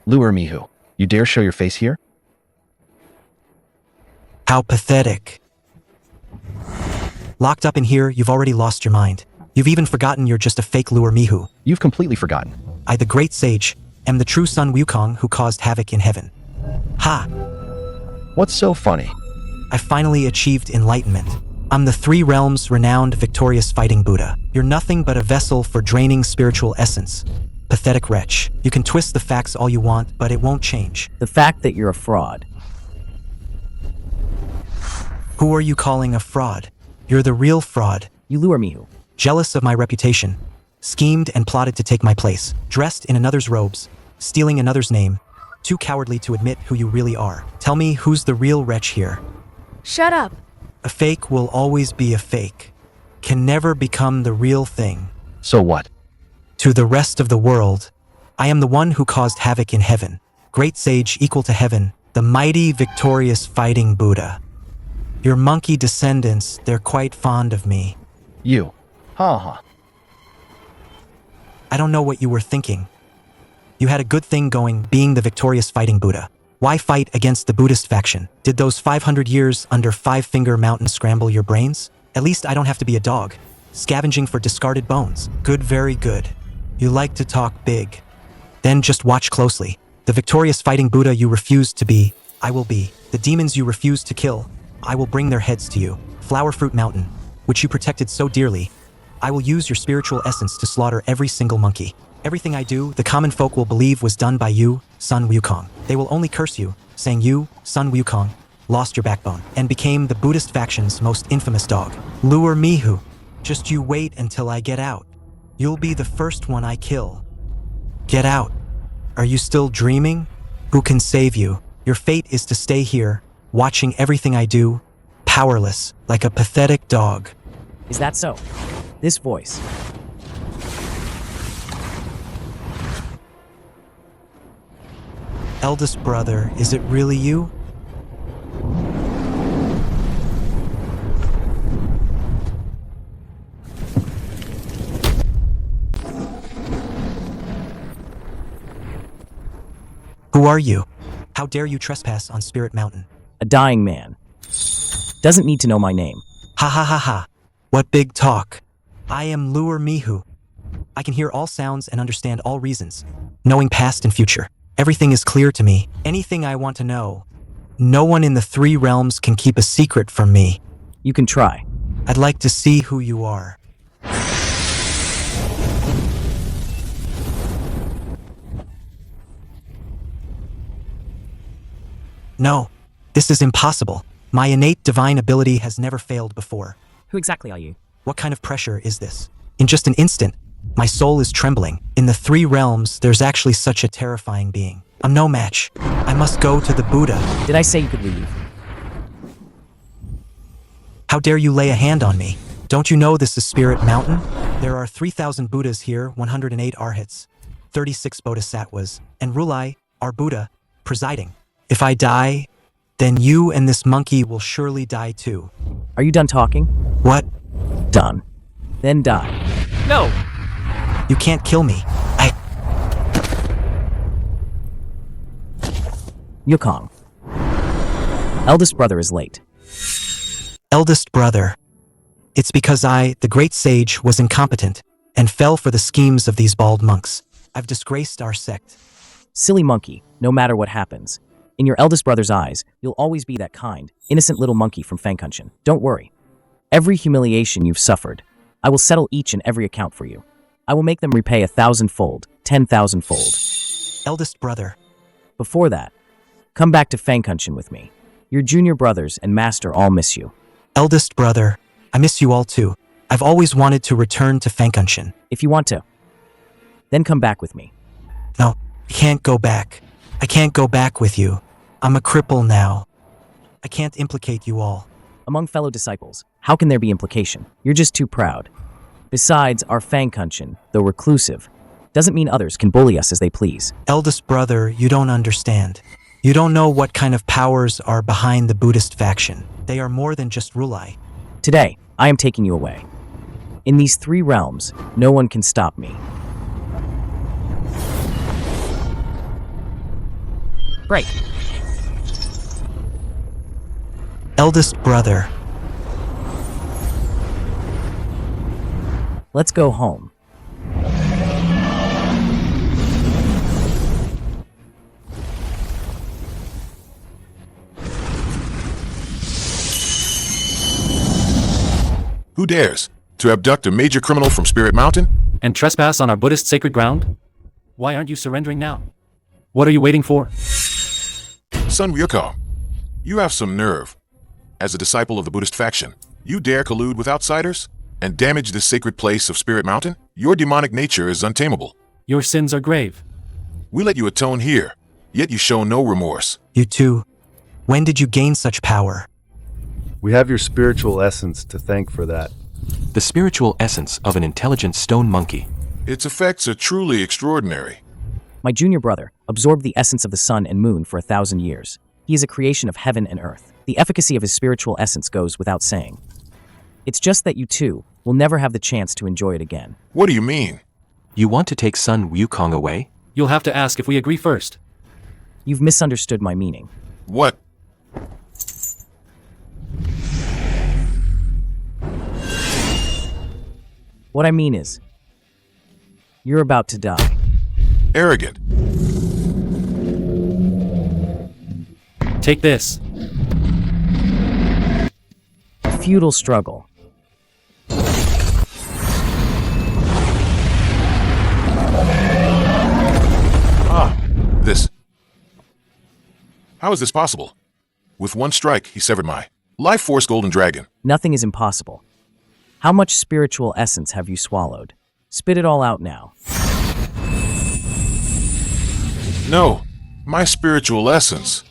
Lure Mihu, you dare show your face here? How pathetic. Locked up in here, you've already lost your mind. You've even forgotten you're just a fake Lure Mihu. You've completely forgotten. I, the great sage, am the true Sun Wukong who caused havoc in heaven. Ha! What's so funny? I finally achieved enlightenment. I'm the three realms renowned victorious fighting Buddha. You're nothing but a vessel for draining spiritual essence. Pathetic wretch. You can twist the facts all you want, but it won't change. The fact that you're a fraud. Who are you calling a fraud? You're the real fraud. You lure Mihu. Jealous of my reputation. Schemed and plotted to take my place. Dressed in another's robes. Stealing another's name. Too cowardly to admit who you really are. Tell me who's the real wretch here. Shut up. A fake will always be a fake. Can never become the real thing. So what? To the rest of the world, I am the one who caused havoc in heaven. Great sage equal to heaven. The mighty victorious fighting Buddha. Your monkey descendants, they're quite fond of me. You. Ha. I don't know what you were thinking. You had a good thing going, being the victorious fighting Buddha. Why fight against the Buddhist faction? Did those 500 years under Five-Finger Mountain scramble your brains? At least I don't have to be a dog, scavenging for discarded bones. Good, very good. You like to talk big. Then just watch closely. The victorious fighting Buddha you refused to be, I will be. The demons you refused to kill, I will bring their heads to you. Flower Fruit Mountain, which you protected so dearly, I will use your spiritual essence to slaughter every single monkey. Everything I do, the common folk will believe was done by you, Sun Wukong. They will only curse you, saying you, Sun Wukong, lost your backbone and became the Buddhist faction's most infamous dog. Lure Mihu. Just you wait until I get out. You'll be the first one I kill. Get out. Are you still dreaming? Who can save you? Your fate is to stay here, watching everything I do, powerless, like a pathetic dog. Is that so? This voice. Eldest brother, is it really you? Who are you? How dare you trespass on Spirit Mountain? A dying man. Doesn't need to know my name. Ha ha ha ha. What big talk. I am Lure Mihu. I can hear all sounds and understand all reasons, knowing past and future. Everything is clear to me. Anything I want to know. No one in the three realms can keep a secret from me. You can try. I'd like to see who you are. No, this is impossible. My innate divine ability has never failed before. Who exactly are you? What kind of pressure is this? In just an instant, my soul is trembling. In the three realms, there's actually such a terrifying being. I'm no match. I must go to the Buddha. Did I say you could leave? How dare you lay a hand on me? Don't you know this is Spirit Mountain? There are 3,000 Buddhas here, 108 Arhats, 36 Bodhisattvas, and Rulai, our Buddha, presiding. If I die, then you and this monkey will surely die too. Are you done talking? What? Done. Then die. No! You can't kill me. Yukong. Eldest brother is late. Eldest brother. It's because I, the great sage, was incompetent and fell for the schemes of these bald monks. I've disgraced our sect. Silly monkey, no matter what happens. In your eldest brother's eyes, you'll always be that kind, innocent little monkey from Fangkunshan. Don't worry. Every humiliation you've suffered, I will settle each and every account for you. I will make them repay 1,000-fold, 10,000-fold. Eldest brother. Before that, come back to Fangkunshan with me. Your junior brothers and master all miss you. Eldest brother, I miss you all too. I've always wanted to return to Fangkunshan. If you want to, then come back with me. No, I can't go back. I can't go back with you. I'm a cripple now. I can't implicate you all. Among fellow disciples, how can there be implication? You're just too proud. Besides, our Fangkunshan, though reclusive, doesn't mean others can bully us as they please. Eldest brother, you don't understand. You don't know what kind of powers are behind the Buddhist faction. They are more than just Rulai. Today, I am taking you away. In these three realms, no one can stop me. Break. Eldest brother. Let's go home. Who dares to abduct a major criminal from Spirit Mountain? And trespass on our Buddhist sacred ground? Why aren't you surrendering now? What are you waiting for? Sun Wukong, you have some nerve. As a disciple of the Buddhist faction, you dare collude with outsiders and damage this sacred place of Spirit Mountain? Your demonic nature is untamable. Your sins are grave. We let you atone here, yet you show no remorse. You two, when did you gain such power? We have your spiritual essence to thank for that. The spiritual essence of an intelligent stone monkey. Its effects are truly extraordinary. My junior brother absorbed the essence of the sun and moon for 1,000 years. He is a creation of heaven and earth. The efficacy of his spiritual essence goes without saying. It's just that you two will never have the chance to enjoy it again. What do you mean? You want to take Sun Wukong away? You'll have to ask if we agree first. You've misunderstood my meaning. What? What I mean is, you're about to die. Arrogant. Take this. Futile struggle. This. How is this possible? With one strike, he severed my life force golden dragon. Nothing is impossible. How much spiritual essence have you swallowed? Spit it all out now. No, my spiritual essence.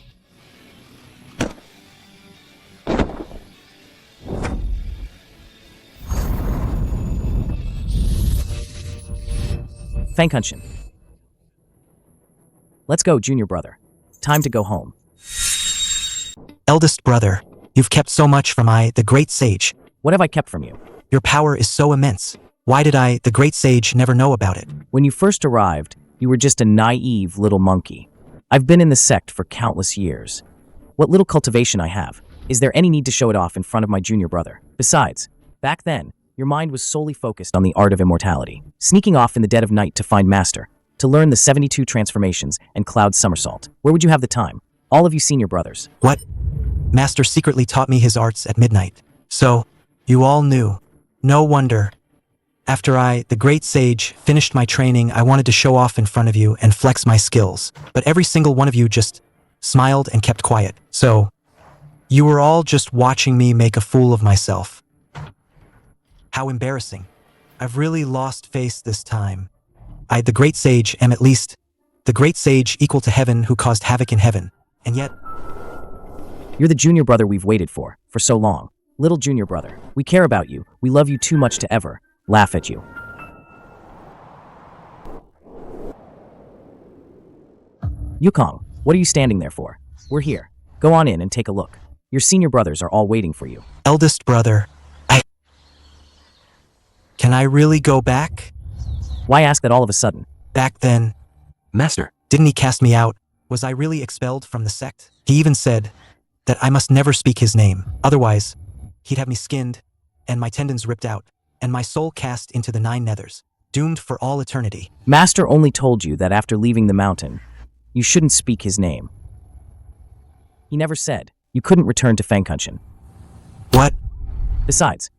Fangkunshin. Let's go, junior brother. Time to go home. Eldest brother, you've kept so much from I, the great sage. What have I kept from you? Your power is so immense. Why did I, the great sage, never know about it? When you first arrived, you were just a naive little monkey. I've been in the sect for countless years. What little cultivation I have, is there any need to show it off in front of my junior brother? Besides, back then, your mind was solely focused on the art of immortality, sneaking off in the dead of night to find Master, to learn the 72 transformations and Cloud's somersault. Where would you have the time? All of you senior brothers. What? Master secretly taught me his arts at midnight. So, you all knew. No wonder. After I, the great sage, finished my training, I wanted to show off in front of you and flex my skills. But every single one of you just smiled and kept quiet. So, you were all just watching me make a fool of myself. How embarrassing. I've really lost face this time. I, the great sage, am at least the great sage equal to heaven who caused havoc in heaven. And yet, You're the junior brother we've waited for so long. Little junior brother, we care about you. We love you too much to ever laugh at you. Yukong, what are you standing there for? We're here. Go on in and take a look. Your senior brothers are all waiting for you. eldest brother, Can I really go back? Why ask that all of a sudden? Back then, Master, didn't he cast me out? Was I really expelled from the sect? He even said that I must never speak his name. Otherwise, he'd have me skinned, and my tendons ripped out, and my soul cast into the 9 nethers, doomed for all eternity. Master only told you that after leaving the mountain, you shouldn't speak his name. He never said you couldn't return to Fangkunshin. What? Besides,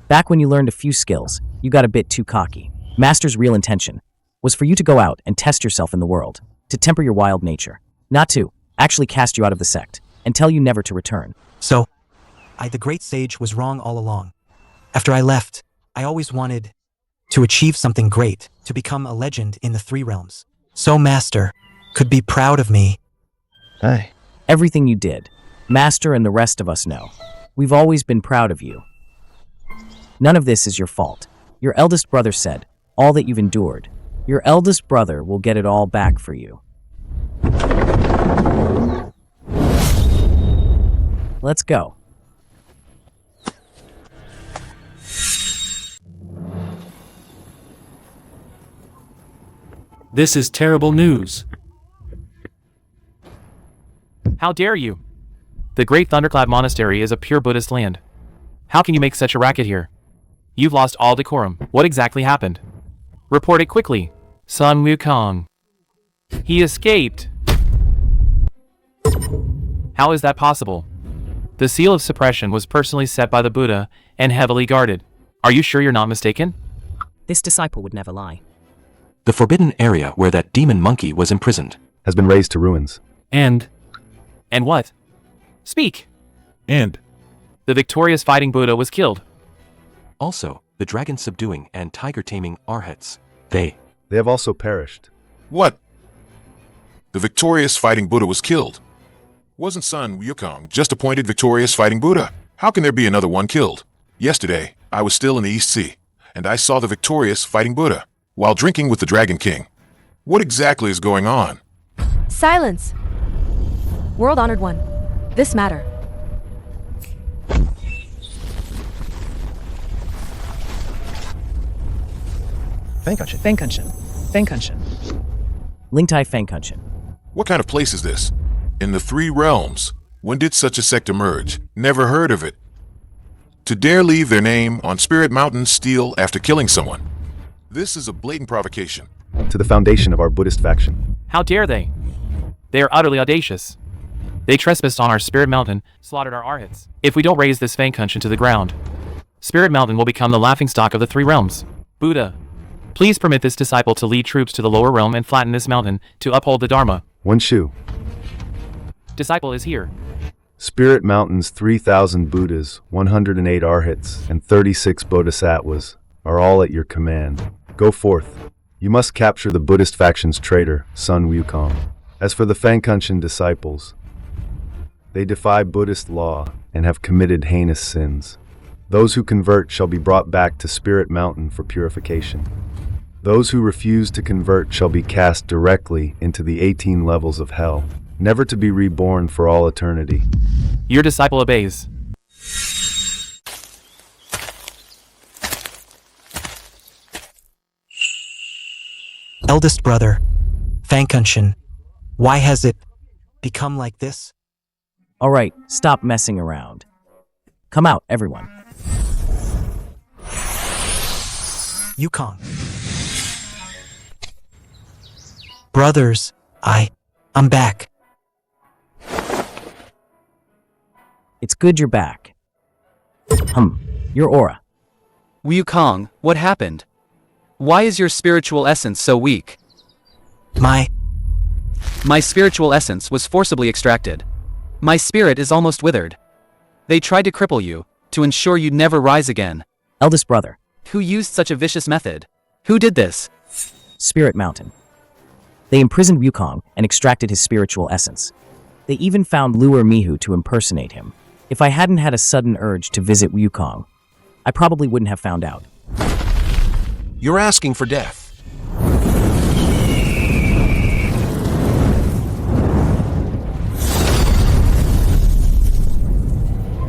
back when you learned a few skills, you got a bit too cocky. Master's real intention was for you to go out and test yourself in the world, to temper your wild nature, not to actually cast you out of the sect and tell you never to return. So, I, the great sage, was wrong all along. After I left, I always wanted to achieve something great, to become a legend in the 3 realms. So Master could be proud of me. Hey, Everything you did, Master and the rest of us know. We've always been proud of you. None of this is your fault. Your eldest brother said, all that you've endured, your eldest brother will get it all back for you. Let's go. This is terrible news. How dare you? The Great Thunderclap Monastery is a pure Buddhist land. How can you make such a racket here? You've lost all decorum. What exactly happened? Report it quickly. Sun Wukong. He escaped. How is that possible? The seal of suppression was personally set by the Buddha and heavily guarded. Are you sure you're not mistaken? This disciple would never lie. The forbidden area where that demon monkey was imprisoned has been razed to ruins. And And what? Speak. And The victorious fighting Buddha was killed. Also, the dragon subduing and tiger taming arhats. They have also perished. What? The victorious fighting Buddha was killed. Wasn't Sun Wukong just appointed victorious fighting Buddha? How can there be another one killed? Yesterday, I was still in the East Sea, and I saw the victorious fighting Buddha while drinking with the Dragon King. What exactly is going on? Silence! World Honored One, this matter. Fengkunshin. Lingtai Fengkunshin. What kind of place is this? In the Three Realms. When did such a sect emerge? Never heard of it. To dare leave their name on Spirit Mountain Steel after killing someone. This is a blatant provocation. To the foundation of our Buddhist faction. How dare they? They are utterly audacious. They trespassed on our Spirit Mountain, slaughtered our arhats. If we don't raise this Fengkunshin to the ground, Spirit Mountain will become the laughingstock of the Three Realms. Buddha, please permit this disciple to lead troops to the lower realm and flatten this mountain to uphold the Dharma. One Shu. Disciple is here. Spirit Mountain's 3,000 Buddhas, 108 Arhats, and 36 Bodhisattvas are all at your command. Go forth. You must capture the Buddhist faction's traitor, Sun Wukong. As for the Fengkunshin disciples, they defy Buddhist law and have committed heinous sins. Those who convert shall be brought back to Spirit Mountain for purification. Those who refuse to convert shall be cast directly into the 18 levels of hell, never to be reborn for all eternity. Your disciple obeys. Eldest brother, Fengkunshin, why has it become like this? All right, stop messing around. Come out, everyone. Yukong. Brothers, I'm back. It's good you're back. Your aura. Wukong, what happened? Why is your spiritual essence so weak? My spiritual essence was forcibly extracted. My spirit is almost withered. They tried to cripple you, to ensure you'd never rise again. Eldest brother. Who used such a vicious method? Who did this? Spirit Mountain. They imprisoned Wukong and extracted his spiritual essence. They even found Lure Mihu to impersonate him. If I hadn't had a sudden urge to visit Wukong, I probably wouldn't have found out. You're asking for death.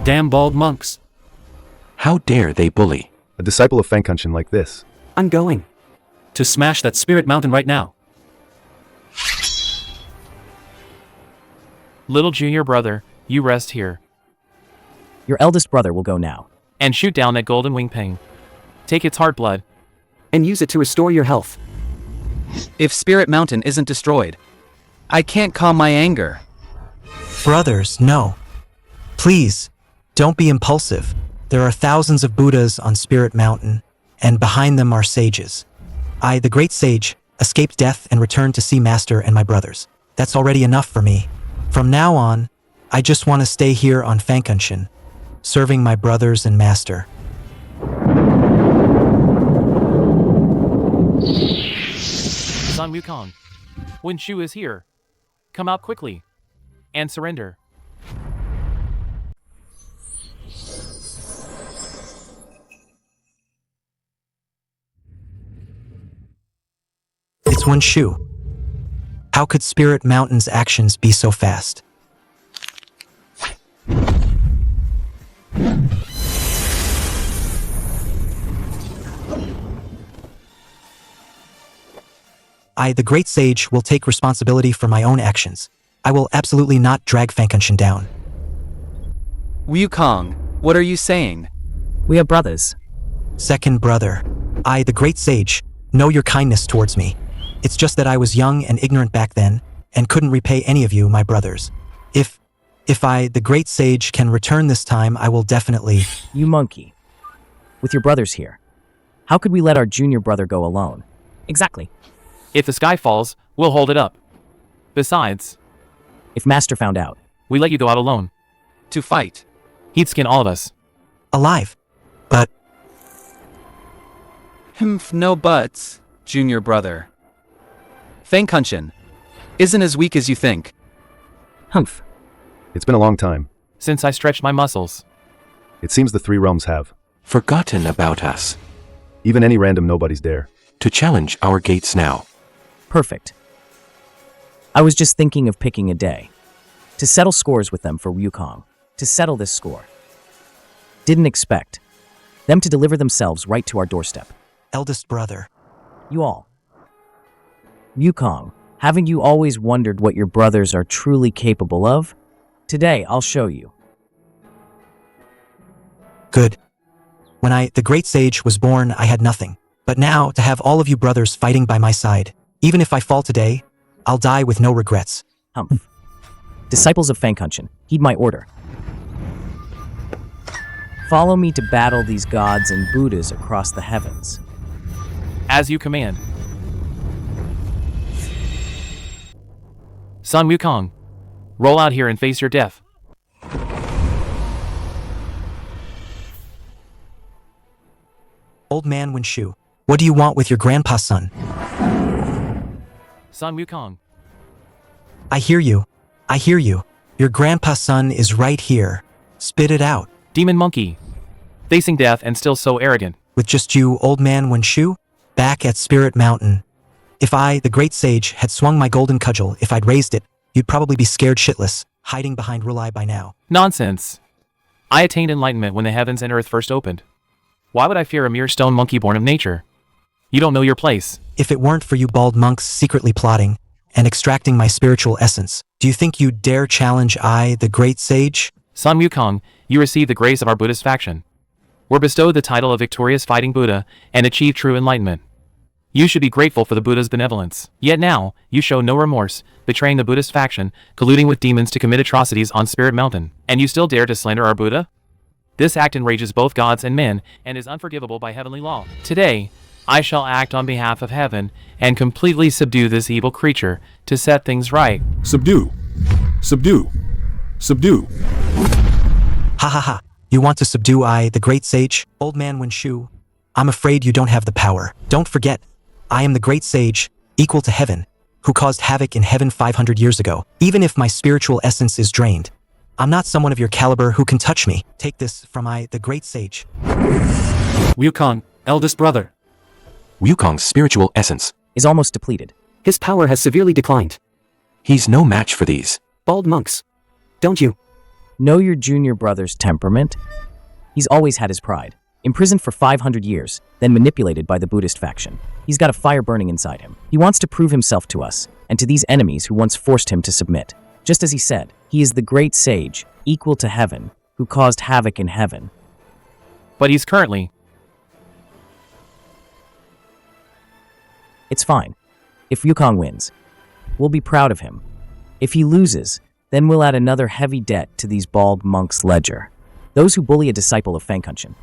damn bald monks. How dare they bully a disciple of Fengkunshin like this? I'm going to smash that Spirit Mountain right now. Little junior brother, you rest here. Your eldest brother will go now. And shoot down that golden wing ping. Take its heart blood. and use it to restore your health. If Spirit Mountain isn't destroyed, I can't calm my anger. Brothers, no. Please, don't be impulsive. There are thousands of Buddhas on Spirit Mountain, and behind them are sages. I, the great sage, escaped death and returned to see Master and my brothers. That's already enough for me. From now on, I just want to stay here on Fengkunshin, serving my brothers and Master. Sun Wukong, Wen Shu is here. Come out quickly and surrender. It's Wen Shu. How could Spirit Mountain's actions be so fast? I, the great sage, will take responsibility for my own actions. I will absolutely not drag Fankunshin down. Wukong, what are you saying? We are brothers. Second brother, I, the great sage, know your kindness towards me. It's just that I was young and ignorant back then, and couldn't repay any of you, my brothers. If I, the great sage, can return this time, I will definitely— You monkey. With your brothers here. How could we let our junior brother go alone? Exactly. If the sky falls, we'll hold it up. Besides, If Master found out. we let you go out alone. To fight. He'd skin all of us. alive. But Humph, no buts, junior brother. Fankunshin isn't as weak as you think. Humph. It's been a long time. Since I stretched my muscles. It seems the three realms have. Forgotten about us. Even any random nobodies dare. To challenge our gates now. Perfect. I was just thinking of picking a day. To settle scores with them for Wukong. To settle this score. Didn't expect them to deliver themselves right to our doorstep. eldest brother, You all. Wukong, haven't you always wondered what your brothers are truly capable of? Today, I'll show you. good. When I, the great sage, was born, I had nothing. But now, to have all of you brothers fighting by my side, even if I fall today, I'll die with no regrets. Humph. Disciples of Fankunshin, heed my order. Follow me to battle these gods and Buddhas across the heavens. As you command. Sun Wukong, roll out here and face your death. Old man Winshu, what do you want with your grandpa's son? Sun Wukong, I hear you. I hear you. Your grandpa's son is right here. Spit it out. demon monkey, facing death and still so arrogant. With just you, old man Winshu, back at Spirit Mountain. If I, the great sage, had swung my golden cudgel, if I'd raised it, you'd probably be scared shitless, hiding behind Rulai by now. Nonsense. I attained enlightenment when the heavens and earth first opened. Why would I fear a mere stone monkey born of nature? You don't know your place. If it weren't for you bald monks secretly plotting and extracting my spiritual essence, do you think you'd dare challenge I, the great sage? Sun Wukong, you received the grace of our Buddhist faction. Were bestowed the title of victorious fighting Buddha and achieved true enlightenment. You should be grateful for the Buddha's benevolence. Yet now, you show no remorse, betraying the Buddhist faction, colluding with demons to commit atrocities on Spirit Mountain. And you still dare to slander our Buddha? This act enrages both gods and men, and is unforgivable by heavenly law. Today, I shall act on behalf of heaven, and completely subdue this evil creature, to set things right. Subdue. Subdue. Subdue. Ha ha ha. You want to subdue I, the great sage? Old man Winshu, I'm afraid you don't have the power. Don't forget, I am the great sage, equal to heaven, who caused havoc in heaven 500 years ago. Even if my spiritual essence is drained, I'm not someone of your caliber who can touch me. Take this from I, the great sage. Wukong, eldest brother. Wukong's spiritual essence. Is almost depleted. His power has severely declined. He's no match for these. Bald monks. Don't you? Know your junior brother's temperament? He's always had his pride. Imprisoned for 500 years, then manipulated by the Buddhist faction. He's got a fire burning inside him. He wants to prove himself to us, and to these enemies who once forced him to submit. Just as he said, he is the great sage, equal to heaven, who caused havoc in heaven. But he's currently... It's fine. If Wukong wins, we'll be proud of him. If he loses, then we'll add another heavy debt to these bald monks' ledger. Those who bully a disciple of Fankunshin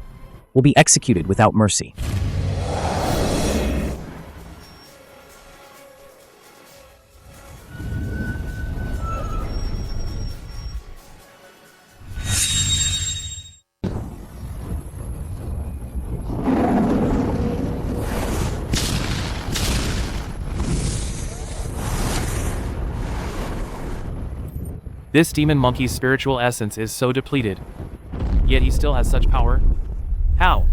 will be executed without mercy. This demon monkey's spiritual essence is so depleted. Yet he still has such power. How?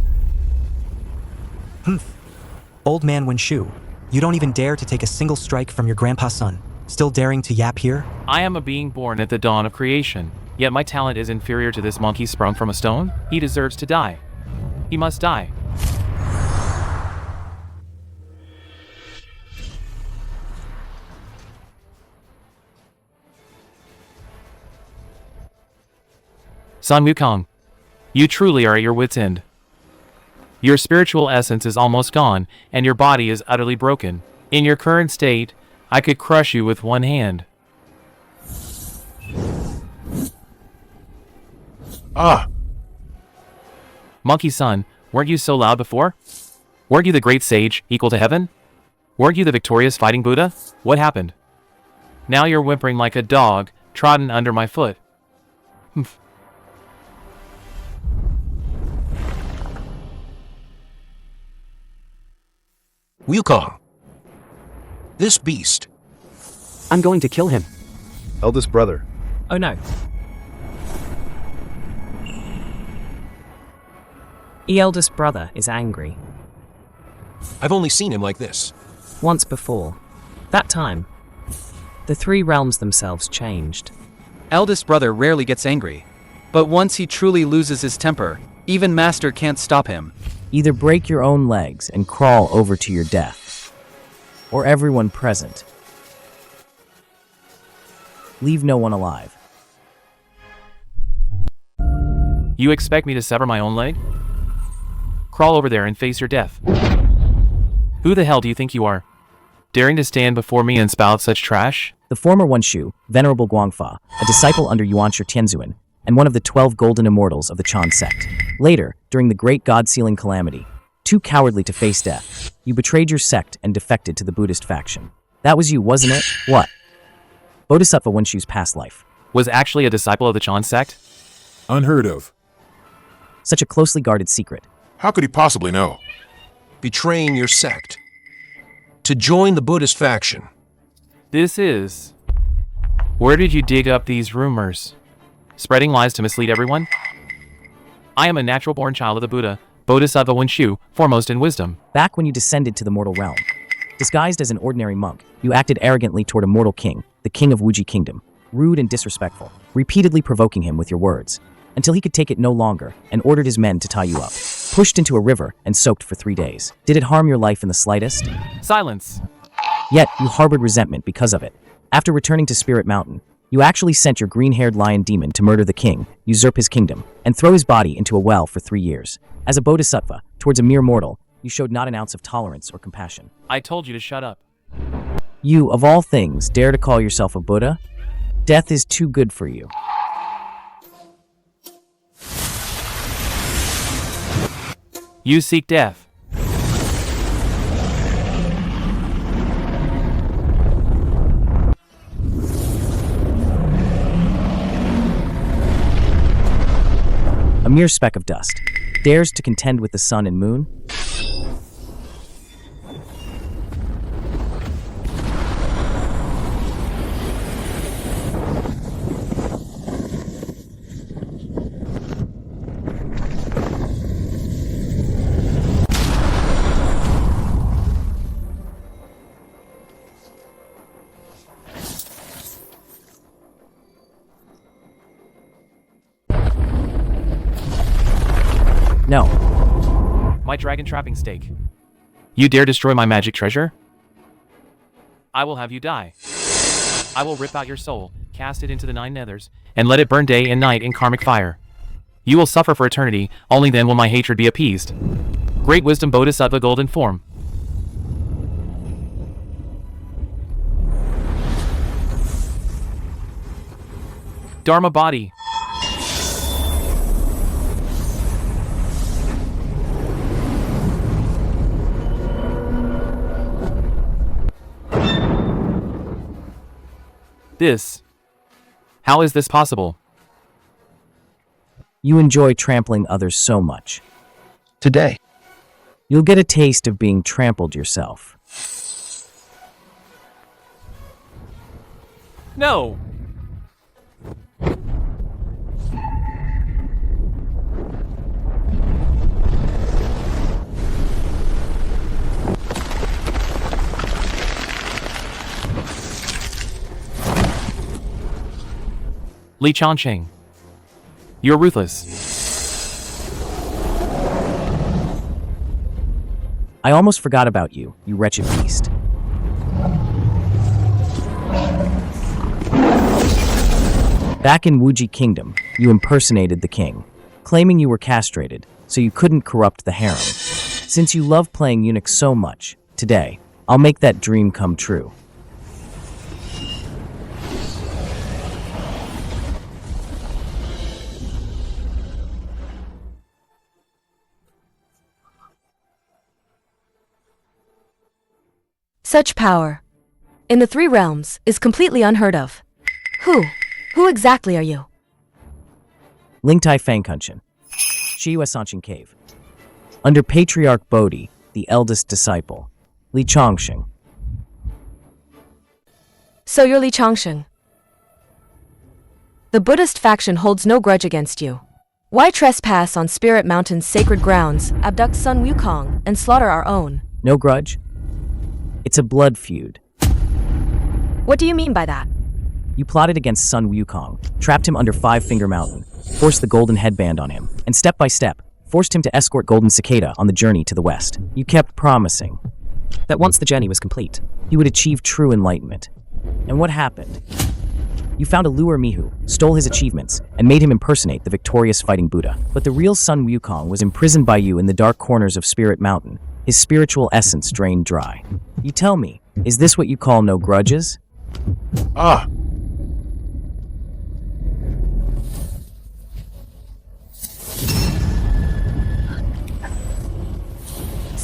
Old man Winshu, you don't even dare to take a single strike from your grandpa's son. Still daring to yap here? I am a being born at the dawn of creation. Yet my talent is inferior to this monkey sprung from a stone? He deserves to die. He must die. Sun Wukong, you truly are at your wit's end. Your spiritual essence is almost gone, and your body is utterly broken. In your current state, I could crush you with one hand. Ah, Monkey Son, weren't you so loud before? Weren't you the great sage, equal to heaven? Weren't you the victorious fighting Buddha? What happened? Now you're whimpering like a dog, trodden under my foot. Humph. Wukong. This beast. I'm going to kill him. Eldest brother. Oh no. The eldest brother is angry. I've only seen him like this. Once before. That time, the three realms themselves changed. Eldest brother rarely gets angry. But once he truly loses his temper, even Master can't stop him. Either break your own legs and crawl over to your death, or everyone present. Leave no one alive. You expect me to sever my own leg? Crawl over there and face your death. Who the hell do you think you are? Daring to stand before me and spout such trash? The former Wenshu, Venerable Guangfa, a disciple under Yuanshi Tianzuan, and one of the 12 golden immortals of the Chan sect. Later, during the great God-sealing calamity, too cowardly to face death, you betrayed your sect and defected to the Buddhist faction. That was you, wasn't it? What? Bodhisattva Wenshu's past life. Was actually a disciple of the Chan sect? Unheard of. Such a closely guarded secret. How could he possibly know? Betraying your sect. To join the Buddhist faction. This is... Where did you dig up these rumors? Spreading lies to mislead everyone? I am a natural-born child of the Buddha, Bodhisattva Wenshu, foremost in wisdom. Back when you descended to the mortal realm, disguised as an ordinary monk, you acted arrogantly toward a mortal king, the king of Wuji Kingdom, rude and disrespectful, repeatedly provoking him with your words, until he could take it no longer and ordered his men to tie you up, pushed into a river and soaked for 3 days. Did it harm your life in the slightest? Silence. Yet, you harbored resentment because of it. After returning to Spirit Mountain, you actually sent your green-haired lion demon to murder the king, usurp his kingdom, and throw his body into a well for 3 years. As a bodhisattva, towards a mere mortal, you showed not an ounce of tolerance or compassion. I told you to shut up. You, of all things, dare to call yourself a Buddha? Death is too good for you. You seek death. A mere speck of dust, dares to contend with the sun and moon? No. My dragon trapping stake. You dare destroy my magic treasure? I will have you die. I will rip out your soul, cast it into the 9 nethers, and let it burn day and night in karmic fire. You will suffer for eternity, only then will my hatred be appeased. Great wisdom Bodhisattva golden form. Dharma body. This. How is this possible? You enjoy trampling others so much. Today. You'll get a taste of being trampled yourself. No! Li Chanqing. You're ruthless. I almost forgot about you, you wretched beast. Back in Wuji Kingdom, you impersonated the king, claiming you were castrated, so you couldn't corrupt the harem. Since you love playing eunuch so much, today, I'll make that dream come true. Such power, in the three realms, is completely unheard of. Who exactly are you? Lingtai Fangkunshin, Shiyue Sanshin Cave. Under Patriarch Bodhi, the eldest disciple, Li Chongsheng. So you're Li Chongsheng. The Buddhist faction holds no grudge against you. Why trespass on Spirit Mountain's sacred grounds, abduct Sun Wukong, and slaughter our own? No grudge? It's a blood feud. What do you mean by that? You plotted against Sun Wukong, trapped him under Five Finger Mountain, forced the golden headband on him, and step by step, forced him to escort Golden Cicada on the journey to the west. You kept promising that once the journey was complete, he would achieve true enlightenment. And what happened? You found a lure Mihu, stole his achievements, and made him impersonate the victorious fighting Buddha. But the real Sun Wukong was imprisoned by you in the dark corners of Spirit Mountain, his spiritual essence drained dry. You tell me, is this what you call no grudges? Ah.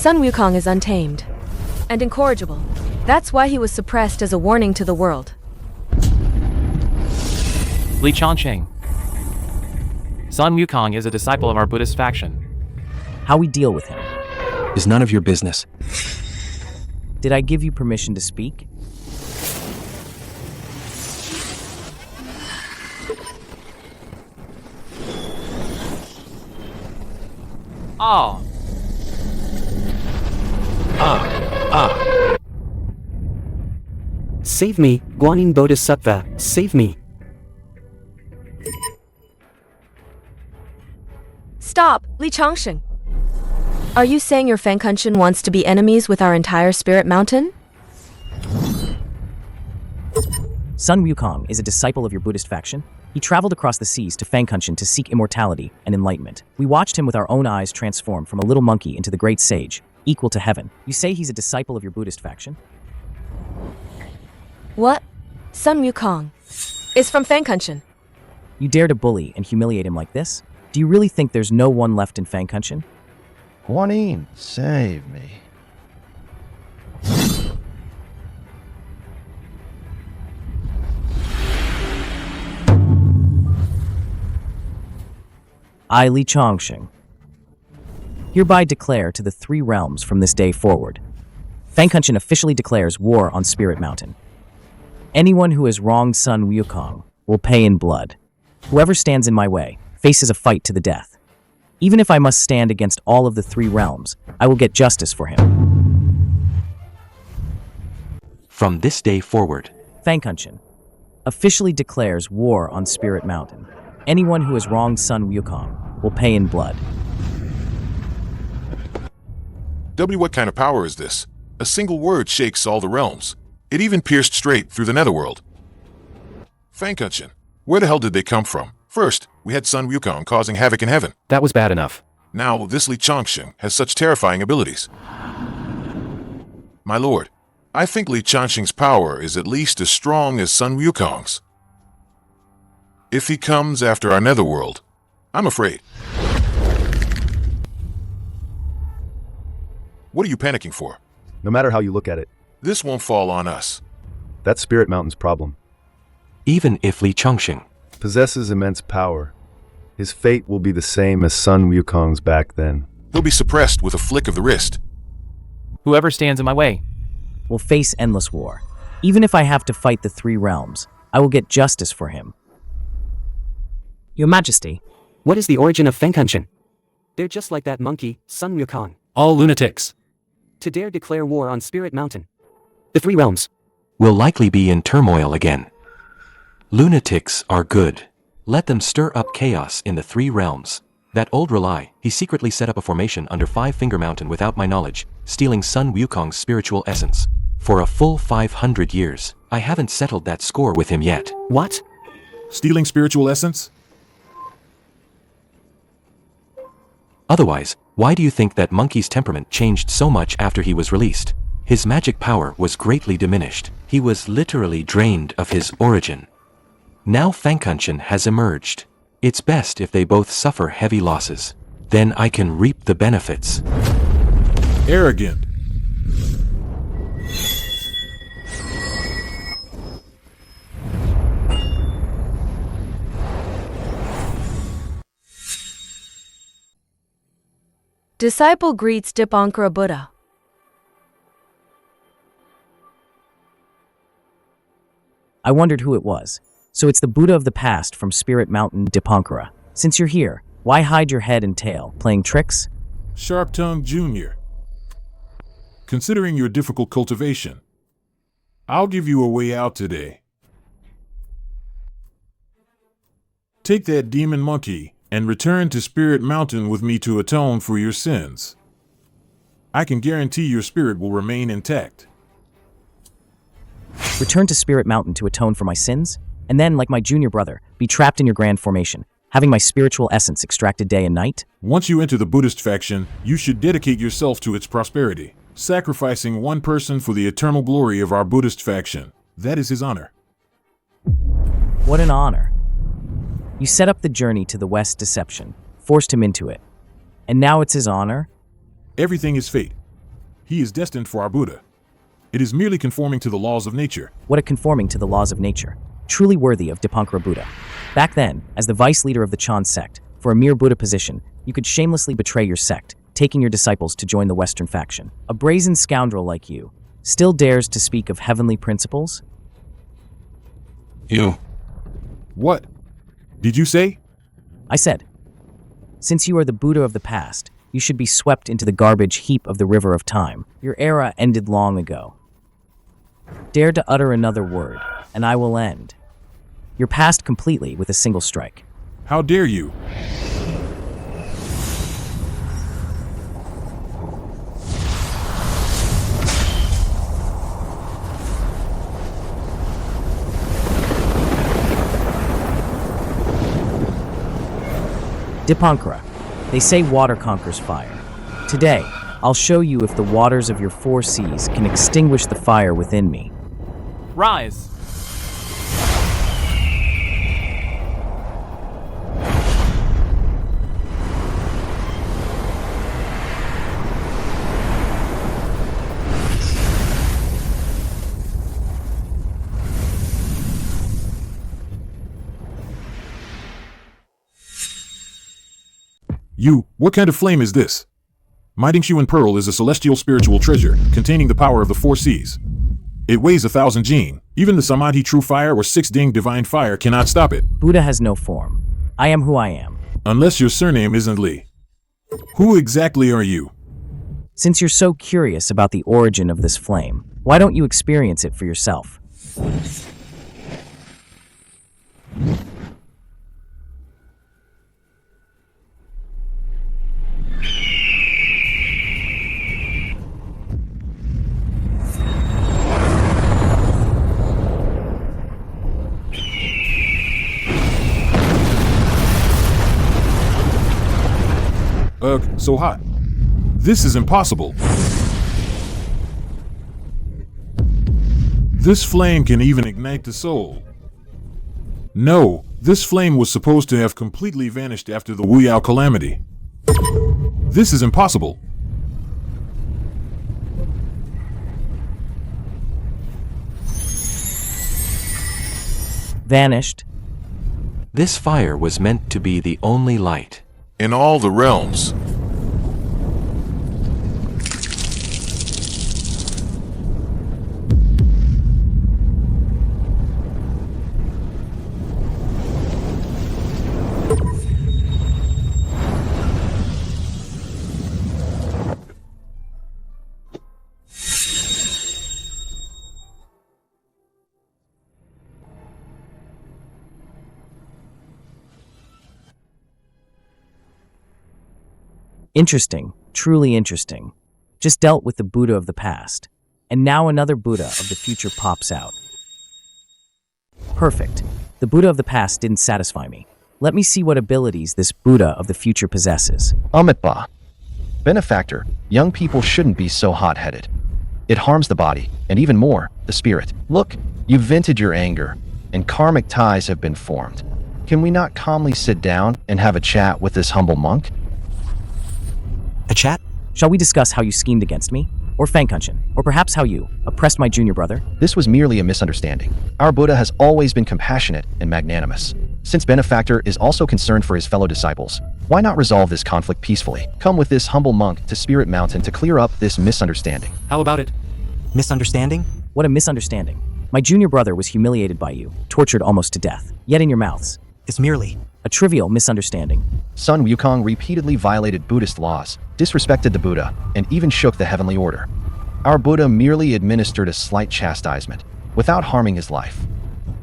Sun Wukong is untamed and incorrigible. That's why he was suppressed as a warning to the world. Li Chongsheng. Sun Wukong is a disciple of our Buddhist faction. How we deal with him is none of your business. Did I give you permission to speak? Oh. Save me, Guanyin Bodhisattva, save me. Stop, Li Chongsheng. Are you saying your Fangkunshin wants to be enemies with our entire Spirit Mountain? Sun Wukong is a disciple of your Buddhist faction. He traveled across the seas to Fangkunshin to seek immortality and enlightenment. We watched him with our own eyes transform from a little monkey into the great sage, equal to heaven. You say he's a disciple of your Buddhist faction? What? Sun Wukong is from Fangkunshin. You dare to bully and humiliate him like this? Do you really think there's no one left in Fangkunshin? Guanyin, save me. I, Li Chongsheng, hereby declare to the three realms from this day forward, Fangkunshin officially declares war on Spirit Mountain. Anyone who has wronged Sun Wukong will pay in blood. Whoever stands in my way faces a fight to the death. Even if I must stand against all of the three realms, I will get justice for him. From this day forward, Fangkunshin officially declares war on Spirit Mountain. Anyone who has wronged Sun Wukong will pay in blood. W, what kind of power is this? A single word shakes all the realms. It even pierced straight through the netherworld. Fangkunshin, where the hell did they come from? First, we had Sun Wukong causing havoc in heaven. that was bad enough. Now, this Li Chongsheng has such terrifying abilities. My lord, I think Li Chongsheng's power is at least as strong as Sun Wukong's. If he comes after our netherworld, I'm afraid. What are you panicking for? No matter how you look at it, This won't fall on us. that's Spirit Mountain's problem. Even if Li Chongsheng Possesses immense power. His fate will be the same as Sun Wukong's back then. He'll be suppressed with a flick of the wrist. Whoever stands in my way will face endless war. Even if I have to fight the three realms, I will get justice for him. Your Majesty, what is the origin of Fangkunshin? They're just like that monkey, Sun Wukong. All lunatics. To dare declare war on Spirit Mountain. The three realms. will likely be in turmoil again. Lunatics are good. Let them stir up chaos in the three realms. That old Relai, he secretly set up a formation under Five Finger Mountain without my knowledge, stealing Sun Wukong's spiritual essence. For a full 500 years, I haven't settled that score with him yet. What? Stealing spiritual essence? Otherwise, why do you think that monkey's temperament changed so much after he was released? His magic power was greatly diminished. He was literally drained of his origin. Now Fangkunshan has emerged. It's best if they both suffer heavy losses. Then I can reap the benefits. Arrogant. Disciple greets Dipankara Buddha. I wondered who it was. So it's the Buddha of the past from Spirit Mountain, Dipankara. Since you're here, why hide your head and tail, playing tricks? Sharp Tongue Jr. Considering your difficult cultivation, I'll give you a way out today. Take that demon monkey and return to Spirit Mountain with me to atone for your sins. I can guarantee your spirit will remain intact. Return to Spirit Mountain to atone for my sins? And then, like my junior brother, be trapped in your grand formation, having my spiritual essence extracted day and night? Once you enter the Buddhist faction, you should dedicate yourself to its prosperity, sacrificing one person for the eternal glory of our Buddhist faction. That is his honor. What an honor. You set up the journey to the West deception, forced him into it. And now it's his honor? Everything is fate. He is destined for our Buddha. It is merely conforming to the laws of nature. What a conforming to the laws of nature. Truly worthy of Dipankara Buddha. Back then, as the vice leader of the Chan sect, for a mere Buddha position, you could shamelessly betray your sect, taking your disciples to join the Western faction. A brazen scoundrel like you still dares to speak of heavenly principles? You. What? Did you say? I said, since you are the Buddha of the past, you should be swept into the garbage heap of the river of time. Your era ended long ago. Dare to utter another word, and I will end your past completely with a single strike. How dare you? Dipankara, they say water conquers fire. Today, I'll show you if the waters of your 4 seas can extinguish the fire within me. Rise! You, what kind of flame is this? Mighty Xuan Pearl is a celestial spiritual treasure containing the power of the 4 seas. It weighs 1,000 jin. Even the Samadhi True Fire or 6 Ding Divine Fire cannot stop it. Buddha has no form. I am who I am. Unless your surname isn't Li. Who exactly are you? Since you're so curious about the origin of this flame, why don't you experience it for yourself? Ugh, so hot. This is impossible. This flame can even ignite the soul. No, this flame was supposed to have completely vanished after the Wu Yao calamity. This is impossible. Vanished. This fire was meant to be the only light in all the realms. Interesting, truly interesting. Just dealt with the Buddha of the past, and now another Buddha of the future pops out. Perfect. The Buddha of the past didn't satisfy me. Let me see what abilities this Buddha of the future possesses. Amitba. Benefactor, young people shouldn't be so hot-headed. It harms the body, and even more, the spirit. Look, you've vented your anger, and karmic ties have been formed. Can we not calmly sit down and have a chat with this humble monk? A chat? Shall we discuss how you schemed against me? Or Fangkunshin? Or perhaps how you oppressed my junior brother? This was merely a misunderstanding. Our Buddha has always been compassionate and magnanimous. Since Benefactor is also concerned for his fellow disciples, why not resolve this conflict peacefully? Come with this humble monk to Spirit Mountain to clear up this misunderstanding. How about it? Misunderstanding? What a misunderstanding. My junior brother was humiliated by you, tortured almost to death. Yet in your mouths, It's merely a trivial misunderstanding. Sun Wukong repeatedly violated Buddhist laws, disrespected the Buddha, and even shook the heavenly order. Our Buddha merely administered a slight chastisement, without harming his life.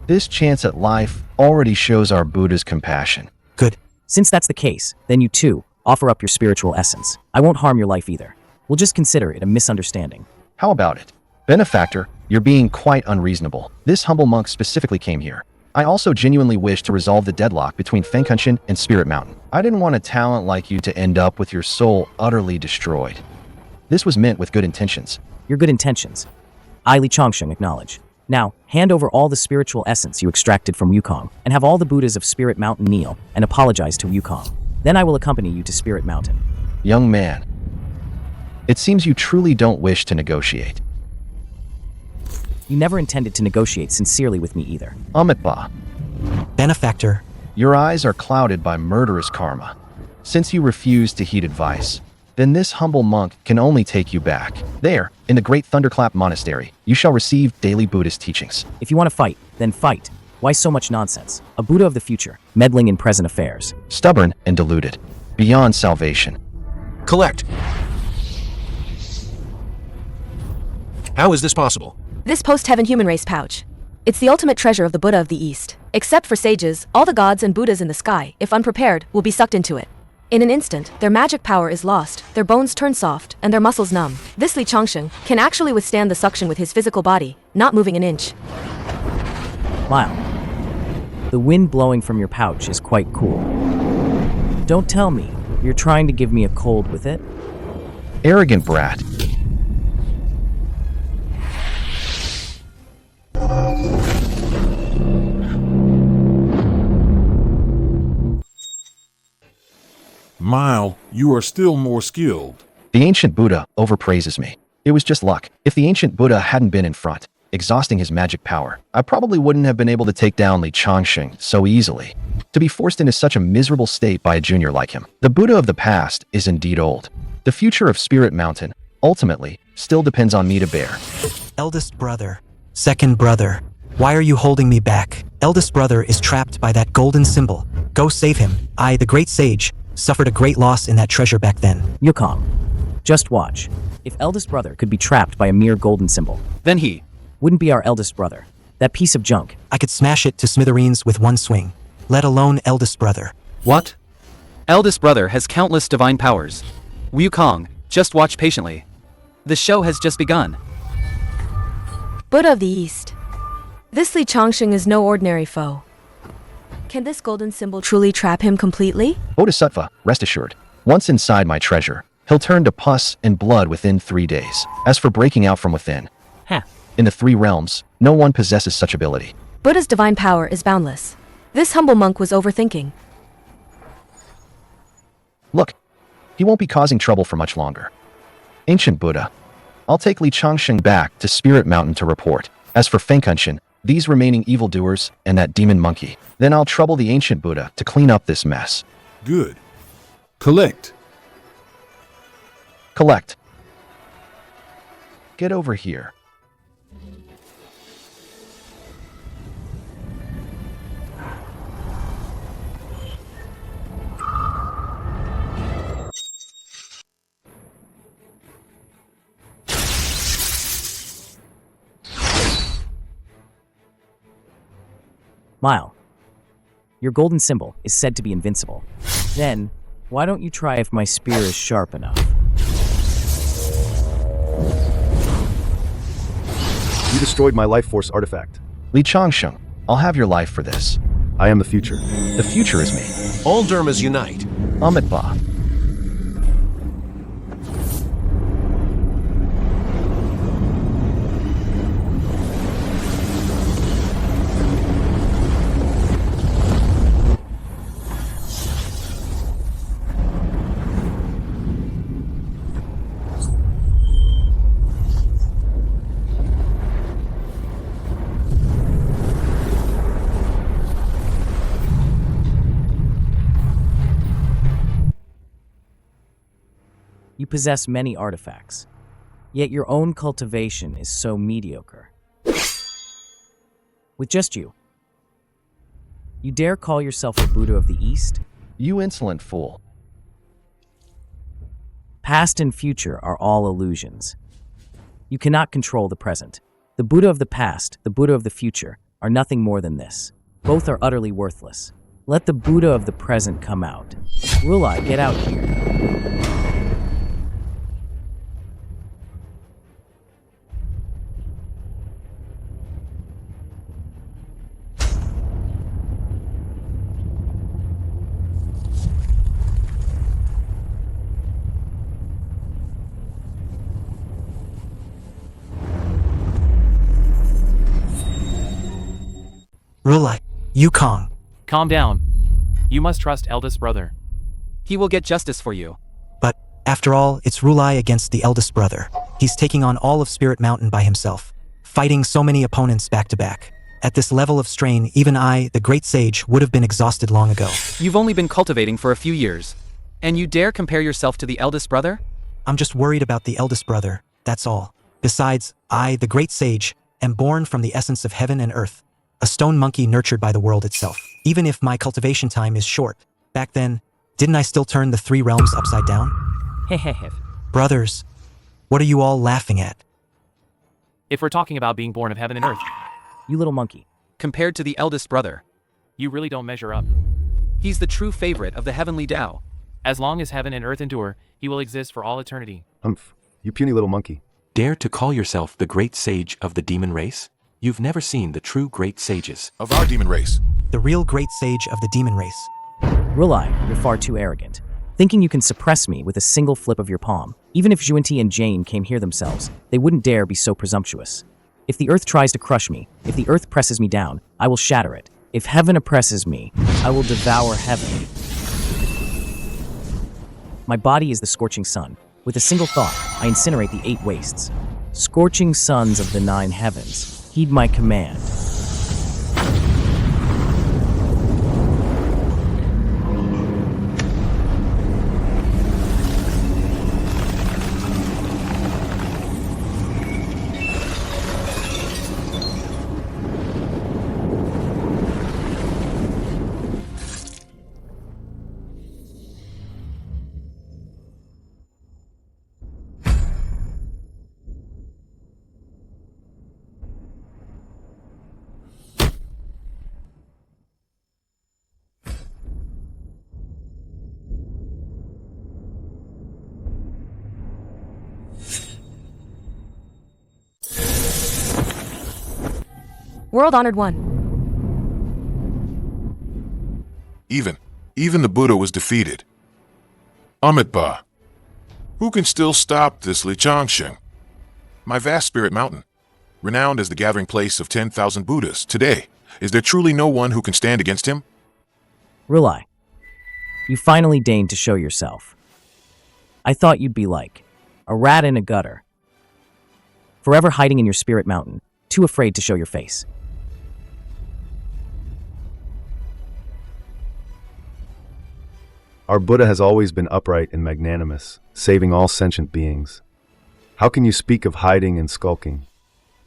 This chance at life already shows our Buddha's compassion. good. Since that's the case, then you too offer up your spiritual essence. I won't harm your life either. We'll just consider it a misunderstanding. How about it? Benefactor, you're being quite unreasonable. This humble monk specifically came here. I also genuinely wish to resolve the deadlock between Fangkunshin and Spirit Mountain. I didn't want a talent like you to end up with your soul utterly destroyed. This was meant with good intentions. Your good intentions. I, Li Chongsheng, acknowledge. Now, hand over all the spiritual essence you extracted from Wukong, and have all the Buddhas of Spirit Mountain kneel and apologize to Wukong. Then I will accompany you to Spirit Mountain. Young man, it seems you truly don't wish to negotiate. You never intended to negotiate sincerely with me either. Amitba, Benefactor, your eyes are clouded by murderous karma. Since you refuse to heed advice, then this humble monk can only take you back. There, in the Great Thunderclap Monastery, you shall receive daily Buddhist teachings. If you want to fight, then fight. Why so much nonsense? A Buddha of the future, meddling in present affairs. Stubborn and deluded, beyond salvation. Collect. How is this possible? This post-heaven human race pouch. It's the ultimate treasure of the Buddha of the East. Except for sages, all the gods and Buddhas in the sky, if unprepared, will be sucked into it. In an instant, their magic power is lost, their bones turn soft, and their muscles numb. This Li Chongsheng can actually withstand the suction with his physical body, not moving an inch. Wow. The wind blowing from your pouch is quite cool. Don't tell me you're trying to give me a cold with it? Arrogant brat. Mile, you are still more skilled. The ancient Buddha overpraises me. It was just luck. If the ancient Buddha hadn't been in front, exhausting his magic power, I probably wouldn't have been able to take down Li Chongsheng so easily. To be forced into such a miserable state by a junior like him. The Buddha of the past is indeed old. The future of Spirit Mountain, ultimately, still depends on me to bear. eldest brother, second brother, why are you holding me back? Eldest brother is trapped by that golden symbol. Go save him. I, the great sage, suffered a great loss in that treasure back then. Wukong, just watch. If eldest brother could be trapped by a mere golden symbol, Then he. wouldn't be our eldest brother. That piece of junk. I could smash it to smithereens with one swing, let alone eldest brother. What? Eldest brother has countless divine powers. Wukong, just watch patiently. The show has just begun. Buddha of the East. This Li Chongsheng is no ordinary foe. Can this golden symbol truly trap him completely? Bodhisattva, rest assured, once inside my treasure, he'll turn to pus and blood within 3 days. As for breaking out from within, in the 3 realms, no one possesses such ability. Buddha's divine power is boundless. This humble monk was overthinking. Look, he won't be causing trouble for much longer. Ancient Buddha, I'll take Li Chongsheng back to Spirit Mountain to report. As for Fangkunshin, these remaining evildoers, and that demon monkey, then I'll trouble the ancient Buddha to clean up this mess. Good. Collect. Collect. Get over here. Mile, your golden symbol is said to be invincible. Then, why don't you try if my spear is sharp enough? You destroyed my life force artifact. Li Chongsheng, I'll have your life for this. I am the future. The future is me. All Dharmas unite. Amitabha. You possess many artifacts, yet your own cultivation is so mediocre. With just you dare call yourself a Buddha of the East? You insolent fool. Past and future are all illusions. You cannot control the present. The Buddha of the past, the Buddha of the future, are nothing more than this. Both are utterly worthless. Let the Buddha of the present come out. Rulai, get out here. Rulai, Wukong. Calm down. You must trust eldest brother. He will get justice for you. But, after all, it's Rulai against the eldest brother. He's taking on all of Spirit Mountain by himself, fighting so many opponents back to back. At this level of strain, even I, the great sage, would have been exhausted long ago. You've only been cultivating for a few years. And you dare compare yourself to the eldest brother? I'm just worried about the eldest brother, that's all. Besides, I, the great sage, am born from the essence of heaven and earth. A stone monkey nurtured by the world itself. Even if my cultivation time is short, back then, didn't I still turn the three realms upside down? Brothers, what are you all laughing at? If we're talking about being born of heaven and earth, You little monkey. Compared to the eldest brother, you really don't measure up. he's the true favorite of the heavenly Tao. As long as heaven and earth endure, he will exist for all eternity. Humph, you puny little monkey. Dare to call yourself the great sage of the demon race? You've never seen the true great sages. Of our demon race. The real great sage of the demon race. Rulai, you're far too arrogant. Thinking you can suppress me with a single flip of your palm. Even if Xuanti and Jane came here themselves, they wouldn't dare be so presumptuous. If the earth tries to crush me, if the earth presses me down, I will shatter it. If heaven oppresses me, I will devour heaven. My body is the scorching sun. With a single thought, I incinerate the 8 wastes. Scorching suns of the 9 heavens, heed my command. World-honored one. Even the Buddha was defeated. Amitabha. Who can still stop this Li Changsheng? My vast spirit mountain, renowned as the gathering place of 10,000 Buddhas, today, is there truly no one who can stand against him? Rulai, you finally deigned to show yourself. I thought you'd be like a rat in a gutter, forever hiding in your spirit mountain, too afraid to show your face. Our Buddha has always been upright and magnanimous, saving all sentient beings. How can you speak of hiding and skulking?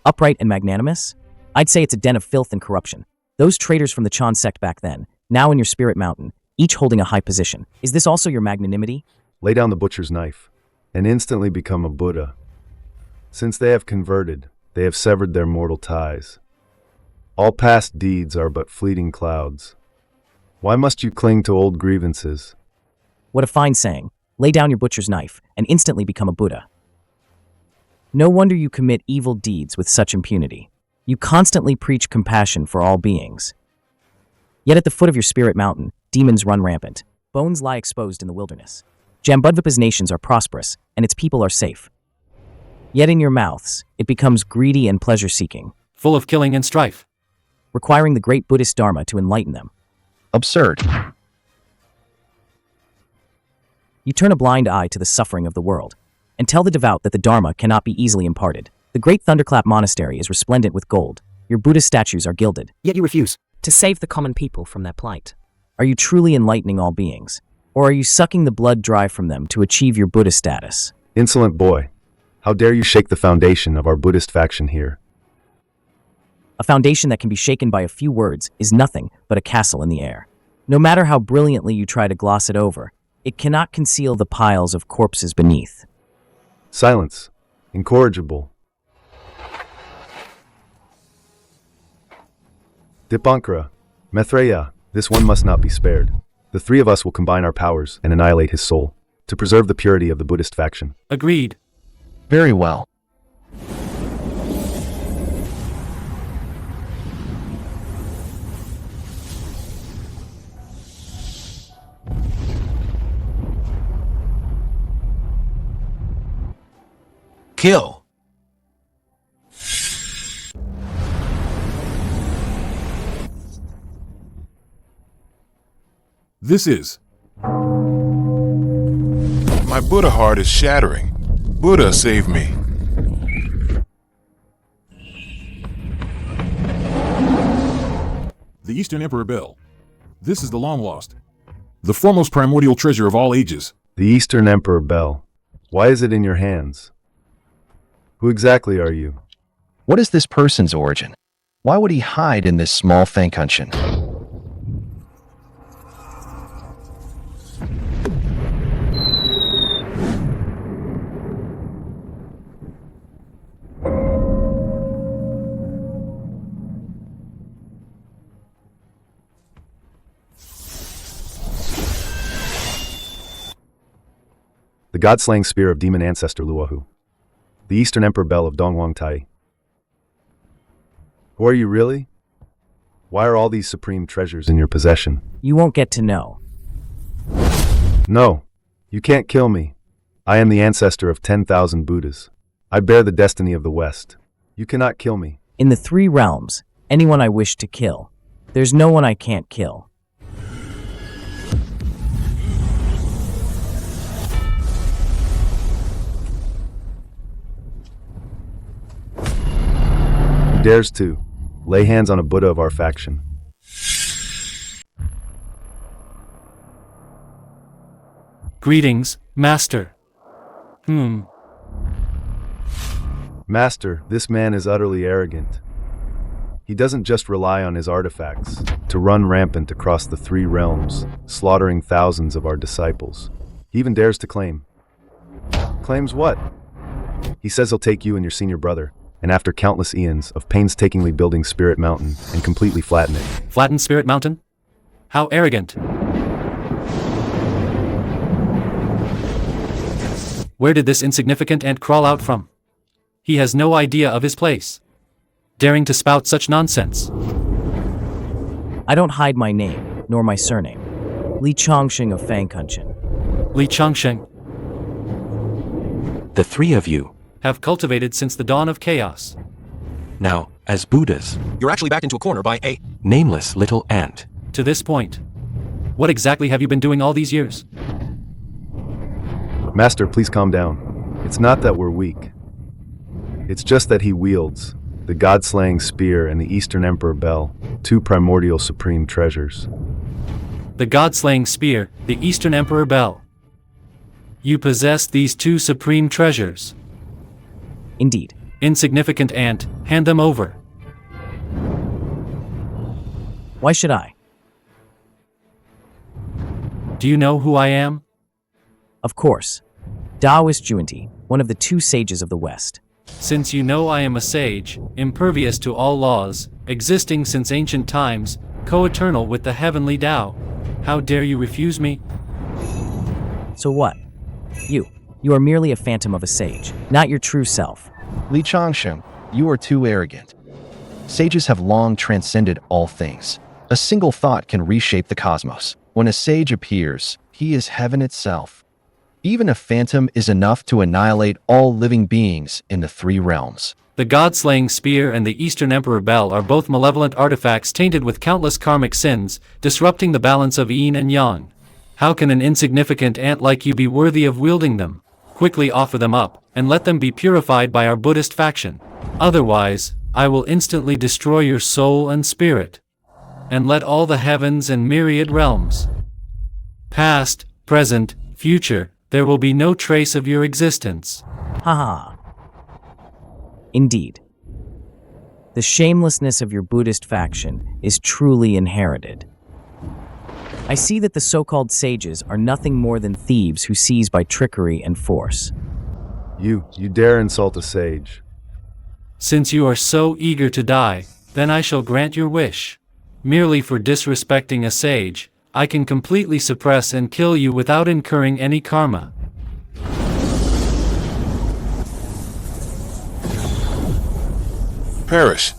Upright and magnanimous? I'd say it's a den of filth and corruption. Those traitors from the Chan sect back then, now in your spirit mountain, each holding a high position. Is this also your magnanimity? Lay down the butcher's knife, and instantly become a Buddha. Since they have converted, they have severed their mortal ties. All past deeds are but fleeting clouds. Why must you cling to old grievances? What a fine saying. Lay down your butcher's knife and instantly become a Buddha. No wonder you commit evil deeds with such impunity. You constantly preach compassion for all beings. Yet at the foot of your spirit mountain, demons run rampant. Bones lie exposed in the wilderness. Jambudvipa's nations are prosperous, and its people are safe. Yet in your mouths, it becomes greedy and pleasure-seeking, Full of killing and strife. requiring the great Buddhist Dharma to enlighten them. Absurd. You turn a blind eye to the suffering of the world, and tell the devout that the Dharma cannot be easily imparted. The great Thunderclap Monastery is resplendent with gold. Your Buddhist statues are gilded. Yet you refuse to save the common people from their plight. Are you truly enlightening all beings? Or are you sucking the blood dry from them to achieve your Buddhist status? Insolent boy. How dare you shake the foundation of our Buddhist faction here? A foundation that can be shaken by a few words is nothing but a castle in the air. No matter how brilliantly you try to gloss it over, it cannot conceal the piles of corpses beneath. Silence. Incorrigible. Dipankara. Maitreya, this one must not be spared. The three of us will combine our powers and annihilate his soul, to preserve the purity of the Buddhist faction. Agreed. Very well. Kill. This is. My Buddha heart is shattering. Buddha, save me. The Eastern Emperor Bell. This is the long lost. The foremost primordial treasure of all ages. The Eastern Emperor Bell. Why is it in your hands? Who exactly are you? What is this person's origin? Why would he hide in this small Fangkunshan? The god-slaying spear of demon ancestor Luohu. The Eastern Emperor Bell of Dongwang Tai. Who are you really? Why are all these supreme treasures in your possession? You won't get to know. No, you can't kill me. I am the ancestor of 10,000 Buddhas. I bear the destiny of the West. You cannot kill me. In the three realms, anyone I wish to kill. There's no one I can't kill. Who dares to lay hands on a Buddha of our faction? Greetings, Master. Master, this man is utterly arrogant. He doesn't just rely on his artifacts to run rampant across the three realms, slaughtering thousands of our disciples. He even dares to claim. Claims what? He says he'll take you and your senior brother, and after countless eons of painstakingly building Spirit Mountain and completely flatten it. Flatten Spirit Mountain? How arrogant. Where did this insignificant ant crawl out from? He has no idea of his place. Daring to spout such nonsense. I don't hide my name, nor my surname. Li Chongsheng of Fangkunshan. Li Chongsheng. The three of you. Have cultivated since the dawn of chaos. Now, as Buddhas. You're actually backed into a corner by a nameless little ant. To this point. What exactly have you been doing all these years? Master, please calm down. It's not that we're weak. It's just that he wields the god-slaying spear and the Eastern Emperor Bell, two primordial supreme treasures. The god-slaying spear, the Eastern Emperor Bell. You possess these two supreme treasures. Indeed. Insignificant ant, hand them over. Why should I? Do you know who I am? Of course. Taoist Juanti, one of the two sages of the West. Since you know I am a sage, impervious to all laws, existing since ancient times, co-eternal with the heavenly Tao, how dare you refuse me? So what? You are merely a phantom of a sage, not your true self. Li Chongsheng, you are too arrogant. Sages have long transcended all things. A single thought can reshape the cosmos. When a sage appears, he is heaven itself. Even a phantom is enough to annihilate all living beings in the three realms. The God-slaying spear and the Eastern Emperor Bell are both malevolent artifacts tainted with countless karmic sins, disrupting the balance of yin and yang. How can an insignificant ant like you be worthy of wielding them? Quickly offer them up, and let them be purified by our Buddhist faction. Otherwise, I will instantly destroy your soul and spirit. And let all the heavens and myriad realms, past, present, future, there will be no trace of your existence. Haha. Indeed. The shamelessness of your Buddhist faction is truly inherited. I see that the so-called sages are nothing more than thieves who seize by trickery and force. You dare insult a sage. Since you are so eager to die, then I shall grant your wish. Merely for disrespecting a sage, I can completely suppress and kill you without incurring any karma. Perish.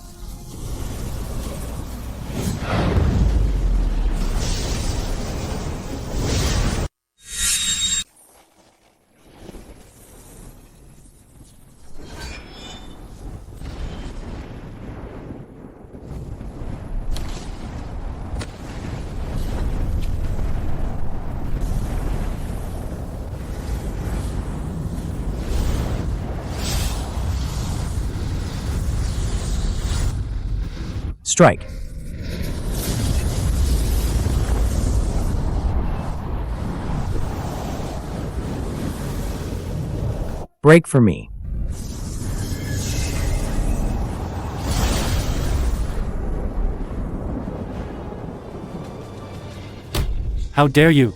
Strike. Break for me. How dare you?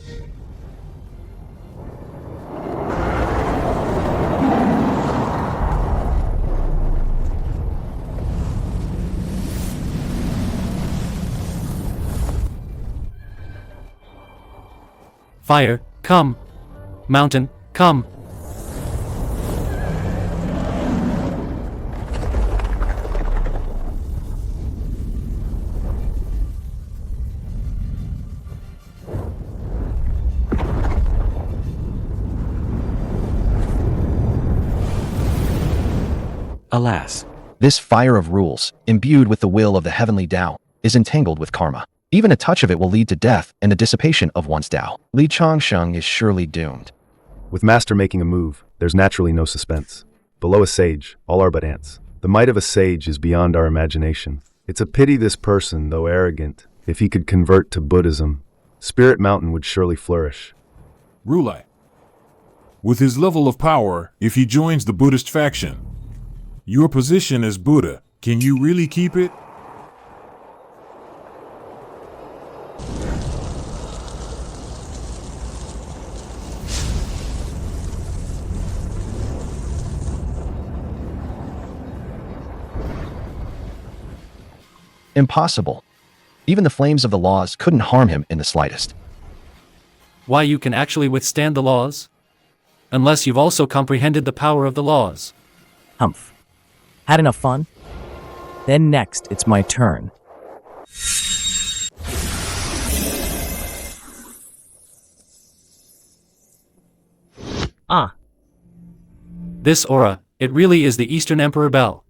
Fire, come. Mountain, come. Alas. This fire of rules, imbued with the will of the heavenly Tao, is entangled with karma. Even a touch of it will lead to death and the dissipation of one's Tao. Li Changsheng is surely doomed. With Master making a move, there's naturally no suspense. Below a sage, all are but ants. The might of a sage is beyond our imagination. It's a pity this person, though arrogant, if he could convert to Buddhism, Spirit Mountain would surely flourish. Rulai. With his level of power, if he joins the Buddhist faction, your position as Buddha, can you really keep it? Impossible. Even the flames of the laws couldn't harm him in the slightest. Why you can actually withstand the laws? Unless you've also comprehended the power of the laws. Humph. Had enough fun? Then next, it's my turn. Ah. This aura, it really is the Eastern Emperor Bell.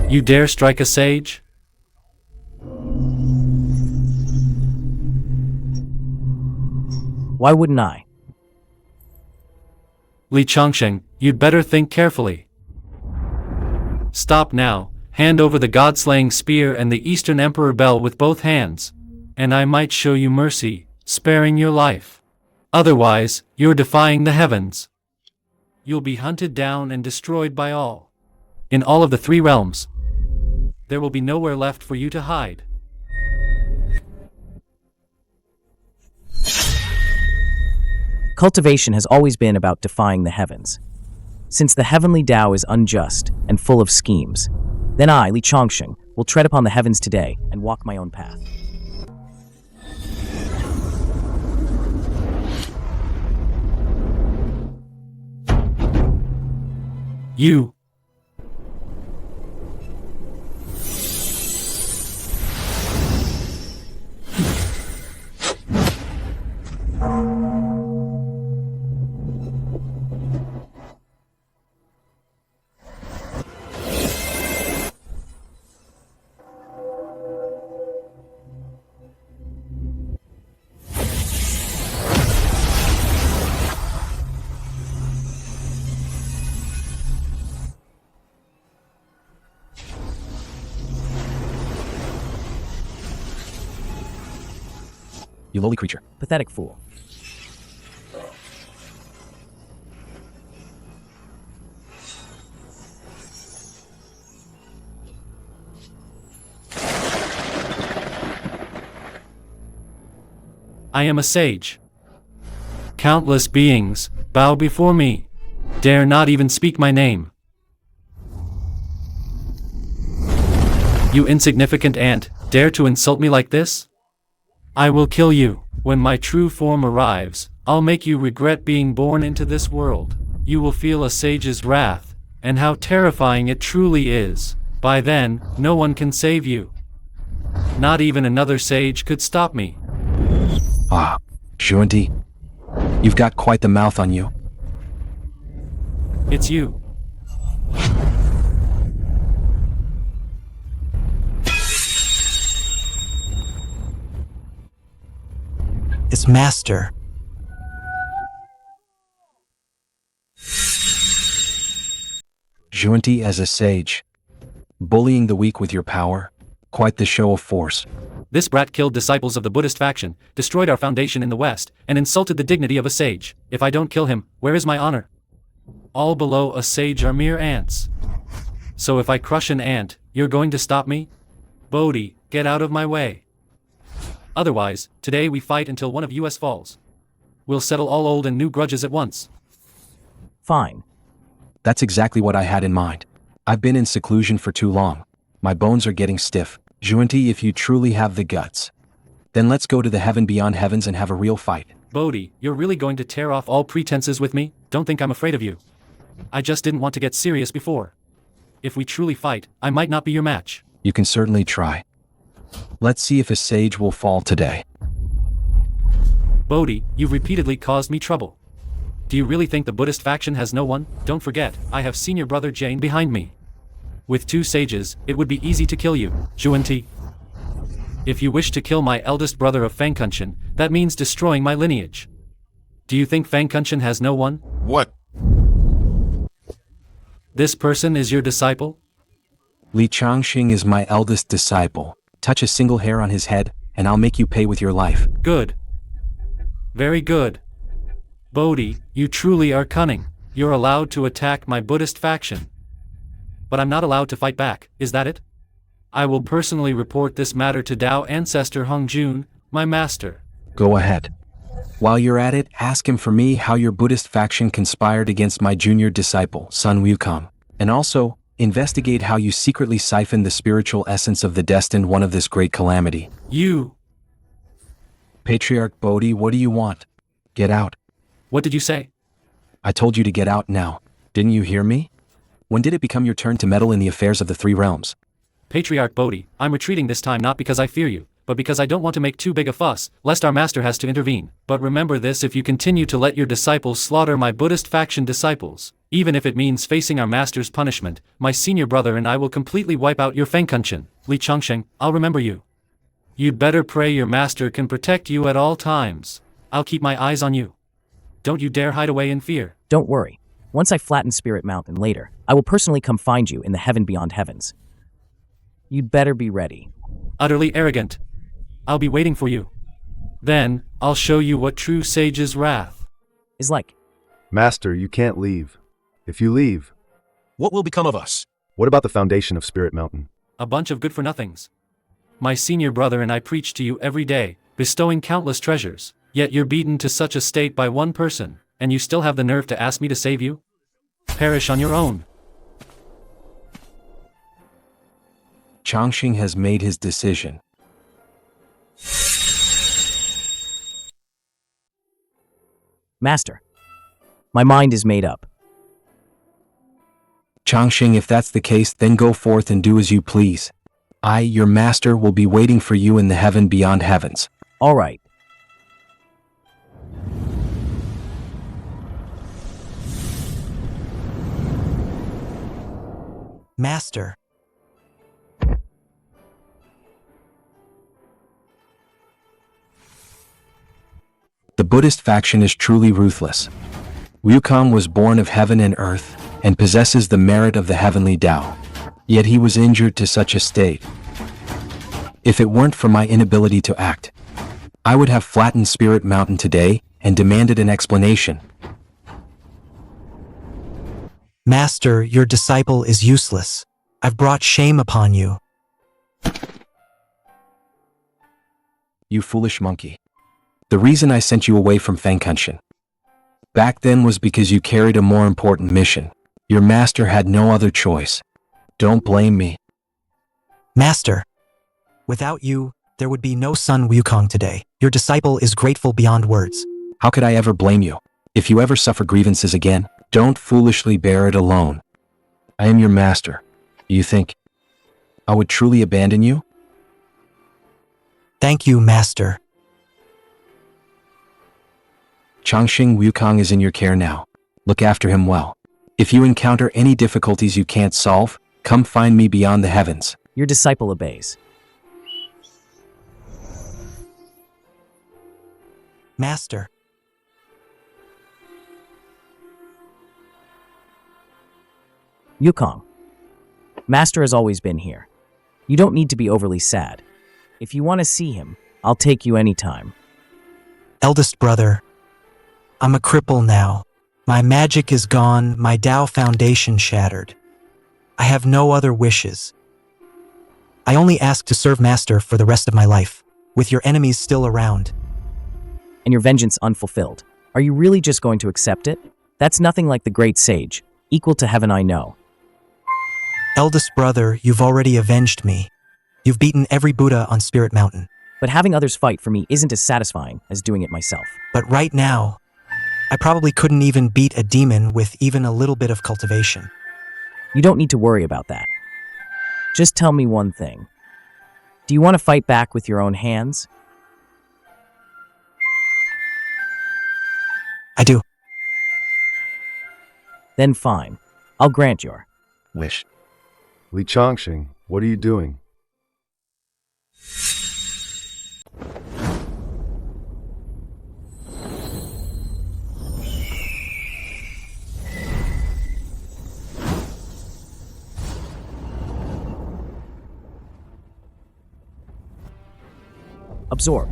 You dare strike a sage? Why wouldn't I? Li Changsheng, you'd better think carefully. Stop now, hand over the God-slaying spear and the Eastern Emperor Bell with both hands, and I might show you mercy, sparing your life. Otherwise, you're defying the heavens. You'll be hunted down and destroyed by all. In all of the three realms, there will be nowhere left for you to hide. Cultivation has always been about defying the heavens. Since the heavenly Tao is unjust and full of schemes, then I, Li Changsheng, will tread upon the heavens today and walk my own path. you lowly creature. Pathetic fool. I am a sage. Countless beings bow before me, dare not even speak my name. You insignificant ant, dare to insult me like this? I will kill you. When my true form arrives, I'll make you regret being born into this world. You will feel a sage's wrath, and how terrifying it truly is. By then, no one can save you. Not even another sage could stop me. Ah, Xuanti, you've got quite the mouth on you. It's you. It's Master. Xuanti as a sage. Bullying the weak with your power. Quite the show of force. This brat killed disciples of the Buddhist faction, destroyed our foundation in the West, and insulted the dignity of a sage. If I don't kill him, where is my honor? All below a sage are mere ants. So if I crush an ant, you're going to stop me? Bodhi, get out of my way. Otherwise, today we fight until one of us falls. We'll settle all old and new grudges at once. Fine. That's exactly what I had in mind. I've been in seclusion for too long. My bones are getting stiff. Xuanti, if you truly have the guts, then let's go to the heaven beyond heavens and have a real fight. Bodhi, you're really going to tear off all pretenses with me? Don't think I'm afraid of you. I just didn't want to get serious before. If we truly fight, I might not be your match. You can certainly try. Let's see if a sage will fall today. Bodhi, you've repeatedly caused me trouble. Do you really think the Buddhist faction has no one? Don't forget, I have senior brother Jain behind me. With 2 sages, it would be easy to kill you, Xuanti. If you wish to kill my eldest brother of Fangkunshan, that means destroying my lineage. Do you think Fangkunshan has no one? What? This person is your disciple? Li Changxing is my eldest disciple. Touch a single hair on his head, and I'll make you pay with your life. Good. Very good. Bodhi, you truly are cunning. You're allowed to attack my Buddhist faction. But I'm not allowed to fight back, is that it? I will personally report this matter to Tao Ancestor Hongjun, my master. Go ahead. While you're at it, ask him for me how your Buddhist faction conspired against my junior disciple, Sun Wukong. And also, investigate how you secretly siphoned the spiritual essence of the destined one of this great calamity. You! Patriarch Bodhi, what do you want? Get out. What did you say? I told you to get out now. Didn't you hear me? When did it become your turn to meddle in the affairs of the 3 realms? Patriarch Bodhi, I'm retreating this time not because I fear you, but because I don't want to make too big a fuss, lest our master has to intervene. But remember this: if you continue to let your disciples slaughter my Buddhist faction disciples, even if it means facing our master's punishment, my senior brother and I will completely wipe out your Fangkunshan. Li Changxing, I'll remember you. You'd better pray your master can protect you at all times. I'll keep my eyes on you. Don't you dare hide away in fear. Don't worry. Once I flatten Spirit Mountain later, I will personally come find you in the heaven beyond heavens. You'd better be ready. Utterly arrogant. I'll be waiting for you. Then, I'll show you what true sage's wrath is like. Master, you can't leave. If you leave, What will become of us? what about the foundation of Spirit Mountain? A bunch of good-for-nothings. My senior brother and I preach to you every day, bestowing countless treasures, yet you're beaten to such a state by one person, and you still have the nerve to ask me to save you? Perish on your own. Changxing has made his decision. Master, my mind is made up. Changxing, if that's the case, then go forth and do as you please. I, your master, will be waiting for you in the heaven beyond heavens. All right. Master. The Buddhist faction is truly ruthless. Wukong was born of heaven and earth, and possesses the merit of the heavenly Tao. Yet he was injured to such a state. If it weren't for my inability to act, I would have flattened Spirit Mountain today and demanded an explanation. Master, your disciple is useless. I've brought shame upon you. You foolish monkey. The reason I sent you away from Fangkunshan back then was because you carried a more important mission. Your master had no other choice. Don't blame me. Master, without you, there would be no Sun Wukong today. Your disciple is grateful beyond words. How could I ever blame you? If you ever suffer grievances again, don't foolishly bear it alone. I am your master. You think I would truly abandon you? Thank you, Master. Changxing Wukong is in your care now. Look after him well. If you encounter any difficulties you can't solve, come find me beyond the heavens. Your disciple obeys. Master. Wukong. Master has always been here. You don't need to be overly sad. If you want to see him, I'll take you anytime. Eldest brother, I'm a cripple now. My magic is gone, my Tao foundation shattered. I have no other wishes. I only ask to serve Master for the rest of my life, with your enemies still around. And your vengeance unfulfilled. Are you really just going to accept it? That's nothing like the great sage, equal to heaven I know. Eldest brother, you've already avenged me. You've beaten every Buddha on Spirit Mountain. But having others fight for me isn't as satisfying as doing it myself. But right now, I probably couldn't even beat a demon with even a little bit of cultivation. You don't need to worry about that. Just tell me one thing. Do you want to fight back with your own hands? I do. Then fine. I'll grant your wish. Li Changxing, what are you doing? Absorb.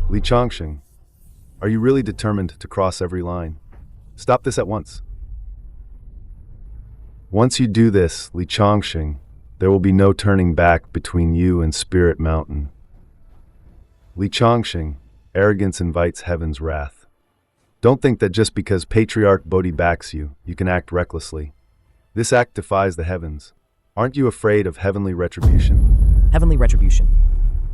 Li Changxing, are you really determined to cross every line? Stop this at once. Once you do this, Li Changxing, there will be no turning back between you and Spirit Mountain. Li Changxing, arrogance invites heaven's wrath. Don't think that just because Patriarch Bodhi backs you, you can act recklessly. This act defies the heavens. Aren't you afraid of heavenly retribution? Heavenly retribution.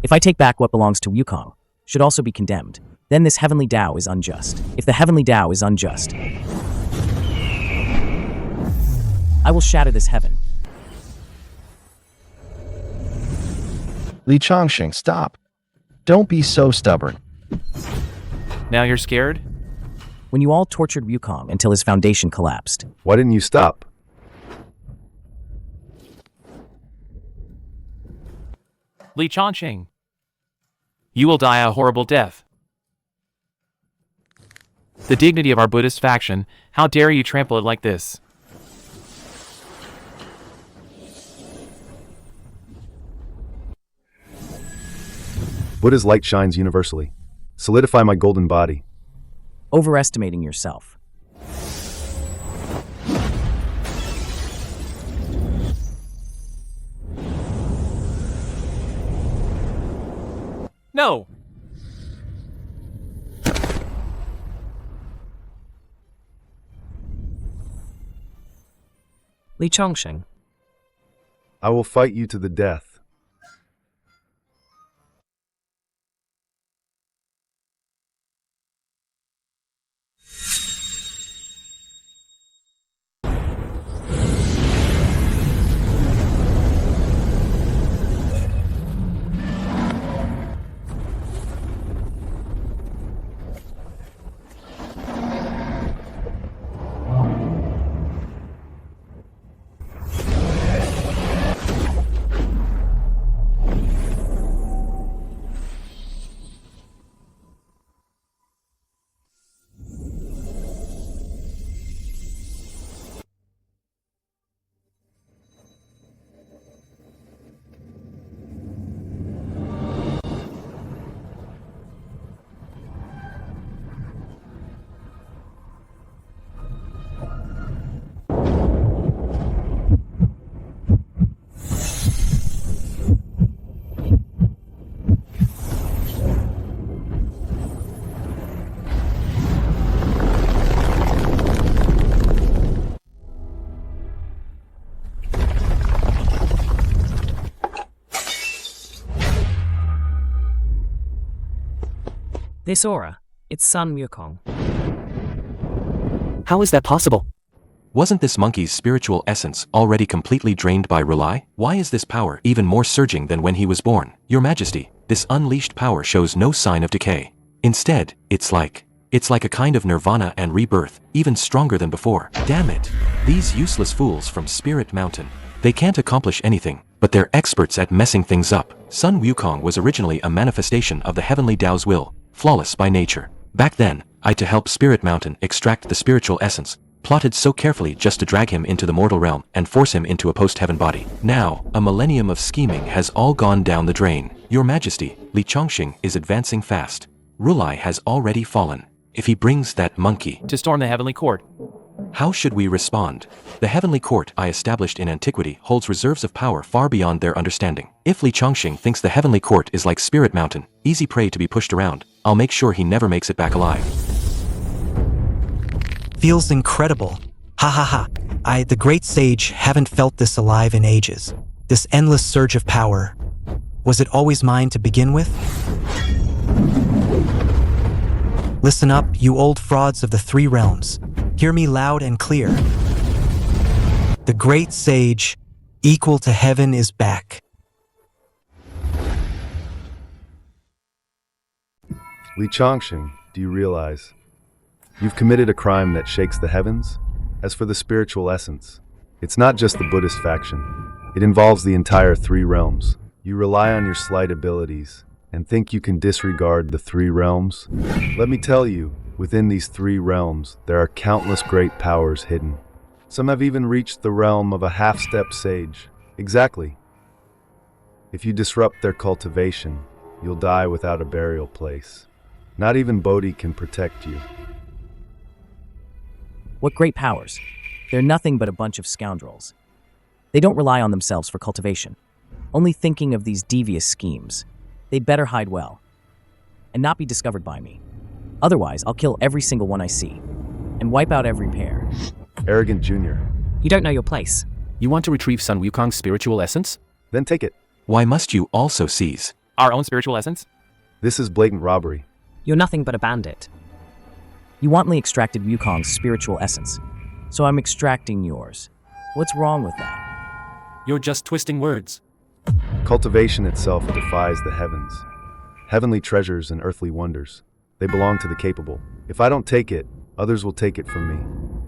If I take back what belongs to Wukong, should also be condemned, then this heavenly Tao is unjust. If the heavenly Tao is unjust, I will shatter this heaven. Li Changxing, stop. Don't be so stubborn. Now you're scared? When you all tortured Wukong until his foundation collapsed. Why didn't you stop? Li Changxing, you will die a horrible death. The dignity of our Buddhist faction, how dare you trample it like this? Buddha's light shines universally. Solidify my golden body. Overestimating yourself. No! Li Changxing, I will fight you to the death. This aura, it's Sun Wukong. How is that possible? Wasn't this monkey's spiritual essence already completely drained by Rely? Why is this power even more surging than when he was born? Your Majesty, this unleashed power shows no sign of decay. Instead, it's like a kind of nirvana and rebirth, even stronger than before. Damn it! These useless fools from Spirit Mountain. They can't accomplish anything, but they're experts at messing things up. Sun Wukong was originally a manifestation of the heavenly Tao's will, flawless by nature. Back then, I to help Spirit Mountain extract the spiritual essence, plotted so carefully just to drag him into the mortal realm and force him into a post-heaven body. Now, a millennium of scheming has all gone down the drain. Your Majesty, Li Chongqing is advancing fast. Rulai has already fallen. If he brings that monkey to storm the heavenly court, how should we respond? The heavenly court I established in antiquity holds reserves of power far beyond their understanding. If Li Chongqing thinks the heavenly court is like Spirit Mountain, easy prey to be pushed around, I'll make sure he never makes it back alive. Feels incredible. Ha ha ha. I, the great sage, haven't felt this alive in ages. This endless surge of power. Was it always mine to begin with? Listen up, you old frauds of the three realms. Hear me loud and clear. The great sage, equal to heaven, is back. Li Chongqing, do you realize? You've committed a crime that shakes the heavens? As for the spiritual essence, it's not just the Buddhist faction. It involves the entire three realms. You rely on your slight abilities and think you can disregard the three realms? Let me tell you, within these three realms, there are countless great powers hidden. Some have even reached the realm of a half-step sage. Exactly. If you disrupt their cultivation, you'll die without a burial place. Not even Bodhi can protect you. What great powers? They're nothing but a bunch of scoundrels. They don't rely on themselves for cultivation, only thinking of these devious schemes. They'd better hide well, and not be discovered by me. Otherwise, I'll kill every single one I see, and wipe out every pair. Arrogant Junior. You don't know your place. You want to retrieve Sun Wukong's spiritual essence? Then take it. Why must you also seize our own spiritual essence? This is blatant robbery. You're nothing but a bandit. You wantonly extracted Wukong's spiritual essence, so I'm extracting yours. What's wrong with that? You're just twisting words. Cultivation itself defies the heavens. Heavenly treasures and earthly wonders. They belong to the capable. If I don't take it, others will take it from me.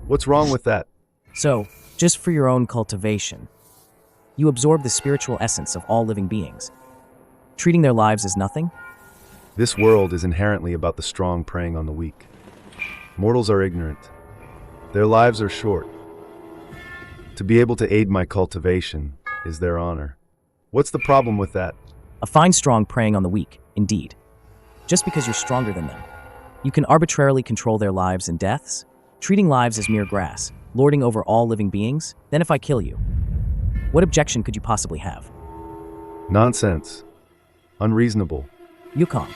What's wrong with that? So, just for your own cultivation, you absorb the spiritual essence of all living beings, treating their lives as nothing? This world is inherently about the strong preying on the weak. Mortals are ignorant. Their lives are short. To be able to aid my cultivation is their honor. What's the problem with that? A fine strong preying on the weak, indeed. Just because you're stronger than them, you can arbitrarily control their lives and deaths, treating lives as mere grass, lording over all living beings. Then if I kill you, what objection could you possibly have? Nonsense. Unreasonable. Wukong,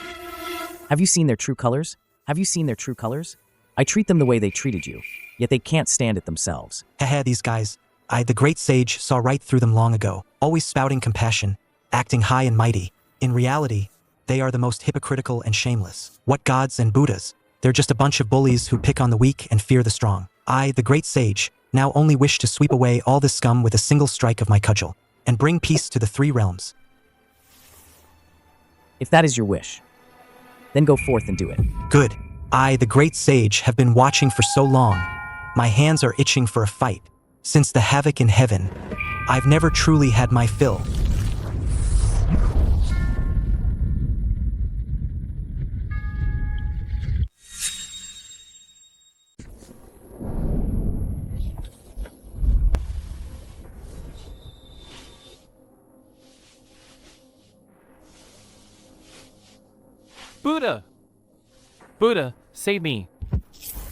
have you seen their true colors? Have you seen their true colors? I treat them the way they treated you, yet they can't stand it themselves. Haha, these guys. I, the great sage, saw right through them long ago, always spouting compassion, acting high and mighty. In reality, they are the most hypocritical and shameless. What gods and Buddhas? They're just a bunch of bullies who pick on the weak and fear the strong. I, the great sage, now only wish to sweep away all this scum with a single strike of my cudgel, and bring peace to the three realms. If that is your wish, then go forth and do it. Good. I, the great sage, have been watching for so long. My hands are itching for a fight. Since the havoc in heaven, I've never truly had my fill. Buddha! Buddha, save me.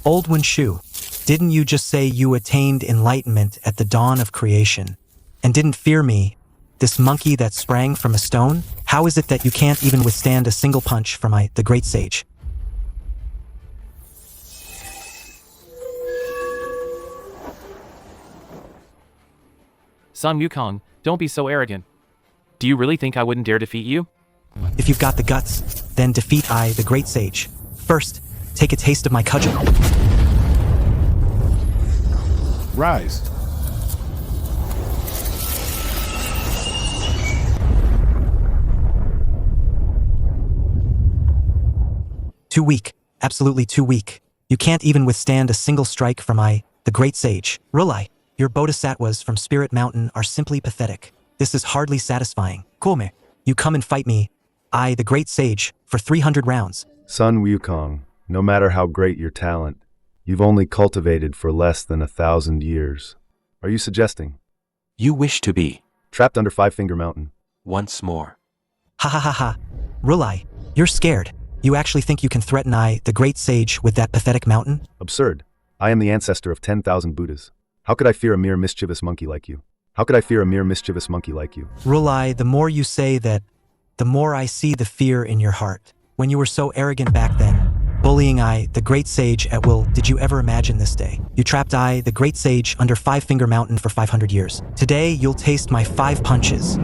Old Shu, didn't you just say you attained enlightenment at the dawn of creation, and didn't fear me, this monkey that sprang from a stone? How is it that you can't even withstand a single punch from the great sage? Sun Wukong, don't be so arrogant. Do you really think I wouldn't dare defeat you? If you've got the guts, then defeat I, the great sage. First, take a taste of my cudgel. Rise. Too weak. Absolutely too weak. You can't even withstand a single strike from the great sage. Rulai, your bodhisattvas from Spirit Mountain are simply pathetic. This is hardly satisfying. Kulme, you come and fight me, the great sage, for 300 rounds. Sun Wukong, no matter how great your talent, you've only cultivated for less than 1,000 years. Are you suggesting? You wish to be. Trapped under Five Finger Mountain. Once more. Ha ha ha ha. Rulai, you're scared. You actually think you can threaten the great sage, with that pathetic mountain? Absurd. I am the ancestor of 10,000 Buddhas. How could I fear a mere mischievous monkey like you? How could I fear a mere mischievous monkey like you? Rulai, the more you say that, the more I see the fear in your heart. When you were so arrogant back then, bullying the great sage at will, did you ever imagine this day? You trapped the great sage, under Five Finger Mountain for 500 years. Today, you'll taste my 5 punches.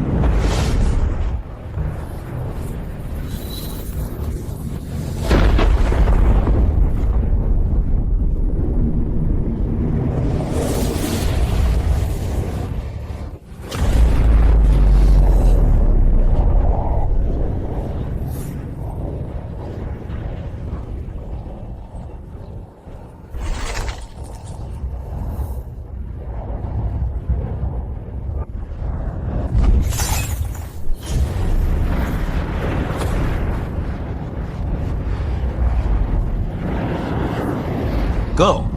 Go.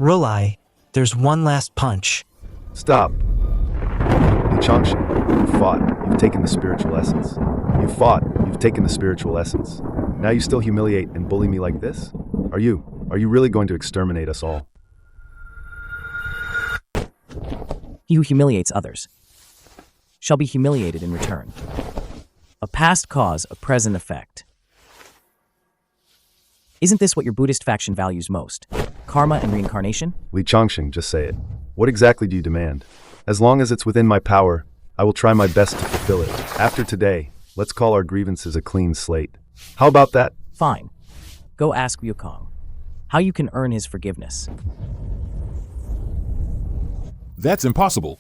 Rulai, there's one last punch. Stop. Li Changshan, you fought. You've taken the spiritual essence. You fought. You've taken the spiritual essence. Now you still humiliate and bully me like this? Are you really going to exterminate us all? He who humiliates others shall be humiliated in return. A past cause, a present effect. Isn't this what your Buddhist faction values most? Karma and reincarnation? Li Changshan, just say it. What exactly do you demand? As long as it's within my power, I will try my best to fulfill it. After today, let's call our grievances a clean slate. How about that? Fine. Go ask Wukong how you can earn his forgiveness. That's impossible.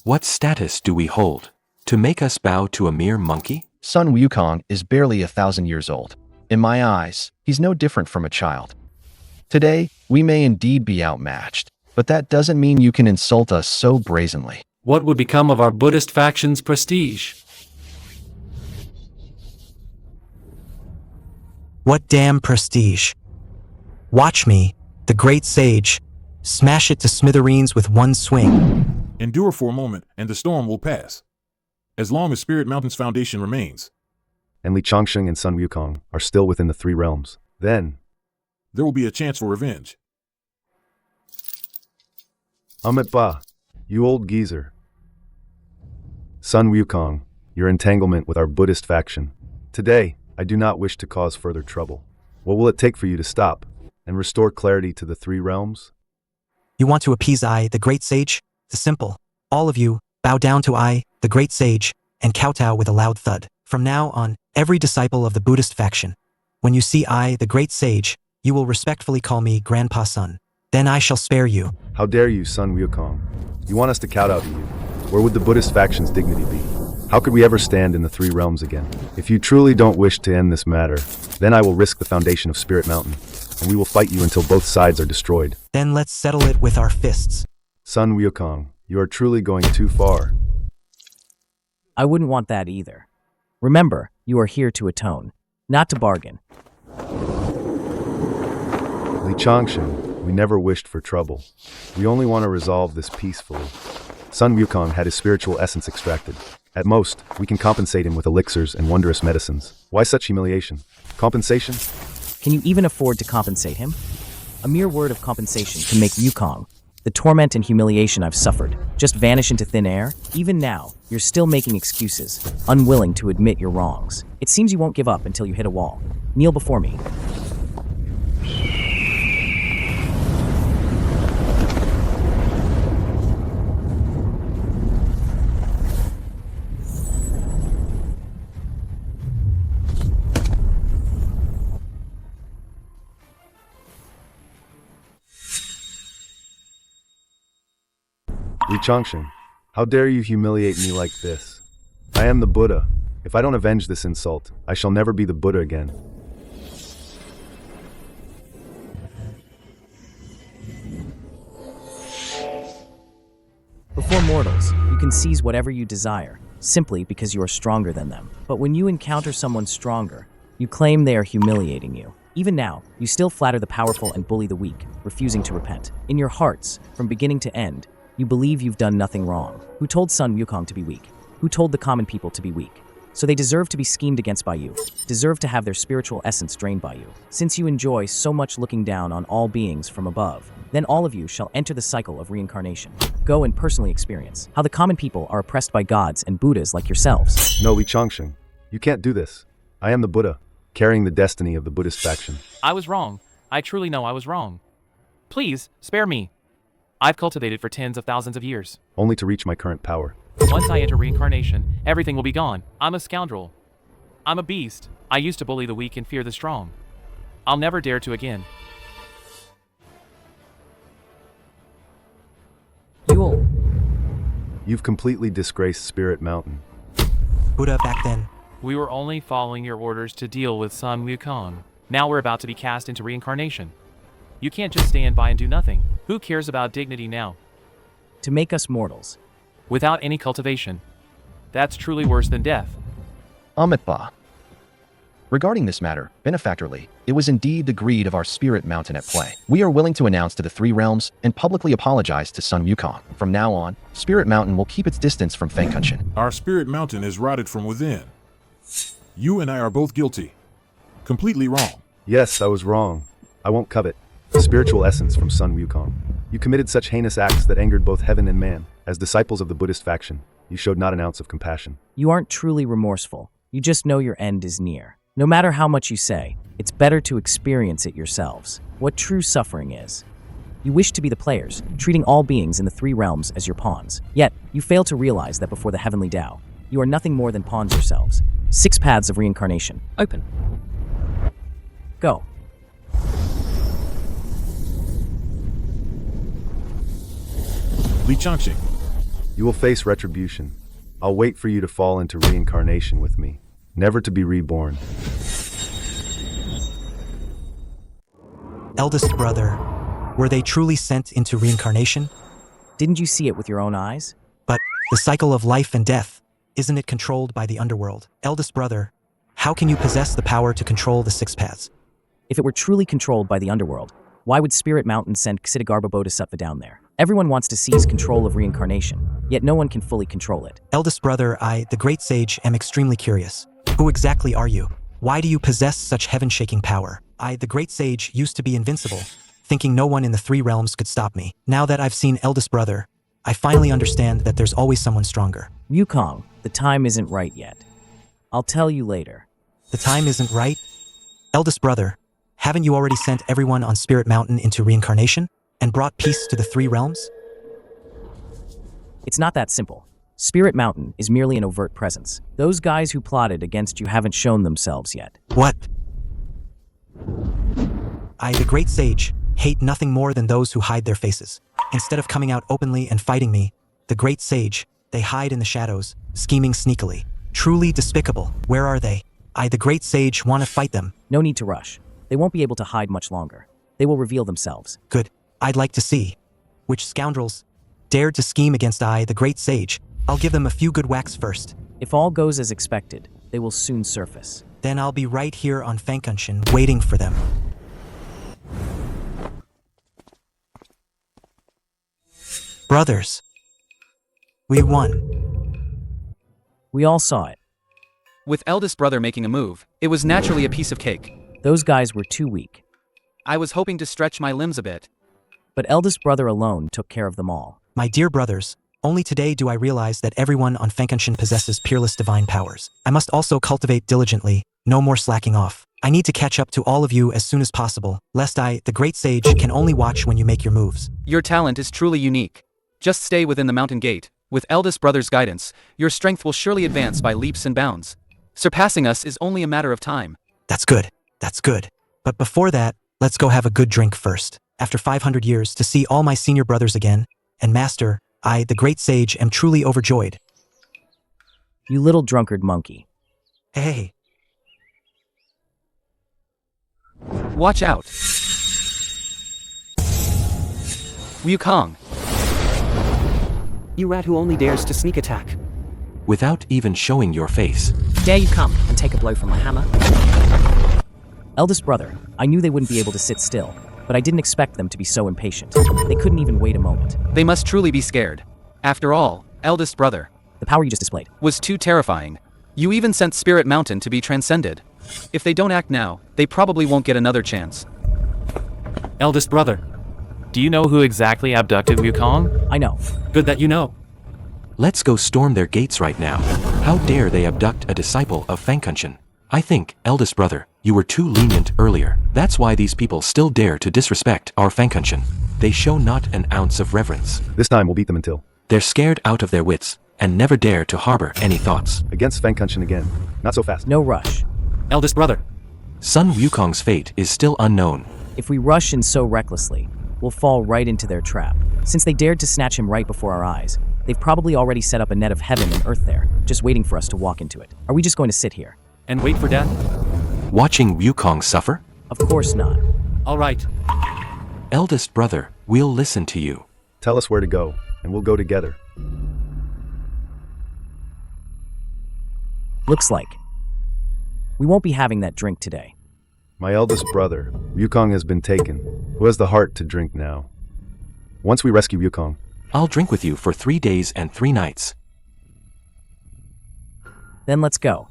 What status do we hold? To make us bow to a mere monkey? Sun Wukong is barely 1,000 years old. In my eyes, he's no different from a child. Today, we may indeed be outmatched, but that doesn't mean you can insult us so brazenly. What would become of our Buddhist faction's prestige? What damn prestige. Watch me, the great sage, smash it to smithereens with one swing. Endure for a moment, and the storm will pass. As long as Spirit Mountain's foundation remains. And Li Changshan and Sun Wukong are still within the 3 realms. Then, there will be a chance for revenge. Amit Ba, you old geezer. Sun Wukong, your entanglement with our Buddhist faction. Today, I do not wish to cause further trouble. What will it take for you to stop and restore clarity to the 3 realms? You want to appease the great sage? The simple. All of you, bow down to the great sage, and kowtow with a loud thud. From now on, every disciple of the Buddhist faction, when you see the great sage, you will respectfully call me Grandpa Sun. Then I shall spare you. How dare you, Sun Wukong? You want us to kowtow to you? Where would the Buddhist faction's dignity be? How could we ever stand in the 3 realms again? If you truly don't wish to end this matter, then I will risk the foundation of Spirit Mountain, and we will fight you until both sides are destroyed. Then let's settle it with our fists. Sun Wukong, you are truly going too far. I wouldn't want that either. Remember, you are here to atone, not to bargain. Li Changshan, we never wished for trouble. We only want to resolve this peacefully. Sun Wukong had his spiritual essence extracted. At most, we can compensate him with elixirs and wondrous medicines. Why such humiliation? Compensation? Can you even afford to compensate him? A mere word of compensation can make Wukong, the torment and humiliation I've suffered, just vanish into thin air. Even now, you're still making excuses, unwilling to admit your wrongs. It seems you won't give up until you hit a wall. Kneel before me. Li Chongqing, how dare you humiliate me like this? I am the Buddha. If I don't avenge this insult, I shall never be the Buddha again. Before mortals, you can seize whatever you desire, simply because you are stronger than them. But when you encounter someone stronger, you claim they are humiliating you. Even now, you still flatter the powerful and bully the weak, refusing to repent. In your hearts, from beginning to end, you believe you've done nothing wrong. Who told Sun Wukong to be weak? Who told the common people to be weak? So they deserve to be schemed against by you, deserve to have their spiritual essence drained by you. Since you enjoy so much looking down on all beings from above, then all of you shall enter the cycle of reincarnation. Go and personally experience how the common people are oppressed by gods and Buddhas like yourselves. No, Li Chongqing, you can't do this. I am the Buddha, carrying the destiny of the Buddhist faction. I was wrong. I truly know I was wrong. Please, spare me. I've cultivated for tens of thousands of years. Only to reach my current power. Once I enter reincarnation, everything will be gone. I'm a scoundrel. I'm a beast. I used to bully the weak and fear the strong. I'll never dare to again. You've completely disgraced Spirit Mountain. Buddha back then. We were only following your orders to deal with Sun Wukong. Now we're about to be cast into reincarnation. You can't just stand by and do nothing. Who cares about dignity now? To make us mortals. Without any cultivation. That's truly worse than death. Amitba. Regarding this matter, benefactorly, it was indeed the greed of our Spirit Mountain at play. We are willing to announce to the Three Realms and publicly apologize to Sun Wukong. From now on, Spirit Mountain will keep its distance from Fengkunshan. Our Spirit Mountain is rotted from within. You and I are both guilty. Completely wrong. Yes, I was wrong. I won't covet the spiritual essence from Sun Wukong. You committed such heinous acts that angered both heaven and man. As disciples of the Buddhist faction, you showed not an ounce of compassion. You aren't truly remorseful. You just know your end is near. No matter how much you say, it's better to experience it yourselves. What true suffering is. You wish to be the players, treating all beings in the three realms as your pawns. Yet, you fail to realize that before the heavenly Tao, you are nothing more than pawns yourselves. 6 paths of reincarnation. Open. Go. Li Chongqing. You will face retribution. I'll wait for you to fall into reincarnation with me, never to be reborn. Eldest brother, were they truly sent into reincarnation? Didn't you see it with your own eyes? But the cycle of life and death, isn't it controlled by the underworld? Eldest brother, how can you possess the power to control the 6 paths? If it were truly controlled by the underworld, why would Spirit Mountain send Ksitigarbha Bodhisattva down there? Everyone wants to seize control of reincarnation, yet no one can fully control it. Eldest brother, I, the great sage, am extremely curious. Who exactly are you? Why do you possess such heaven-shaking power? I, the great sage, used to be invincible, thinking no one in the 3 realms could stop me. Now that I've seen eldest brother, I finally understand that there's always someone stronger. Wukong, the time isn't right yet. I'll tell you later. The time isn't right? Eldest brother, haven't you already sent everyone on Spirit Mountain into reincarnation and brought peace to the 3 realms? It's not that simple. Spirit Mountain is merely an overt presence. Those guys who plotted against you haven't shown themselves yet. What? I, the great sage, hate nothing more than those who hide their faces. Instead of coming out openly and fighting me, the great sage, they hide in the shadows, scheming sneakily. Truly despicable. Where are they? I, the great sage, want to fight them. No need to rush. They won't be able to hide much longer. They will reveal themselves. Good. I'd like to see which scoundrels dared to scheme against I, the great sage. I'll give them a few good whacks first. If all goes as expected, they will soon surface. Then I'll be right here on Fengkunshan waiting for them. Brothers, we won. We all saw it. With eldest brother making a move, it was naturally a piece of cake. Those guys were too weak. I was hoping to stretch my limbs a bit. But eldest brother alone took care of them all. My dear brothers, only today do I realize that everyone on Fengkunshan possesses peerless divine powers. I must also cultivate diligently, no more slacking off. I need to catch up to all of you as soon as possible, lest I, the great sage, can only watch when you make your moves. Your talent is truly unique. Just stay within the mountain gate. With eldest brother's guidance, your strength will surely advance by leaps and bounds. Surpassing us is only a matter of time. That's good. That's good. But before that, let's go have a good drink first. After 500 years, to see all my senior brothers again, and Master, I, the great sage, am truly overjoyed. You little drunkard monkey. Hey, Watch out. Wukong. You rat who only dares to sneak attack. Without even showing your face. Dare you come and take a blow from my hammer? Eldest brother, I knew they wouldn't be able to sit still, but I didn't expect them to be so impatient. They couldn't even wait a moment. They must truly be scared. After all, eldest brother, The power you just displayed. was too terrifying. You even sent Spirit Mountain to be transcended. If they don't act now, they probably won't get another chance. Eldest brother. Do you know who exactly abducted Wukong? I know. Good that you know. Let's go storm their gates right now. How dare they abduct a disciple of Fangkunshan? I think, eldest brother, you were too lenient earlier. That's why these people still dare to disrespect our Fangkunshan. They show not an ounce of reverence. This time we'll beat them until. They're scared out of their wits, and never dare to harbor any thoughts. Against Fangkunshan again. Not so fast. No rush. Eldest brother. Sun Wukong's fate is still unknown. If we rush in so recklessly, we'll fall right into their trap. Since they dared to snatch him right before our eyes, they've probably already set up a net of heaven and earth there, just waiting for us to walk into it. Are we just going to sit here? And wait for death? Watching Wukong suffer? Of course not. All right. Eldest brother, we'll listen to you. Tell us where to go, and we'll go together. Looks like we won't be having that drink today. My eldest brother, Wukong, has been taken. Who has the heart to drink now? Once we rescue Wukong, I'll drink with you for 3 days and 3 nights. Then let's go.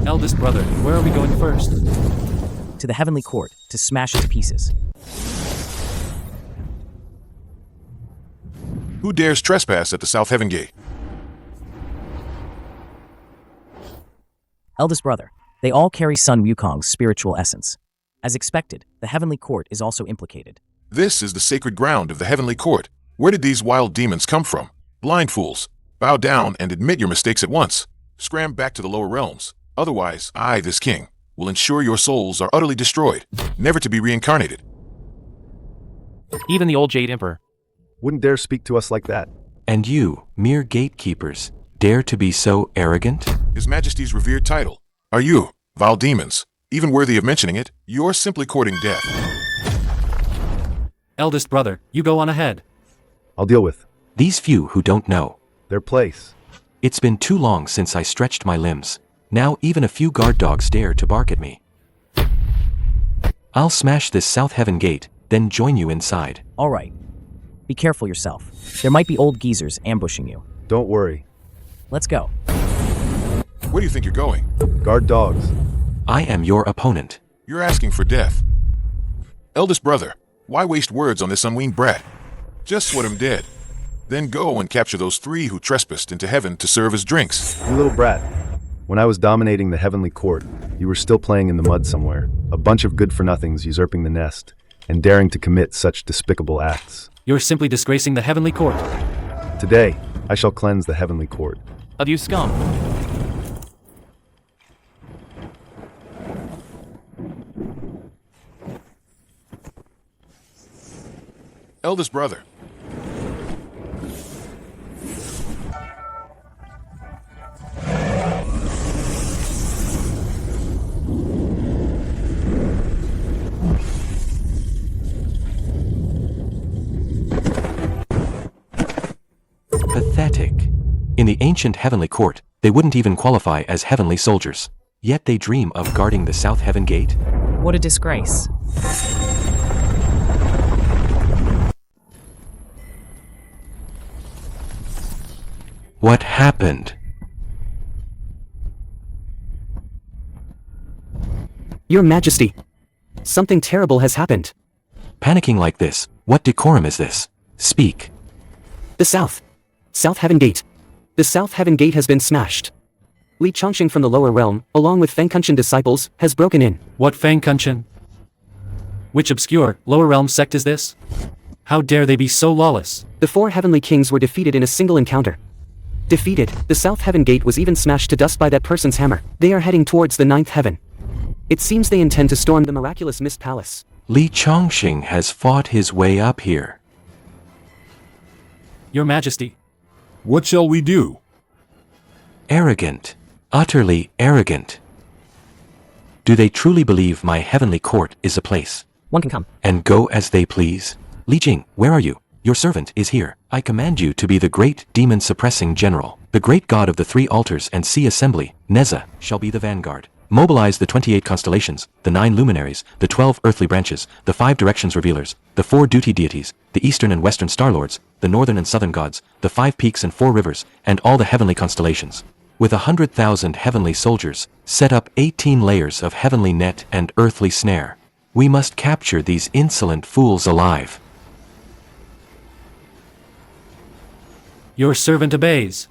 Eldest brother, where are we going first? To the heavenly court to smash it to pieces. Who dares trespass at the South Heaven Gate? Eldest brother, they all carry Sun Wukong's spiritual essence. As expected, the heavenly court is also implicated. This is the sacred ground of the Heavenly Court. Where did these wild demons come from? Blind fools. Bow down and admit your mistakes at once. Scram back to the lower realms. Otherwise, I, this king, will ensure your souls are utterly destroyed, never to be reincarnated. Even the old Jade Emperor. wouldn't dare speak to us like that. And you, mere gatekeepers, dare to be so arrogant? His Majesty's revered title. Are you, vile demons, even worthy of mentioning it? You're simply courting death. Eldest brother, you go on ahead. I'll deal with these few who don't know their place. It's been too long since I stretched my limbs. Now even a few guard dogs dare to bark at me. I'll smash this South Heaven gate, then join you inside. All right. Be careful yourself. There might be old geezers ambushing you. Don't worry. Let's go. Where do you think you're going? Guard dogs. I am your opponent. You're asking for death. Eldest brother, why waste words on this unweaned brat? Just sweat him dead. Then go and capture those 3 who trespassed into heaven to serve as drinks. You little brat. When I was dominating the heavenly court, you were still playing in the mud somewhere. A bunch of good-for-nothings usurping the nest and daring to commit such despicable acts. You're simply disgracing the heavenly court. Today, I shall cleanse the heavenly court. Of you scum. Eldest brother. Pathetic. In the ancient heavenly court, they wouldn't even qualify as heavenly soldiers. Yet they dream of guarding the South Heaven gate? What a disgrace. What happened? Your Majesty, something terrible has happened. Panicking like this, what decorum is this? Speak. The South Heaven Gate. The South Heaven Gate has been smashed. Li Chongqing from the lower realm, along with Fangkunshan disciples, has broken in. What Fangkunshan? Which obscure, lower realm sect is this? How dare they be so lawless? The 4 heavenly kings were defeated in a single encounter. Defeated, the South Heaven Gate was even smashed to dust by that person's hammer. They are heading towards the 9th heaven. It seems they intend to storm the miraculous Mist Palace. Li Chongqing has fought his way up here. Your Majesty. What shall we do? Arrogant. Utterly arrogant. Do they truly believe my heavenly court is a place? One can come. And go as they please? Li Jing, where are you? Your servant is here. I command you to be the great demon-suppressing general. The great god of the three altars and sea assembly, Neza, shall be the vanguard. Mobilize the 28 constellations, the 9 luminaries, the 12 earthly branches, the 5 directions revealers, the 4 duty deities, the eastern and western star lords, the northern and southern gods, the 5 peaks and 4 rivers, and all the heavenly constellations. With 100,000 heavenly soldiers, set up 18 layers of heavenly net and earthly snare. We must capture these insolent fools alive. Your servant obeys.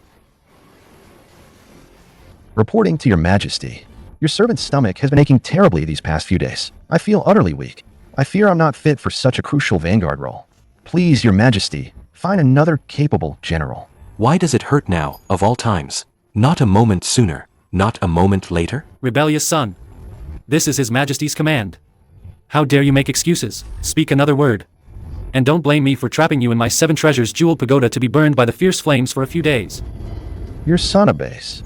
Reporting to your Majesty. Your servant's stomach has been aching terribly these past few days. I feel utterly weak. I fear I'm not fit for such a crucial vanguard role. Please, your Majesty, find another capable general. Why does it hurt now, of all times? Not a moment sooner, not a moment later? Rebellious son. This is His Majesty's command. How dare you make excuses? Speak another word. And don't blame me for trapping you in my 7 treasures jeweled pagoda to be burned by the fierce flames for a few days. Your son obeys.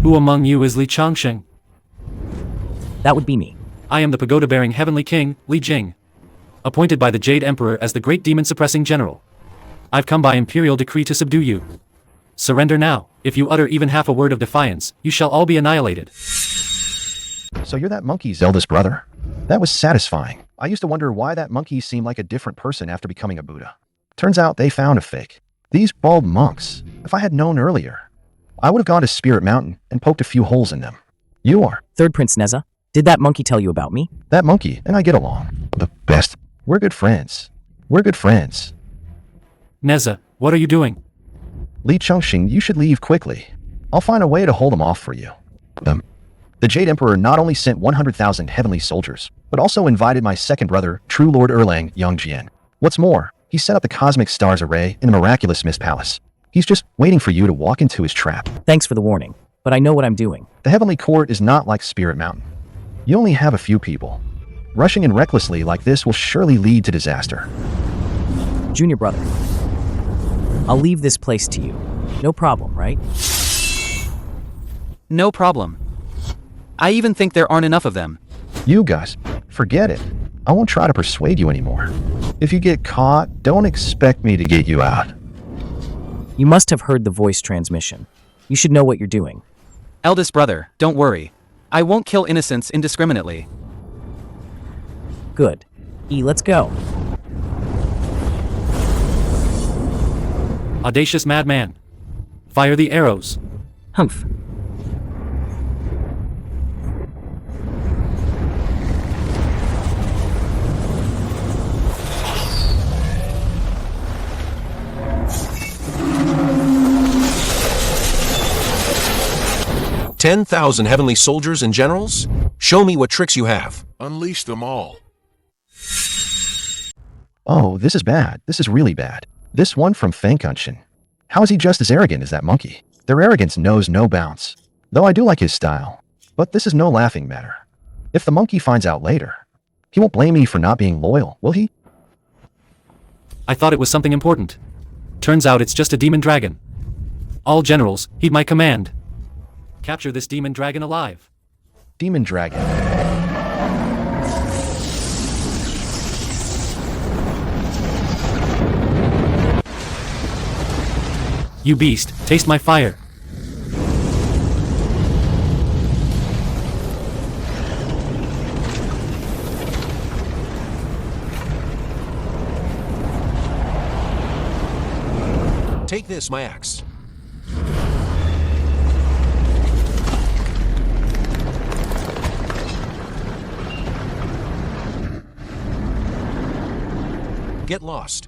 Who among you is Li Chongqing? That would be me. I am the pagoda-bearing heavenly king, Li Jing, appointed by the Jade Emperor as the great demon-suppressing general. I've come by imperial decree to subdue you. Surrender now. If you utter even half a word of defiance, you shall all be annihilated. So you're that monkey's eldest brother? That was satisfying. I used to wonder why that monkey seemed like a different person after becoming a Buddha. Turns out they found a fake. These bald monks. If I had known earlier, I would have gone to Spirit Mountain and poked a few holes in them. You are. Third Prince Neza, did that monkey tell you about me? That monkey and I get along. The best. We're good friends. We're good friends. Neza, what are you doing? Li Chongqing, you should leave quickly. I'll find a way to hold them off for you. The Jade Emperor not only sent 100,000 heavenly soldiers, but also invited my second brother, True Lord Erlang Yongjian. What's more, he set up the Cosmic Stars Array in the miraculous Mist Palace. He's just waiting for you to walk into his trap. Thanks for the warning, but I know what I'm doing. The Heavenly Court is not like Spirit Mountain. You only have a few people. Rushing in recklessly like this will surely lead to disaster. Junior brother, I'll leave this place to you. No problem, right? No problem. I even think there aren't enough of them. You guys, forget it. I won't try to persuade you anymore. If you get caught, don't expect me to get you out. You must have heard the voice transmission. You should know what you're doing. Eldest brother, don't worry. I won't kill innocents indiscriminately. Good. Let's go. Audacious madman. Fire the arrows. Humph. "10,000 heavenly soldiers and generals? Show me what tricks you have." Unleash them all. Oh, this is bad. This is really bad. This one from Fengkunshin. How is he just as arrogant as that monkey? Their arrogance knows no bounds. Though I do like his style. But this is no laughing matter. If the monkey finds out later, he won't blame me for not being loyal, will he? I thought it was something important. Turns out it's just a demon dragon. All generals, heed my command. Capture this demon dragon alive. Demon dragon. You beast, taste my fire. Take this, my axe. Get lost.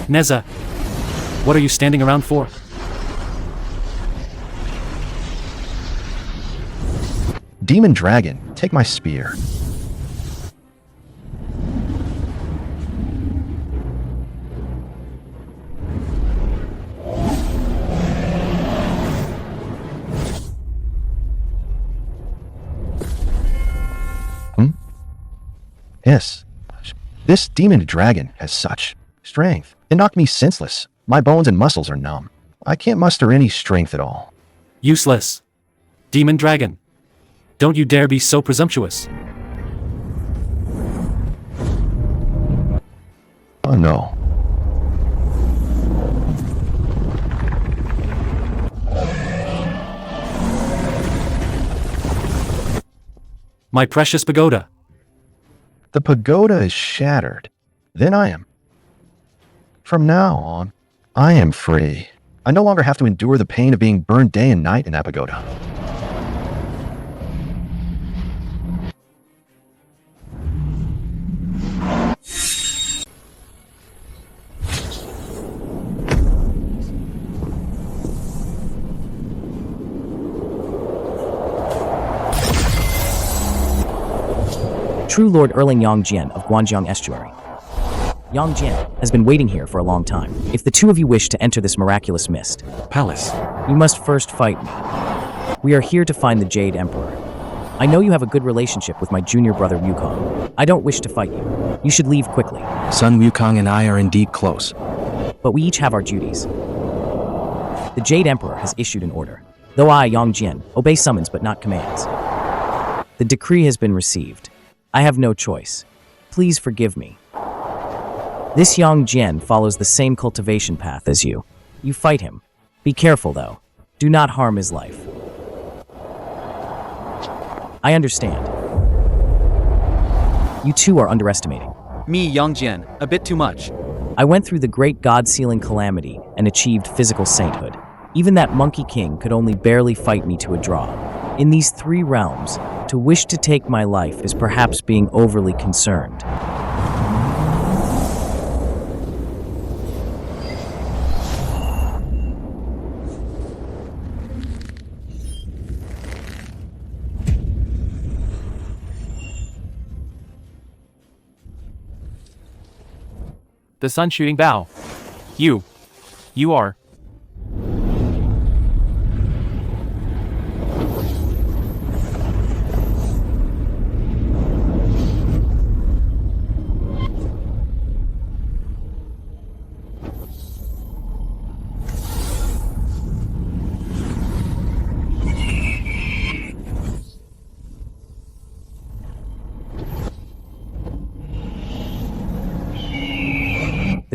Neza, what are you standing around for? Demon dragon, take my spear. Yes, this demon dragon has such strength. It knocked me senseless. My bones and muscles are numb. I can't muster any strength at all. Useless. Demon dragon. Don't you dare be so presumptuous. Oh no. My precious pagoda. The pagoda is shattered. Then I am. From now on, I am free. I no longer have to endure the pain of being burned day and night in that pagoda. True Lord Erling Yangjian of Guanjiang Estuary. Yangjian has been waiting here for a long time. If the two of you wish to enter this miraculous mist, Palace. you must first fight me. We are here to find the Jade Emperor. I know you have a good relationship with my junior brother Wukong. I don't wish to fight you. You should leave quickly. Sun Wukong and I are indeed close. But we each have our duties. The Jade Emperor has issued an order. Though I, Yangjian, obey summons but not commands. The decree has been received. I have no choice. Please forgive me. This Yangjian follows the same cultivation path as you. You fight him. Be careful, though. Do not harm his life. I understand. You two are underestimating. Me, Yangjian, a bit too much. I went through the great god-sealing calamity and achieved physical sainthood. Even that monkey king could only barely fight me to a draw. In these three realms, to wish to take my life is perhaps being overly concerned. The sun shooting bow. You are.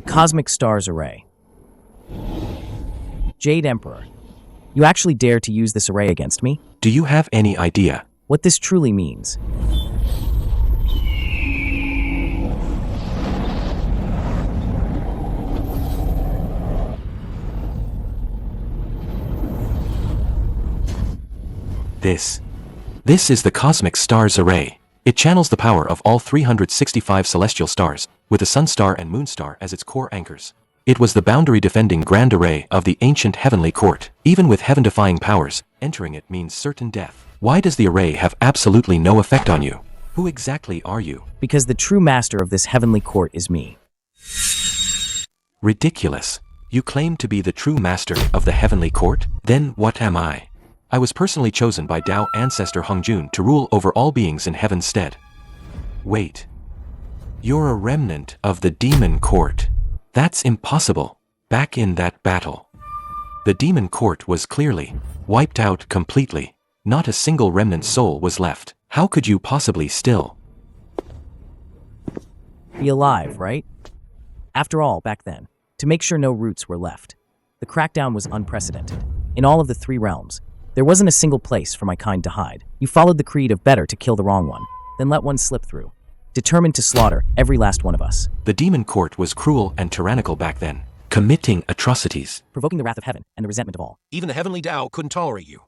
Cosmic Stars Array. Jade Emperor, you actually dare to use this array against me? Do you have any idea what this truly means? This is the Cosmic Stars Array. It channels the power of all 365 celestial stars, with the Sun Star and Moon Star as its core anchors. It was the boundary-defending grand array of the ancient heavenly court. Even with heaven-defying powers, entering it means certain death. Why does the array have absolutely no effect on you? Who exactly are you? Because the true master of this heavenly court is me. Ridiculous. You claim to be the true master of the heavenly court? Then what am I? I was personally chosen by Tao ancestor Hongjun to rule over all beings in heaven's stead. Wait. You're a remnant of the demon court. That's impossible. Back in that battle, the demon court was clearly wiped out completely. Not a single remnant soul was left. How could you possibly still be alive, right? After all, back then, to make sure no roots were left, the crackdown was unprecedented. In all of the three realms, there wasn't a single place for my kind to hide. You followed the creed of better to kill the wrong one, than let one slip through, determined to slaughter every last one of us. The demon court was cruel and tyrannical back then, committing atrocities, Provoking the wrath of heaven and the resentment of all. Even the heavenly Tao couldn't tolerate you.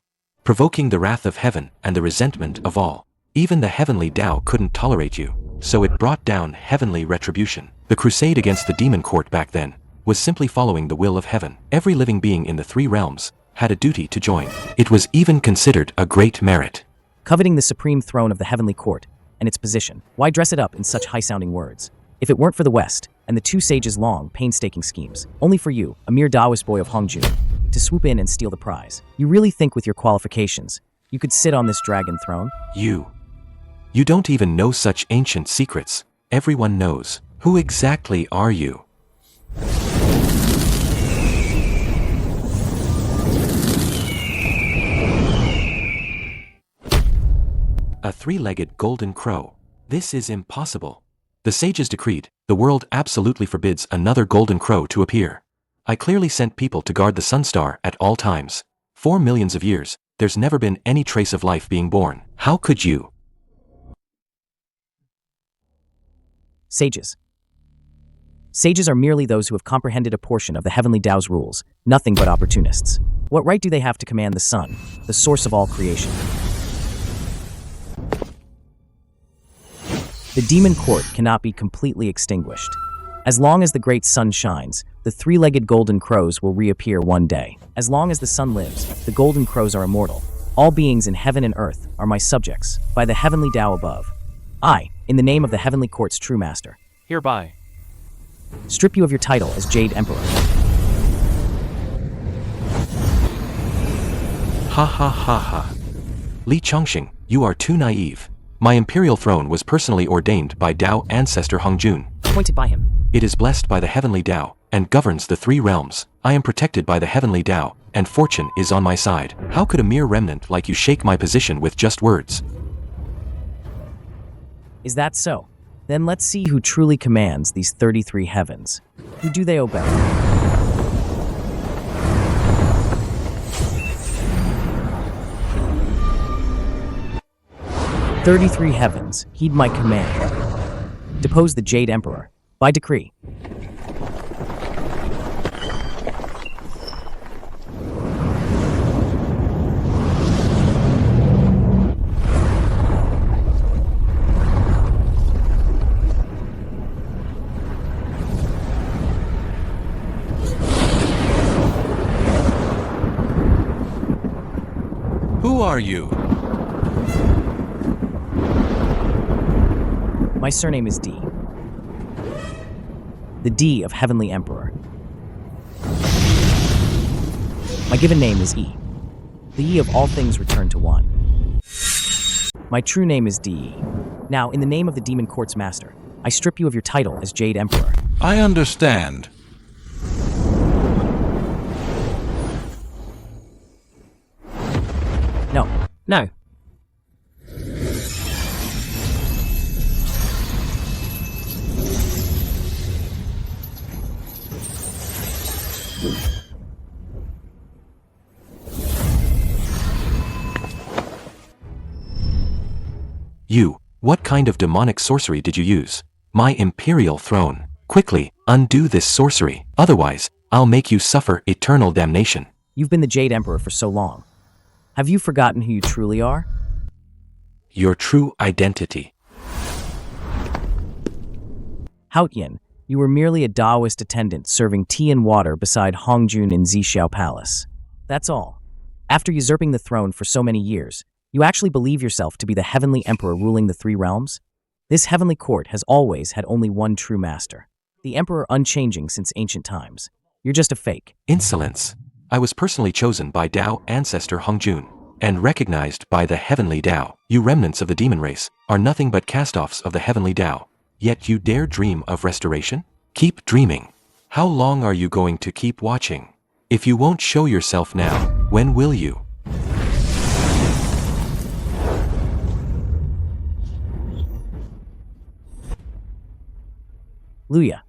provoking the wrath of heaven and the resentment of all. Even the heavenly Tao couldn't tolerate you, so it brought down heavenly retribution. The crusade against the demon court back then was simply following the will of heaven. Every living being in the three realms had a duty to join. It was even considered a great merit. Coveting the supreme throne of the heavenly court and its position, why dress it up in such high-sounding words? If it weren't for the West and the two sages' long, painstaking schemes, only for you, a mere Taoist boy of Hongjun, to swoop in and steal the prize. You really think with your qualifications, you could sit on this dragon throne? You don't even know such ancient secrets. Everyone knows. Who exactly are you? A three-legged golden crow. This is impossible. The sages decreed, the world absolutely forbids another golden crow to appear. I clearly sent people to guard the sun star at all times. For millions of years, there's never been any trace of life being born. How could you? Sages. Sages are merely those who have comprehended a portion of the heavenly Tao's rules, nothing but opportunists. What right do they have to command the sun, the source of all creation? The demon court cannot be completely extinguished. As long as the great sun shines, the three-legged golden crows will reappear one day. As long as the sun lives, the golden crows are immortal. All beings in heaven and earth are my subjects, by the heavenly Tao above. I, in the name of the heavenly court's true master, hereby strip you of your title as Jade Emperor. Ha ha ha ha. Li Chongqing, you are too naive. My imperial throne was personally ordained by Tao ancestor Hongjun. Appointed by him. It is blessed by the heavenly Tao and governs the three realms. I am protected by the heavenly Tao, and fortune is on my side. How could a mere remnant like you shake my position with just words? Is that so? Then let's see who truly commands these 33 heavens. Who do they obey? "33 heavens, heed my command. Depose the Jade Emperor, by decree." Who are you? My surname is D. The D of Heavenly Emperor. My given name is E. The E of all things return to one. My true name is DE. Now, in the name of the Demon Court's master, I strip you of your title as Jade Emperor. I understand. No. No. What kind of demonic sorcery did you use? My imperial throne. Quickly, undo this sorcery. Otherwise, I'll make you suffer eternal damnation. You've been the Jade Emperor for so long. Have you forgotten who you truly are? Your true identity. Haotian, you were merely a Taoist attendant serving tea and water beside Hongjun in Zixiao Palace. That's all. After usurping the throne for so many years, you actually believe yourself to be the heavenly emperor ruling the three realms? This heavenly court has always had only one true master, the emperor unchanging since ancient times. You're just a fake. Insolence. I was personally chosen by Tao ancestor Hongjun, and recognized by the heavenly Tao. You remnants of the demon race are nothing but cast-offs of the heavenly Tao. Yet you dare dream of restoration? Keep dreaming. How long are you going to keep watching? If you won't show yourself now, when will you? Luya,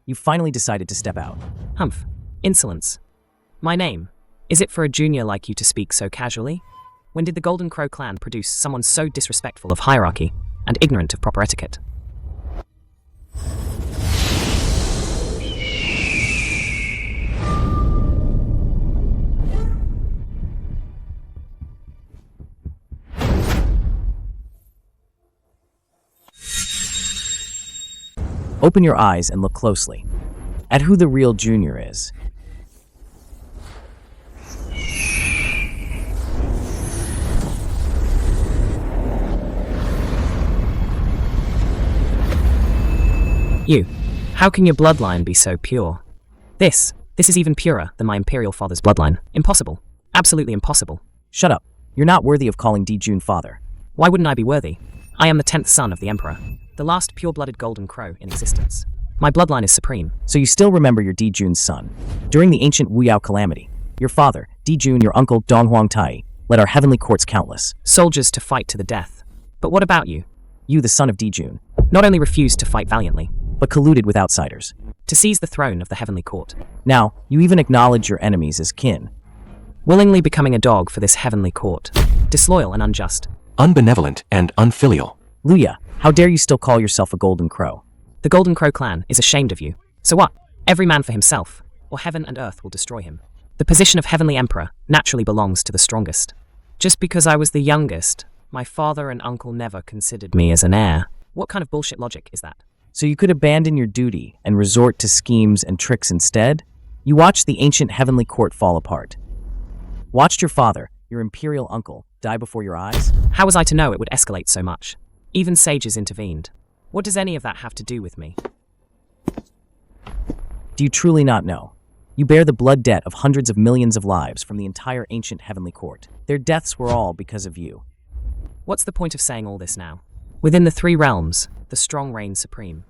you finally decided to step out. Humph. Insolence. My name. Is it for a junior like you to speak so casually? When did the Golden Crow clan produce someone so disrespectful of hierarchy and ignorant of proper etiquette? Open your eyes and look closely at who the real junior is. You. How can your bloodline be so pure? This is even purer than my imperial father's bloodline. Impossible. Absolutely impossible. Shut up. You're not worthy of calling Dijun father. Why wouldn't I be worthy? I am the 10th son of the Emperor, the last pure-blooded Golden Crow in existence. My bloodline is supreme. So you still remember your Dijun's son. During the ancient Wuyao calamity, your father, Dijun, your uncle, Donghuang Tai, led our heavenly courts countless soldiers to fight to the death. But what about you? You, the son of Dijun, not only refused to fight valiantly, but colluded with outsiders to seize the throne of the heavenly court. Now, you even acknowledge your enemies as kin, willingly becoming a dog for this heavenly court. Disloyal and unjust. Unbenevolent and unfilial. Luya, how dare you still call yourself a Golden Crow? The Golden Crow clan is ashamed of you. So what? Every man for himself, or heaven and earth will destroy him. The position of heavenly emperor naturally belongs to the strongest. Just because I was the youngest, my father and uncle never considered me as an heir. What kind of bullshit logic is that? So you could abandon your duty and resort to schemes and tricks instead? You watched the ancient heavenly court fall apart. Watched your father, your imperial uncle, die before your eyes? How was I to know it would escalate so much? Even sages intervened. What does any of that have to do with me? Do you truly not know? You bear the blood debt of hundreds of millions of lives from the entire ancient heavenly court. Their deaths were all because of you. What's the point of saying all this now? Within the three realms, the strong reign supreme.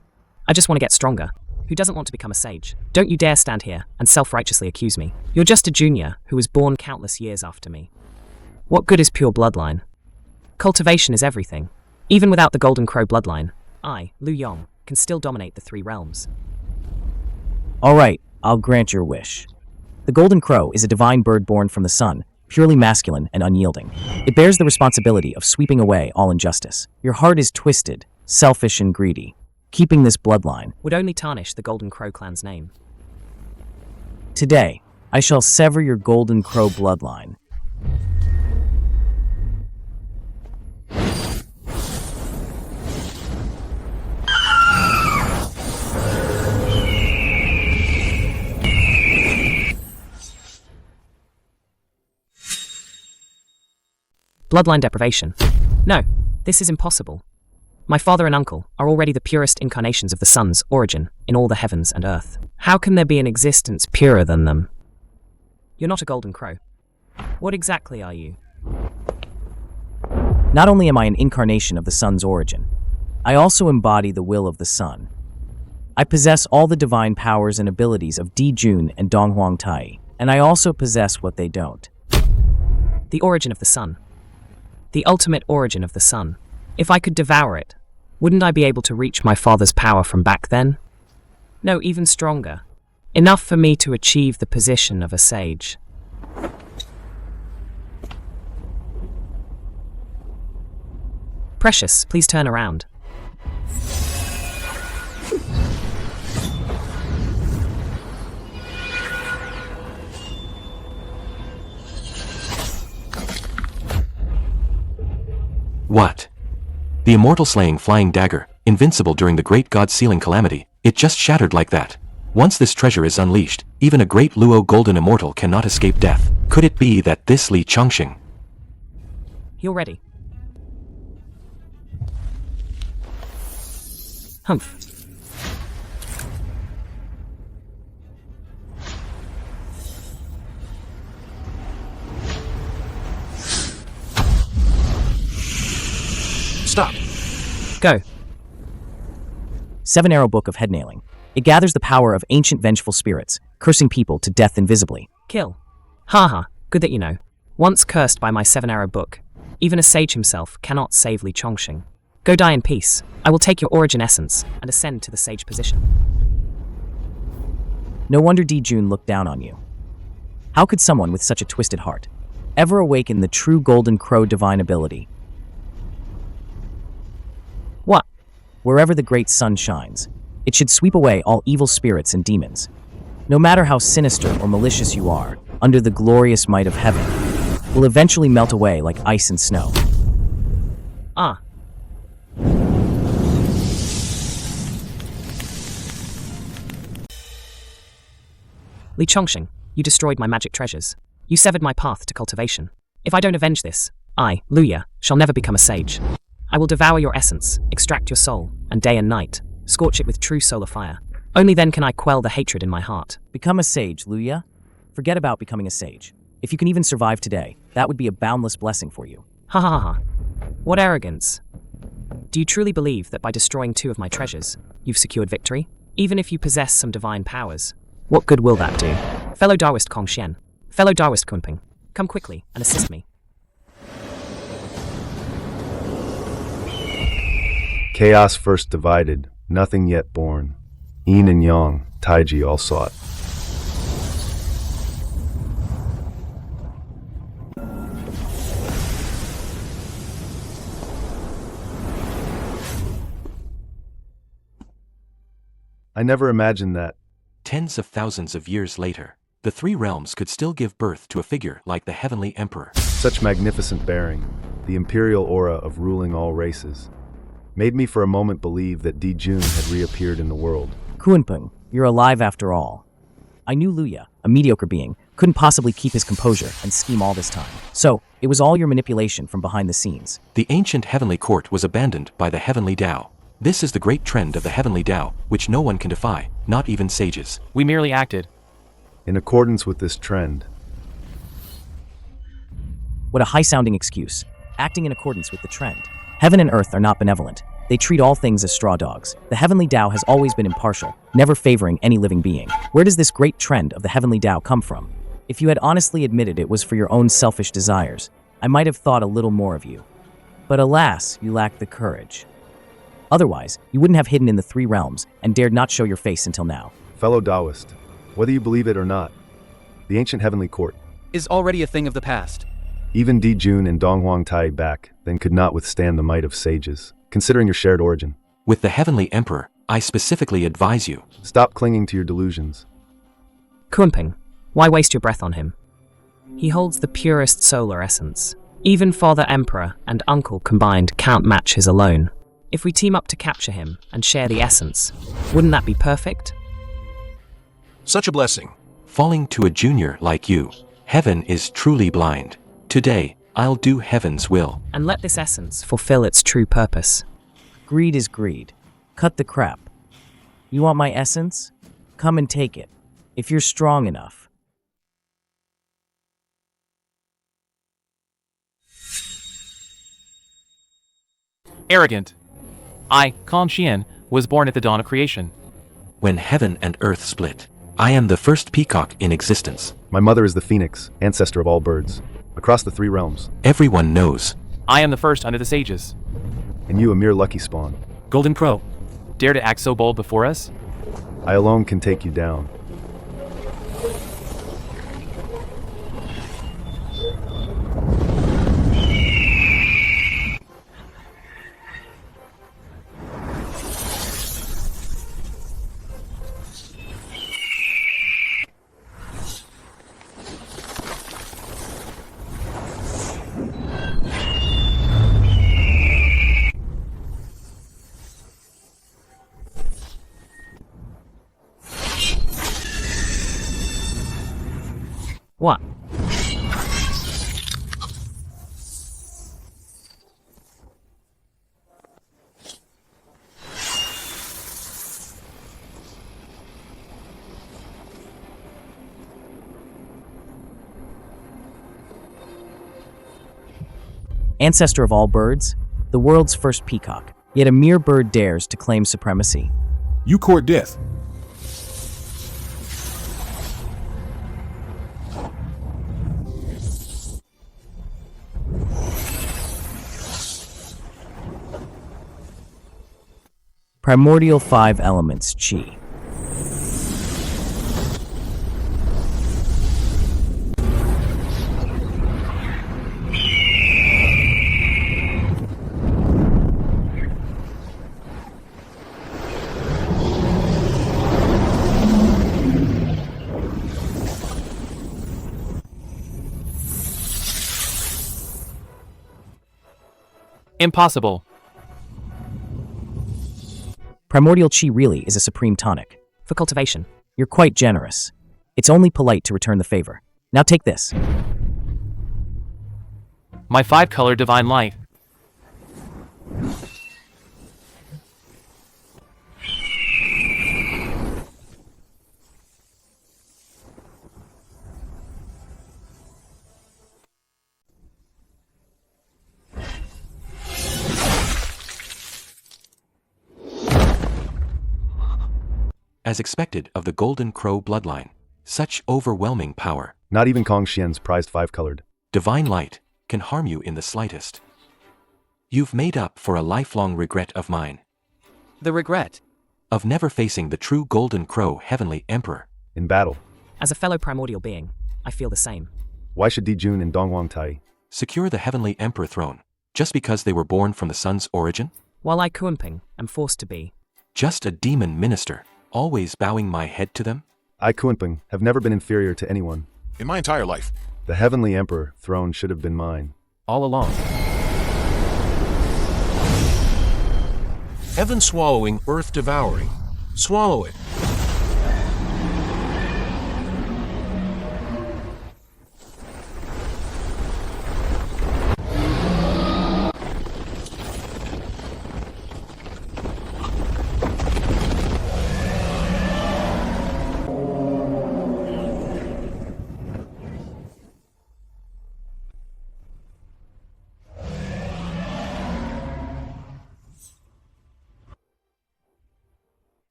I just want to get stronger. Who doesn't want to become a sage? Don't you dare stand here and self-righteously accuse me. You're just a junior who was born countless years after me. What good is pure bloodline? Cultivation is everything. Even without the Golden Crow bloodline, I, Lu Yong, can still dominate the three realms. All right, I'll grant your wish. The Golden Crow is a divine bird born from the sun, purely masculine and unyielding. It bears the responsibility of sweeping away all injustice. Your heart is twisted, selfish and greedy. Keeping this bloodline would only tarnish the Golden Crow clan's name. Today, I shall sever your Golden Crow bloodline. Bloodline deprivation. No, this is impossible. My father and uncle are already the purest incarnations of the sun's origin in all the heavens and earth. How can there be an existence purer than them? You're not a Golden Crow. What exactly are you? Not only am I an incarnation of the sun's origin, I also embody the will of the sun. I possess all the divine powers and abilities of Dijun and Donghuang Tai, and I also possess what they don't. The origin of the sun. The ultimate origin of the sun. If I could devour it, wouldn't I be able to reach my father's power from back then? No, even stronger. Enough for me to achieve the position of a sage. Precious, please turn around. What? The immortal-slaying flying dagger, invincible during the great god-sealing calamity, it just shattered like that. Once this treasure is unleashed, even a great Luo golden immortal cannot escape death. Could it be that this Li Chongqing? You're ready. Humph. Stop. Go. 7-Arrow Book of Head Nailing. It gathers the power of ancient vengeful spirits, cursing people to death invisibly. Kill. Haha, good that you know. Once cursed by my 7-Arrow Book, even a sage himself cannot save Li Chongqing. Go die in peace. I will take your origin essence and ascend to the sage position. No wonder Dijun looked down on you. How could someone with such a twisted heart ever awaken the true Golden Crow divine ability? What? Wherever the great sun shines, it should sweep away all evil spirits and demons. No matter how sinister or malicious you are, under the glorious might of heaven, will eventually melt away like ice and snow. Ah. Li Chongqing, you destroyed my magic treasures. You severed my path to cultivation. If I don't avenge this, I, Luya, shall never become a sage. I will devour your essence, extract your soul, and day and night, scorch it with true solar fire. Only then can I quell the hatred in my heart. Become a sage, Luya. Forget about becoming a sage. If you can even survive today, that would be a boundless blessing for you. Ha ha ha ha. What arrogance. Do you truly believe that by destroying 2 of my treasures, you've secured victory? Even if you possess some divine powers, what good will that do? Fellow Daoist Kong Xian, fellow Daoist Kunping, come quickly and assist me. Chaos first divided, nothing yet born. Yin and Yang, Taiji all sought. I never imagined that. Tens of thousands of years later, the 3 realms could still give birth to a figure like the Heavenly Emperor. Such magnificent bearing, the imperial aura of ruling all races, made me for a moment believe that Di Jun had reappeared in the world. Kunpeng, you're alive after all. I knew Luya, a mediocre being, couldn't possibly keep his composure and scheme all this time. So, it was all your manipulation from behind the scenes. The ancient heavenly court was abandoned by the heavenly Tao. This is the great trend of the heavenly Tao, which no one can defy, not even sages. We merely acted. In accordance with this trend. What a high-sounding excuse. Acting in accordance with the trend. Heaven and earth are not benevolent. They treat all things as straw dogs. The heavenly Tao has always been impartial, never favoring any living being. Where does this great trend of the heavenly Tao come from? If you had honestly admitted it was for your own selfish desires, I might have thought a little more of you. But alas, you lacked the courage. Otherwise, you wouldn't have hidden in the 3 realms and dared not show your face until now. Fellow Taoist, whether you believe it or not, the ancient heavenly court Is already a thing of the past. even Di Jun and Donghuang Tai back then could not withstand the might of sages, considering your shared origin. With the heavenly emperor, I specifically advise you. Stop clinging to your delusions. Kunping, why waste your breath on him? He holds the purest solar essence. Even Father Emperor and Uncle combined can't match his alone. If we team up to capture him and share the essence, wouldn't that be perfect? Such a blessing. Falling to a junior like you, heaven is truly blind. Today, I'll do heaven's will. And let this essence fulfill its true purpose. Greed is greed. Cut the crap. You want my essence? Come and take it. If you're strong enough. Arrogant. I, Kong Xian, was born at the dawn of creation. When heaven and earth split, I am the first peacock in existence. My mother is the phoenix, ancestor of all birds, across the 3 realms. Everyone knows. I am the first under the sages. And you a mere lucky spawn. Golden Crow. Dare to act so bold before us? I alone can take you down. What? Ancestor of all birds, the world's first peacock, yet a mere bird dares to claim supremacy. You court death. Primordial 5 elements, Qi. Impossible. Primordial chi really is a supreme tonic. For cultivation. You're quite generous. It's only polite to return the favor. Now take this. My 5-color divine light. As expected of the Golden Crow bloodline, such overwhelming power, Not even Kong Xian's prized 5-colored. divine light, can harm you in the slightest. You've made up for a lifelong regret of mine, The regret. of never facing the true Golden Crow Heavenly Emperor. In battle. As a fellow primordial being, I feel the same. Why should Di Jun and Dongwang Tai? Secure the Heavenly Emperor throne, just because they were born from the sun's origin? While I Kuanping am forced to be. Just a demon minister, always bowing my head to them? I, Kunpeng, have never been inferior to anyone. In my entire life. The Heavenly Emperor throne should have been mine. All along. Heaven swallowing, earth devouring. Swallow it.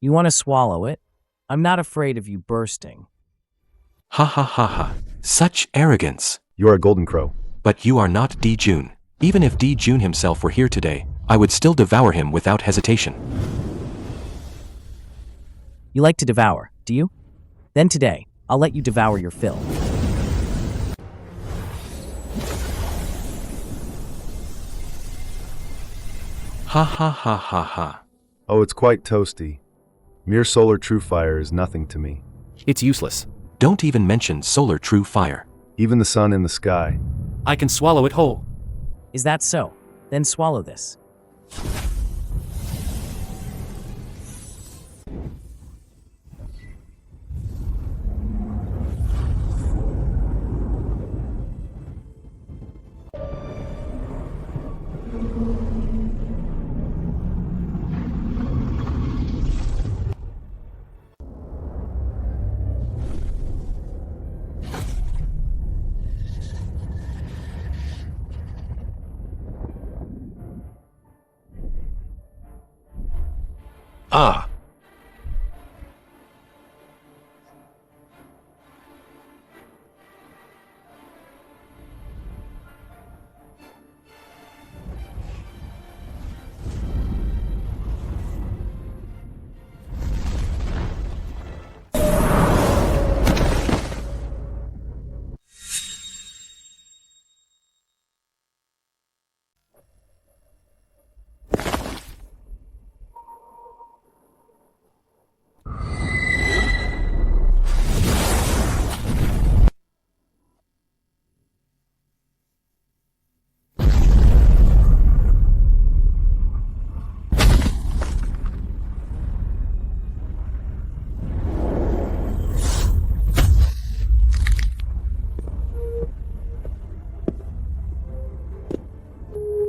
You want to swallow it? I'm not afraid of you bursting. Ha ha ha ha. Such arrogance. You're a Golden Crow. But you are not Di Jun. Even if Di Jun himself were here today, I would still devour him without hesitation. You like to devour, do you? Then today, I'll let you devour your fill. Ha ha ha ha ha. Oh, it's quite toasty. Mere solar true fire is nothing to me. It's useless. Don't even mention solar true fire. Even the sun in the sky. I can swallow it whole. Is that so? Then swallow this. Ah.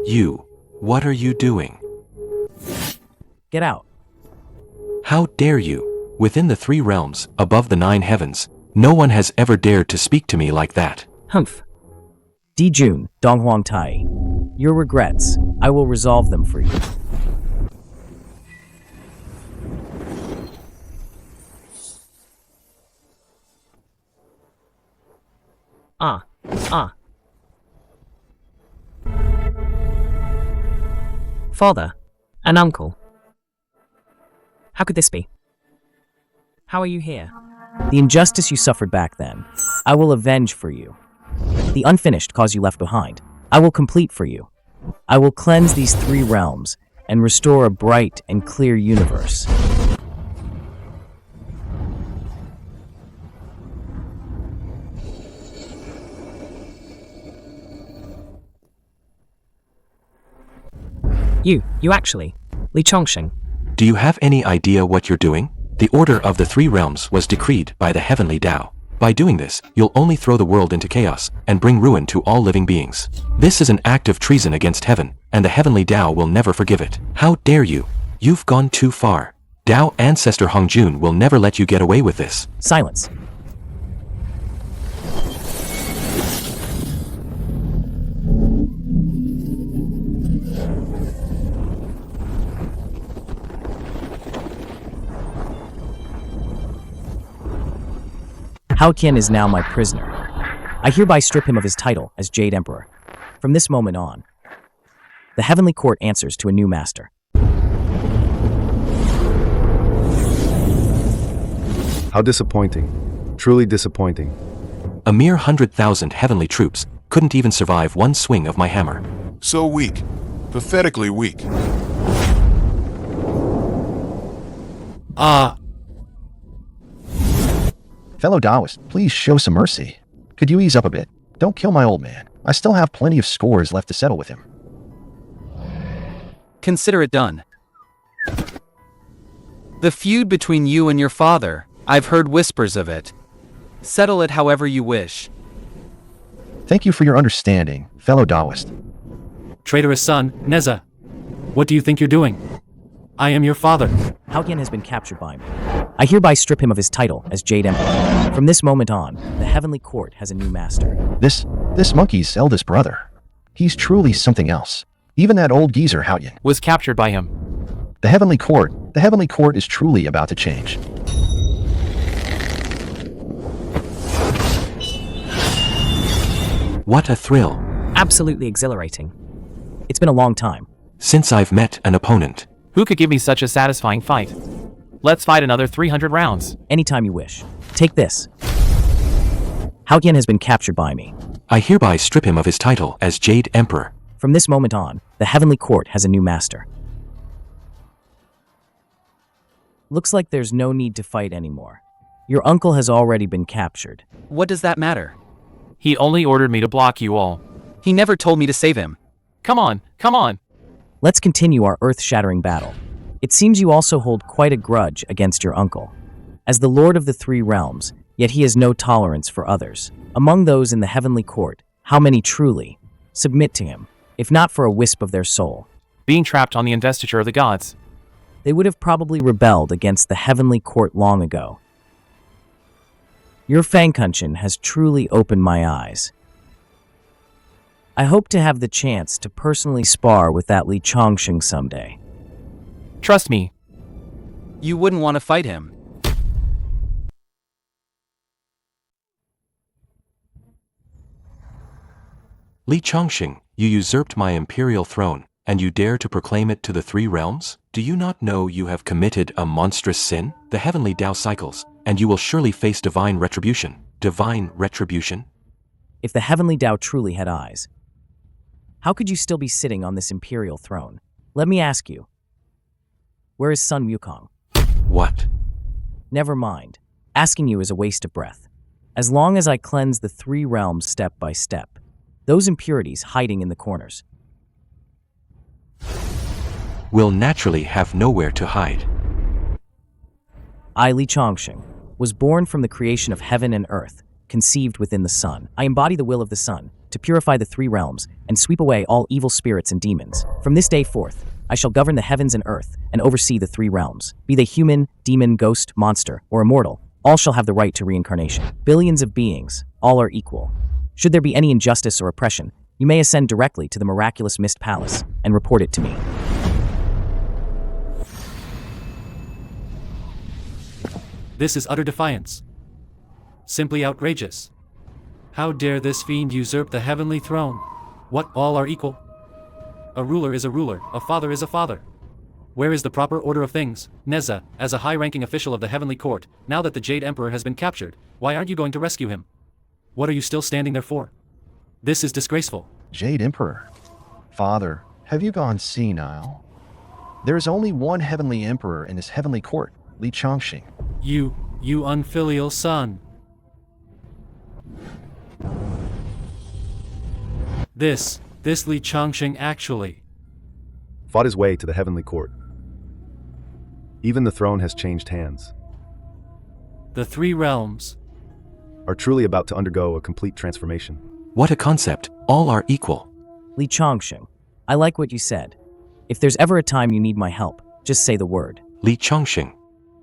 You. What are you doing? Get out. How dare you? Within the 3 realms, above the 9 heavens, no one has ever dared to speak to me like that. Humph. Di Jun, Donghuang Tai. Your regrets, I will resolve them for you. Father, an uncle. How could this be? How are you here? The injustice you suffered back then, I will avenge for you. The unfinished cause you left behind, I will complete for you. I will cleanse these 3 realms and restore a bright and clear universe. You actually. Li Chongqing. Do you have any idea what you're doing? The order of the three realms was decreed by the heavenly Tao. By doing this, you'll only throw the world into chaos and bring ruin to all living beings. This is an act of treason against heaven, and the heavenly Tao will never forgive it. How dare you? You've gone too far. Tao ancestor Hongjun will never let you get away with this. Silence. Hao Qian is now my prisoner. I hereby strip him of his title as Jade Emperor. From this moment on, the Heavenly Court answers to a new master. How disappointing. Truly disappointing. A mere 100,000 heavenly troops couldn't even survive one swing of my hammer. So weak. Pathetically weak. Fellow Taoist, please show some mercy. Could you ease up a bit? Don't kill my old man. I still have plenty of scores left to settle with him. Consider it done. The feud between you and your father, I've heard whispers of it. Settle it however you wish. Thank you for your understanding, fellow Taoist. Traitorous son, Neza. What do you think you're doing? I am your father. Hao Qian has been captured by me. I hereby strip him of his title as Jade Emperor. From this moment on, the Heavenly Court has a new master. This monkey's eldest brother. He's truly something else. Even that old geezer Hao Qian Was captured by him. The Heavenly Court is truly about to change. What a thrill. Absolutely exhilarating. It's been a long time. Since I've met an opponent. Who could give me such a satisfying fight? Let's fight another 300 rounds. Anytime you wish. Take this. Hao Qian has been captured by me. I hereby strip him of his title as Jade Emperor. From this moment on, the Heavenly Court has a new master. Looks like there's no need to fight anymore. Your uncle has already been captured. What does that matter? He only ordered me to block you all. He never told me to save him. Come on, come on. Let's continue our earth-shattering battle. It seems you also hold quite a grudge against your uncle. As the Lord of the Three Realms, yet he has no tolerance for others. Among those in the Heavenly Court, how many truly submit to him, if not for a wisp of their soul? Being trapped on the investiture of the gods. They would have probably rebelled against the Heavenly Court long ago. Your Fangkunshin has truly opened my eyes. I hope to have the chance to personally spar with that Li Chongqing someday. Trust me. You wouldn't want to fight him. Li Chongqing, you usurped my imperial throne, and you dare to proclaim it to the three realms? Do you not know you have committed a monstrous sin? The heavenly Tao cycles, and you will surely face divine retribution. Divine retribution? If the heavenly Tao truly had eyes, how could you still be sitting on this imperial throne? Let me ask you, where is Sun Wukong? What? Never mind. Asking you is a waste of breath. As long as I cleanse the three realms step by step, those impurities hiding in the corners will naturally have nowhere to hide. I, Li Chongqing, was born from the creation of heaven and earth, conceived within the sun. I embody the will of the sun, to purify the three realms, and sweep away all evil spirits and demons. From this day forth, I shall govern the heavens and earth, and oversee the three realms. Be they human, demon, ghost, monster, or immortal, all shall have the right to reincarnation. Billions of beings, all are equal. Should there be any injustice or oppression, you may ascend directly to the miraculous Mist Palace, and report it to me. This is utter defiance. Simply outrageous. How dare this fiend usurp the heavenly throne? What, all are equal? A ruler is a ruler, a father is a father. Where is the proper order of things? Neza, as a high-ranking official of the Heavenly Court, now that the Jade Emperor has been captured, why aren't you going to rescue him? What are you still standing there for? This is disgraceful. Jade Emperor. Father, have you gone senile? There is only one Heavenly Emperor in this Heavenly Court, Li Chongqing. You unfilial son. This Li Chongqing actually. fought his way to the heavenly court. Even the throne has changed hands, The three realms. are truly about to undergo a complete transformation. What a concept. All are equal. Li Chongsheng, I like what you said. If there's ever a time you need my help, just say the word. Li Chongsheng.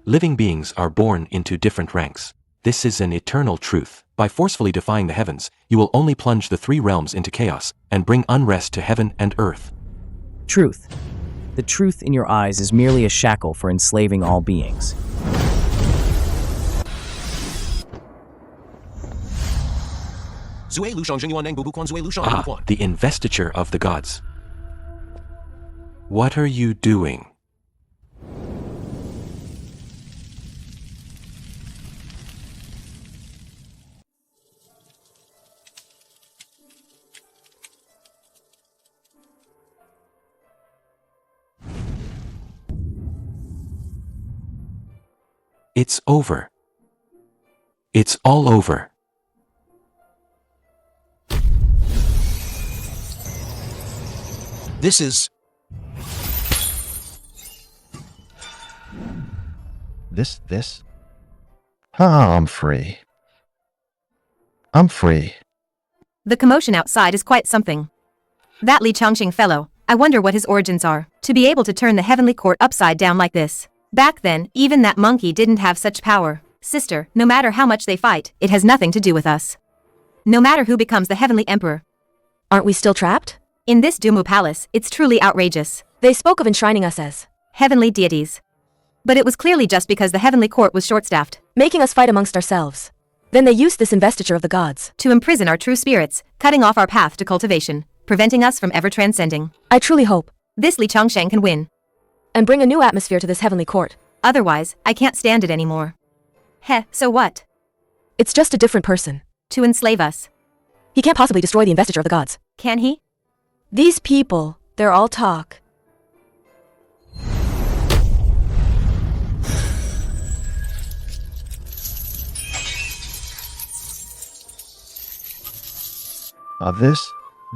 Living beings are born into different ranks. This is an eternal truth. By forcefully defying the heavens, you will only plunge the three realms into chaos and bring unrest to heaven and earth. Truth. The truth in your eyes is merely a shackle for enslaving all beings. Ah, the investiture of the gods. What are you doing? It's over. It's all over. This is... This? I'm free. I'm free. The commotion outside is quite something. That Li Chongqing fellow, I wonder what his origins are, to be able to turn the heavenly court upside down like this. Back then, even that monkey didn't have such power. Sister, no matter how much they fight, it has nothing to do with us. No matter who becomes the heavenly emperor. Aren't we still trapped? In this Dumu palace, it's truly outrageous. They spoke of enshrining us as heavenly deities. But it was clearly just because the heavenly court was short-staffed, making us fight amongst ourselves. Then they used this investiture of the gods to imprison our true spirits, cutting off our path to cultivation, preventing us from ever transcending. I truly hope this Li Chongsheng can win and bring a new atmosphere to this heavenly court. Otherwise, I can't stand it anymore. Heh, so what? It's just a different person. To enslave us. He can't possibly destroy the investiture of the gods. Can he? These people, they're all talk.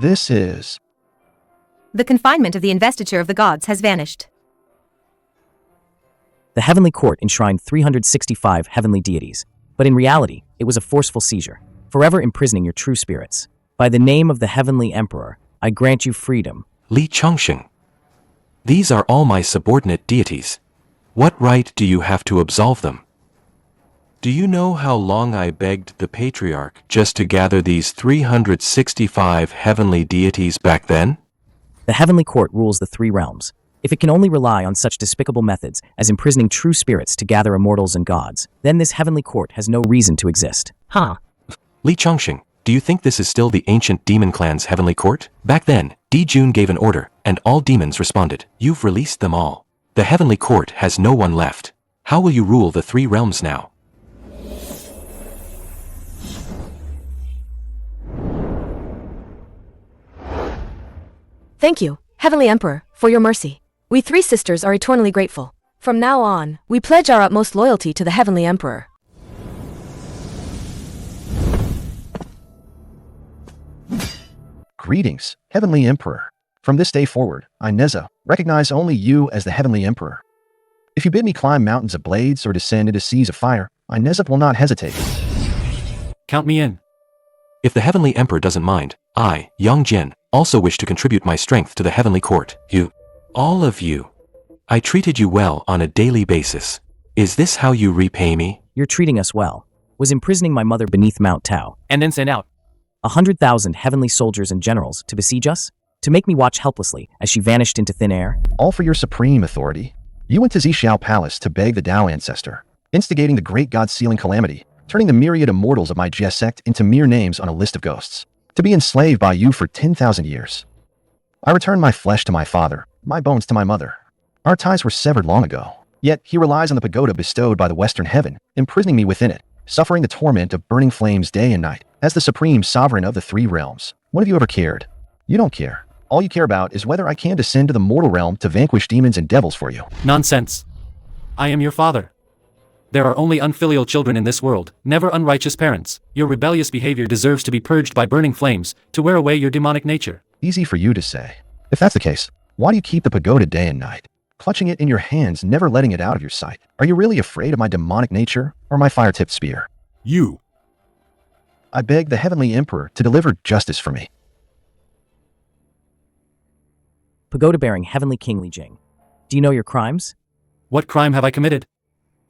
This is... The confinement of the investiture of the gods has vanished. The heavenly court enshrined 365 heavenly deities, but in reality, it was a forceful seizure, forever imprisoning your true spirits. By the name of the heavenly emperor, I grant you freedom. Li Chongsheng. These are all my subordinate deities. What right do you have to absolve them? Do you know how long I begged the patriarch just to gather these 365 heavenly deities back then? The heavenly court rules the three realms. If it can only rely on such despicable methods as imprisoning true spirits to gather immortals and gods, then this heavenly court has no reason to exist. Huh. Li Chongsheng, do you think this is still the ancient demon clan's heavenly court? Back then, Di Jun gave an order, and all demons responded. You've released them all. The heavenly court has no one left. How will you rule the three realms now? Thank you, Heavenly Emperor, for your mercy. We three sisters are eternally grateful. From now on, we pledge our utmost loyalty to the Heavenly Emperor. Greetings, Heavenly Emperor. From this day forward, I, Neza, recognize only you as the Heavenly Emperor. If you bid me climb mountains of blades or descend into seas of fire, I, Neza, will not hesitate. Count me in. If the heavenly emperor doesn't mind, I, Yang Jin, also wish to contribute my strength to the heavenly court. You, all of you. I treated you well on a daily basis. Is this how you repay me? You're treating us well. Was imprisoning my mother beneath Mount Tao. And then sent out 100,000 heavenly soldiers and generals to besiege us? To make me watch helplessly as she vanished into thin air? All for your supreme authority. You went to Xiao Palace to beg the Tao ancestor, instigating the great god-sealing calamity, turning the myriad immortals of my Jie sect into mere names on a list of ghosts, to be enslaved by you for 10,000 years. I returned my flesh to my father, my bones to my mother. Our ties were severed long ago. Yet he relies on the pagoda bestowed by the western heaven, imprisoning me within it, suffering the torment of burning flames day and night, as the supreme sovereign of the three realms. When have you ever cared? You don't care. All you care about is whether I can descend to the mortal realm to vanquish demons and devils for you. Nonsense. I am your father. There are only unfilial children in this world, never unrighteous parents. Your rebellious behavior deserves to be purged by burning flames, to wear away your demonic nature. Easy for you to say. If that's the case, Why do you keep the pagoda day and night? Clutching it in your hands, never letting it out of your sight. Are you really afraid of my demonic nature or my fire-tipped spear? You. I beg the Heavenly Emperor to deliver justice for me. Pagoda-bearing Heavenly King Li Jing. Do you know your crimes? What crime have I committed?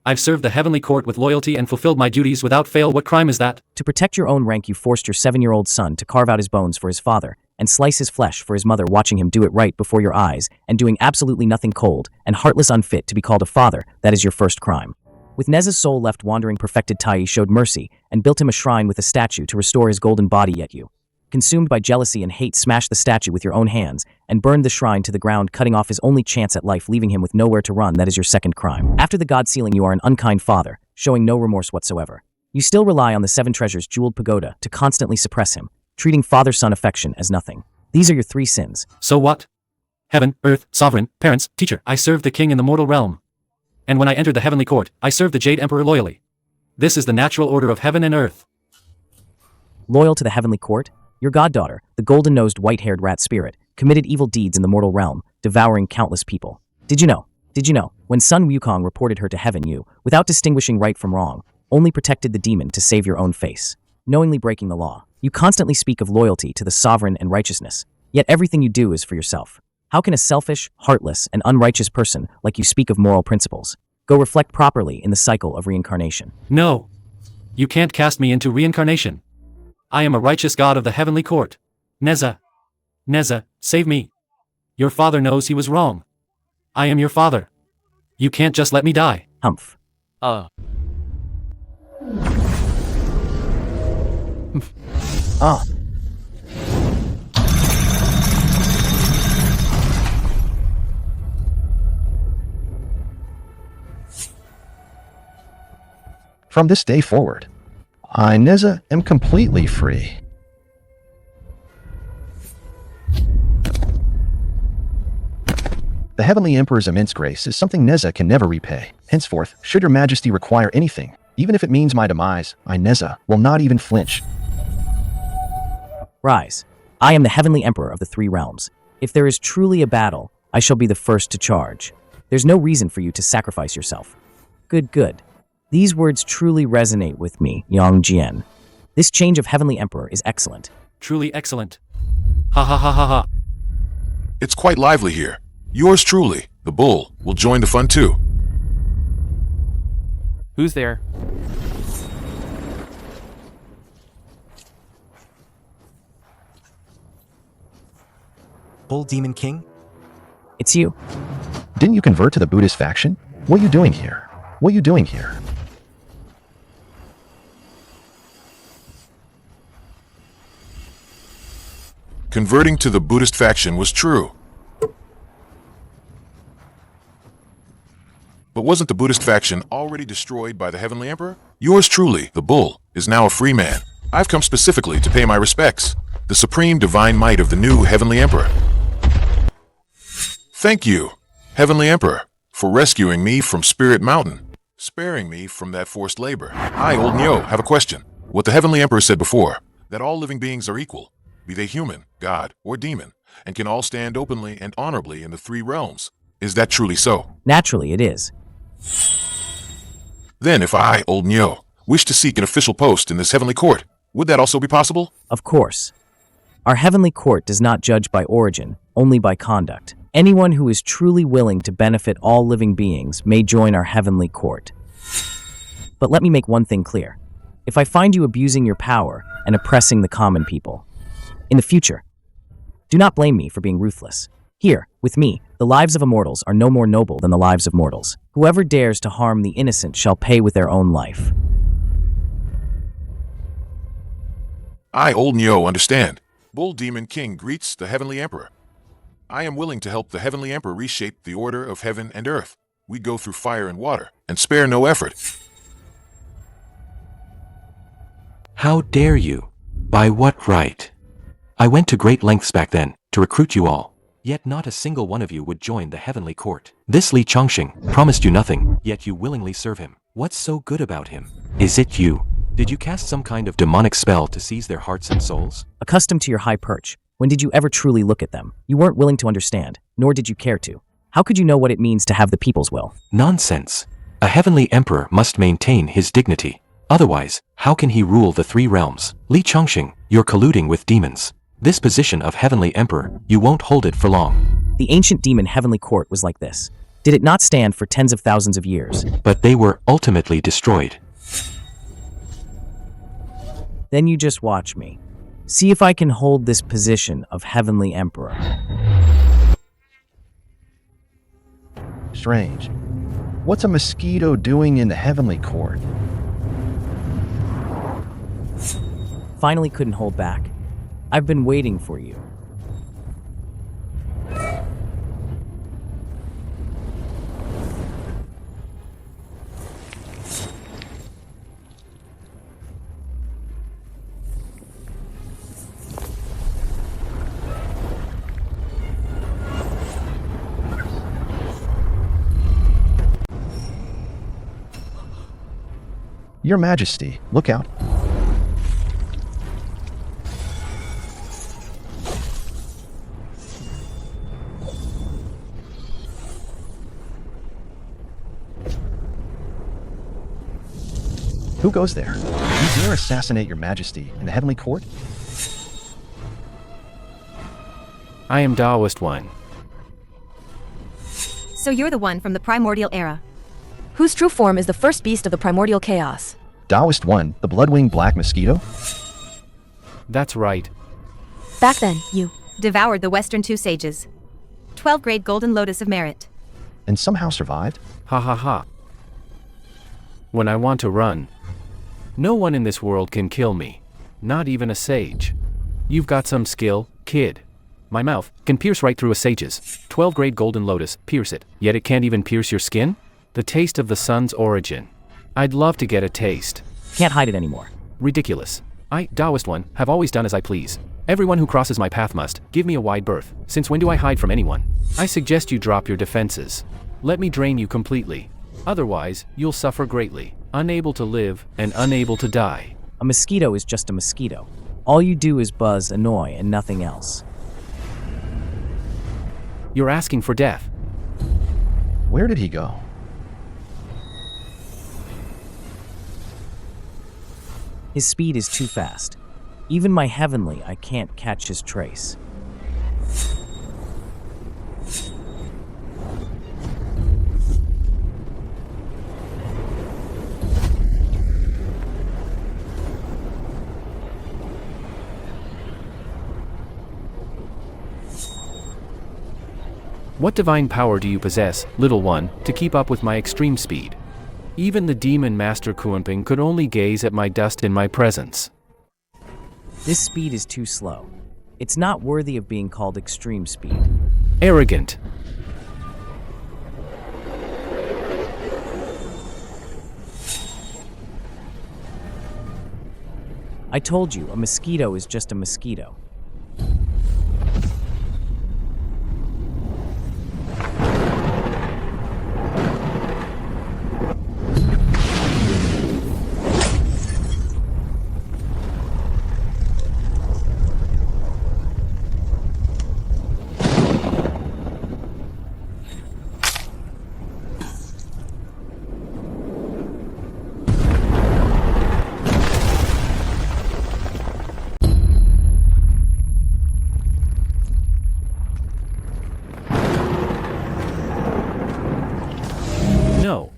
I've served the heavenly court with loyalty and fulfilled my duties without fail. What crime is that? To protect your own rank, you forced your 7-year-old son to carve out his bones for his father and slice his flesh for his mother, watching him do it right before your eyes and doing absolutely nothing, cold and heartless, unfit to be called a father. That is your first crime. With Neza's soul left wandering, perfected Tai showed mercy and built him a shrine with a statue to restore his golden body, yet you, consumed by jealousy and hate, smashed the statue with your own hands and burned the shrine to the ground, cutting off his only chance at life, leaving him with nowhere to run. That is your second crime. After the god sealing, you are an unkind father, showing no remorse whatsoever. You still rely on the 7 treasures jeweled pagoda to constantly suppress him, treating father-son affection as nothing. These are your 3 sins. So what? Heaven, earth, sovereign, parents, teacher. I served the king in the mortal realm. And when I entered the heavenly court, I served the Jade Emperor loyally. This is the natural order of heaven and earth. Loyal to the heavenly court? Your goddaughter, the golden-nosed, white-haired rat spirit, committed evil deeds in the mortal realm, devouring countless people. Did you know? When Sun Wukong reported her to heaven, you, without distinguishing right from wrong, only protected the demon to save your own face, knowingly breaking the law. You constantly speak of loyalty to the sovereign and righteousness, yet everything you do is for yourself. How can a selfish, heartless, and unrighteous person like you speak of moral principles? Go reflect properly in the cycle of reincarnation. No. You can't cast me into reincarnation. I am a righteous god of the heavenly court. Neza, save me. Your father knows he was wrong. I am your father. You can't just let me die. Humph. From this day forward, I, Neza, am completely free. The Heavenly Emperor's immense grace is something Neza can never repay. Henceforth, should your majesty require anything, even if it means my demise, I, Neza, will not even flinch. Rise. I am the Heavenly Emperor of the 3 realms. If there is truly a battle, I shall be the first to charge. There's no reason for you to sacrifice yourself. Good. These words truly resonate with me, Yang Jian. This change of Heavenly Emperor is excellent. Truly excellent. Ha ha ha ha ha. It's quite lively here. Yours truly, the bull, will join the fun too. Who's there? Bull Demon King? It's you. Didn't you convert to the Buddhist faction? What are you doing here? Converting to the Buddhist faction was true. But wasn't the Buddhist faction already destroyed by the Heavenly Emperor? Yours truly, the bull, is now a free man. I've come specifically to pay my respects. The supreme divine might of the new Heavenly Emperor. Thank you, Heavenly Emperor, for rescuing me from Spirit Mountain, sparing me from that forced labor. I, Old Nyo, have a question. What the Heavenly Emperor said before, that all living beings are equal, be they human, god, or demon, and can all stand openly and honorably in the 3 realms. Is that truly so? Naturally, it is. Then if I, Old Nyo, wish to seek an official post in this heavenly court, would that also be possible? Of course. Our heavenly court does not judge by origin, only by conduct. Anyone who is truly willing to benefit all living beings may join our heavenly court. But let me make one thing clear. If I find you abusing your power and oppressing the common people, in the future, do not blame me for being ruthless. Here, with me, the lives of immortals are no more noble than the lives of mortals. Whoever dares to harm the innocent shall pay with their own life. I, Old Nyo, understand. Bull Demon King greets the Heavenly Emperor. I am willing to help the Heavenly Emperor reshape the order of heaven and earth. We go through fire and water, and spare no effort. How dare you? By what right? I went to great lengths back then to recruit you all. Yet not a single one of you would join the heavenly court. This Li Chongqing promised you nothing, yet you willingly serve him. What's so good about him? Is it you? Did you cast some kind of demonic spell to seize their hearts and souls? Accustomed to your high perch, When did you ever truly look at them? You weren't willing to understand, nor did you care to. How could you know what it means to have the people's will? Nonsense. A heavenly emperor must maintain his dignity. Otherwise, how can he rule the three realms? Li Chongqing, you're colluding with demons. This position of heavenly emperor, you won't hold it for long. The ancient demon heavenly court was like this. Did it not stand for tens of thousands of years? But they were ultimately destroyed. Then you just watch me. See if I can hold this position of heavenly emperor. Strange. What's a mosquito doing in the heavenly court? Finally couldn't hold back. I've been waiting for you. Your Majesty, look out. Who goes there? You dare assassinate your Majesty in the heavenly court? I am Taoist One. So you're the one from the primordial era, whose true form is the first beast of the primordial chaos. Taoist One, the blood-winged black mosquito? That's right. Back then, you devoured the Western two sages. 12-grade golden lotus of merit. And somehow survived? Ha ha ha. When I want to run, no one in this world can kill me. Not even a sage. You've got some skill, kid. My mouth can pierce right through a sage's 12-grade golden lotus, pierce it, yet it can't even pierce your skin? The taste of the sun's origin. I'd love to get a taste. Can't hide it anymore. Ridiculous. I, Taoist One, have always done as I please. Everyone who crosses my path must give me a wide berth. Since when do I hide from anyone? I suggest you drop your defenses. Let me drain you completely. Otherwise, you'll suffer greatly. Unable to live and unable to die. A mosquito is just a mosquito. All you do is buzz, annoy, and nothing else. You're asking for death. Where did he go? His speed is too fast. Even my heavenly, I can't catch his trace. What divine power do you possess, little one, to keep up with my extreme speed? Even the demon master Kuanping could only gaze at my dust in my presence. This speed is too slow. It's not worthy of being called extreme speed. Arrogant. I told you, a mosquito is just a mosquito. No.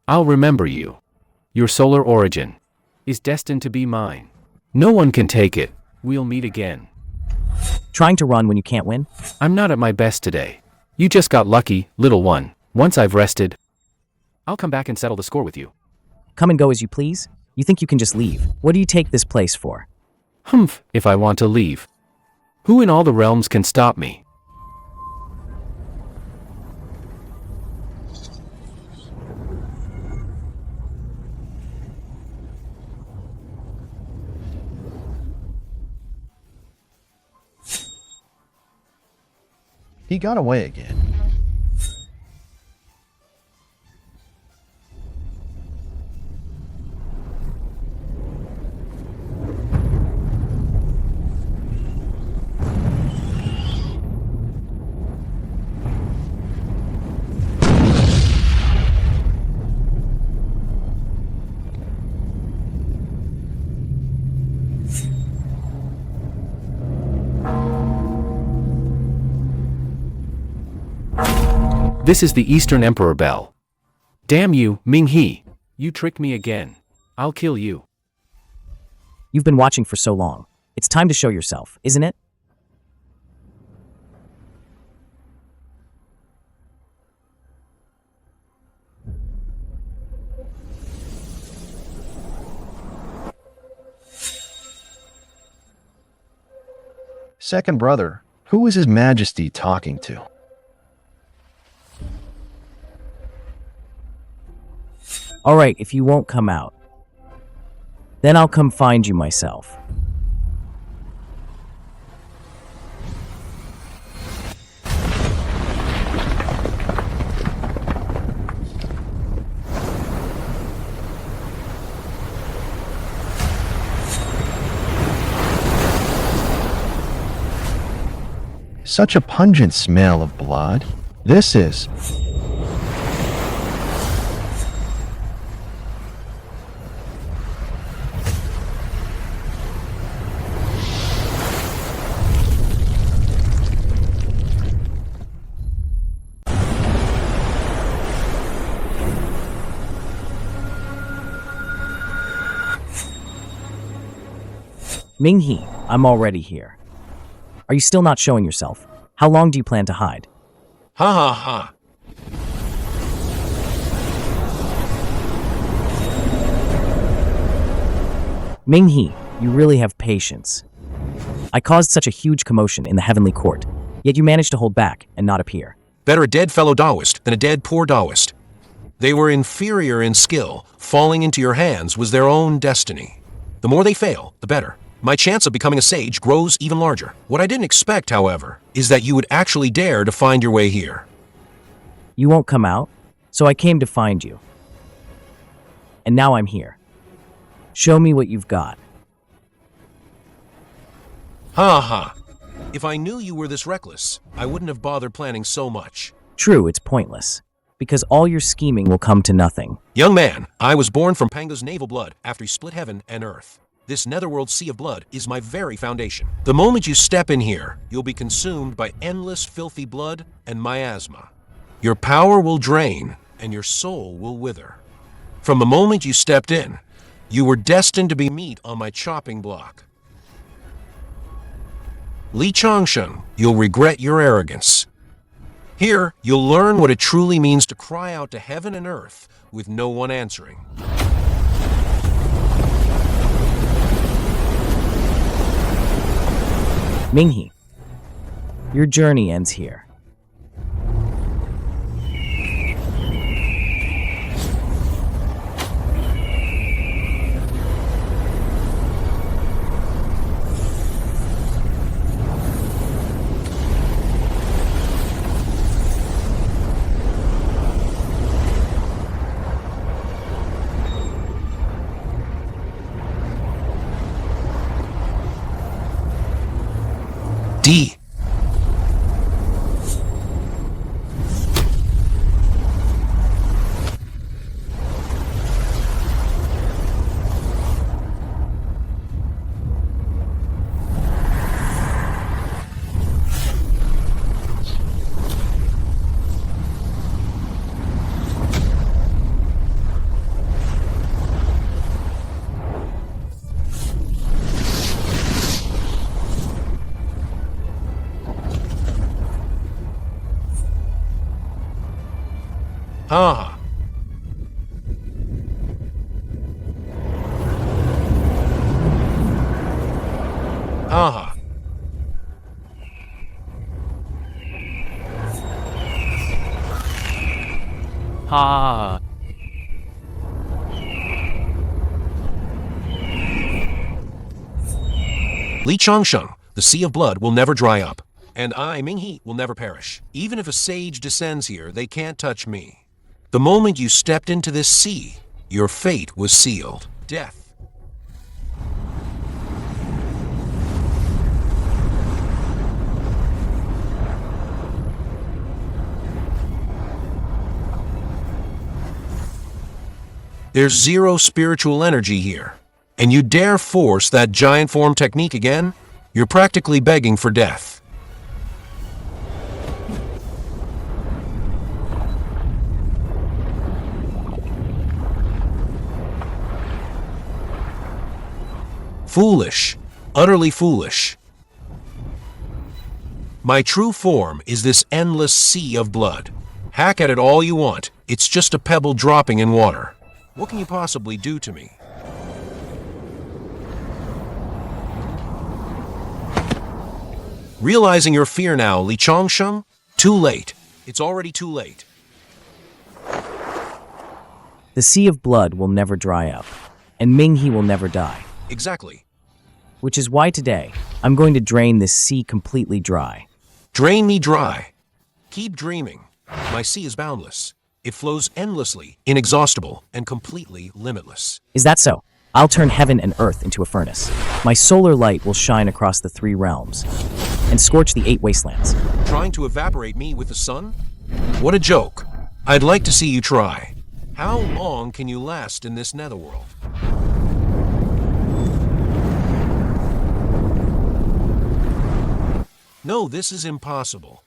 I'll remember you. Your solar origin is destined to be mine. No one can take it. We'll meet again. Trying to run when you can't win? I'm not at my best today. You just got lucky, little one. Once I've rested, I'll come back and settle the score with you. Come and go as you please? You think you can just leave? What do you take this place for? Humph, if I want to leave. Who in all the realms can stop me? He got away again. This is the Eastern Emperor Bell. Damn you, Ming He. You tricked me again. I'll kill you. You've been watching for so long. It's time to show yourself, isn't it? Second brother, who is His Majesty talking to? Alright, if you won't come out, then I'll come find you myself. Such a pungent smell of blood. This is... Ming He, I'm already here. Are you still not showing yourself? How long do you plan to hide? Ha ha ha. Ming He, you really have patience. I caused such a huge commotion in the heavenly court, yet you managed to hold back and not appear. Better a dead fellow Taoist than a dead poor Taoist. They were inferior in skill. Falling into your hands was their own destiny. The more they fail, the better. My chance of becoming a sage grows even larger. What I didn't expect, however, is that you would actually dare to find your way here. You won't come out, so I came to find you. And now I'm here. Show me what you've got. Ha ha. If I knew you were this reckless, I wouldn't have bothered planning so much. True, it's pointless, because all your scheming will come to nothing. Young man, I was born from Panga's naval blood after he split heaven and earth. This netherworld sea of blood is my very foundation. The moment you step in here, you'll be consumed by endless filthy blood and miasma. Your power will drain, and your soul will wither. From the moment you stepped in, you were destined to be meat on my chopping block. Li Changsheng, you'll regret your arrogance. Here, you'll learn what it truly means to cry out to heaven and earth with no one answering. Ming He, your journey ends here. D. Ha. Ha. Ha. Li Changsheng, the sea of blood will never dry up, and I, Ming He, will never perish. Even if a sage descends here, they can't touch me. The moment you stepped into this sea, your fate was sealed. Death. There's zero spiritual energy here, and you dare force that giant form technique again? You're practically begging for death. Foolish. Utterly foolish. My true form is this endless sea of blood. Hack at it all you want. It's just a pebble dropping in water. What can you possibly do to me? Realizing your fear now, Li Changsheng? Too late. It's already too late. The sea of blood will never dry up, and Ming He will never die. Exactly. Which is why today, I'm going to drain this sea completely dry. Drain me dry. Keep dreaming. My sea is boundless. It flows endlessly, inexhaustible, and completely limitless. Is that so? I'll turn heaven and earth into a furnace. My solar light will shine across the 3 realms and scorch the 8 wastelands. Trying to evaporate me with the sun? What a joke. I'd like to see you try. How long can you last in this netherworld? No, this is impossible.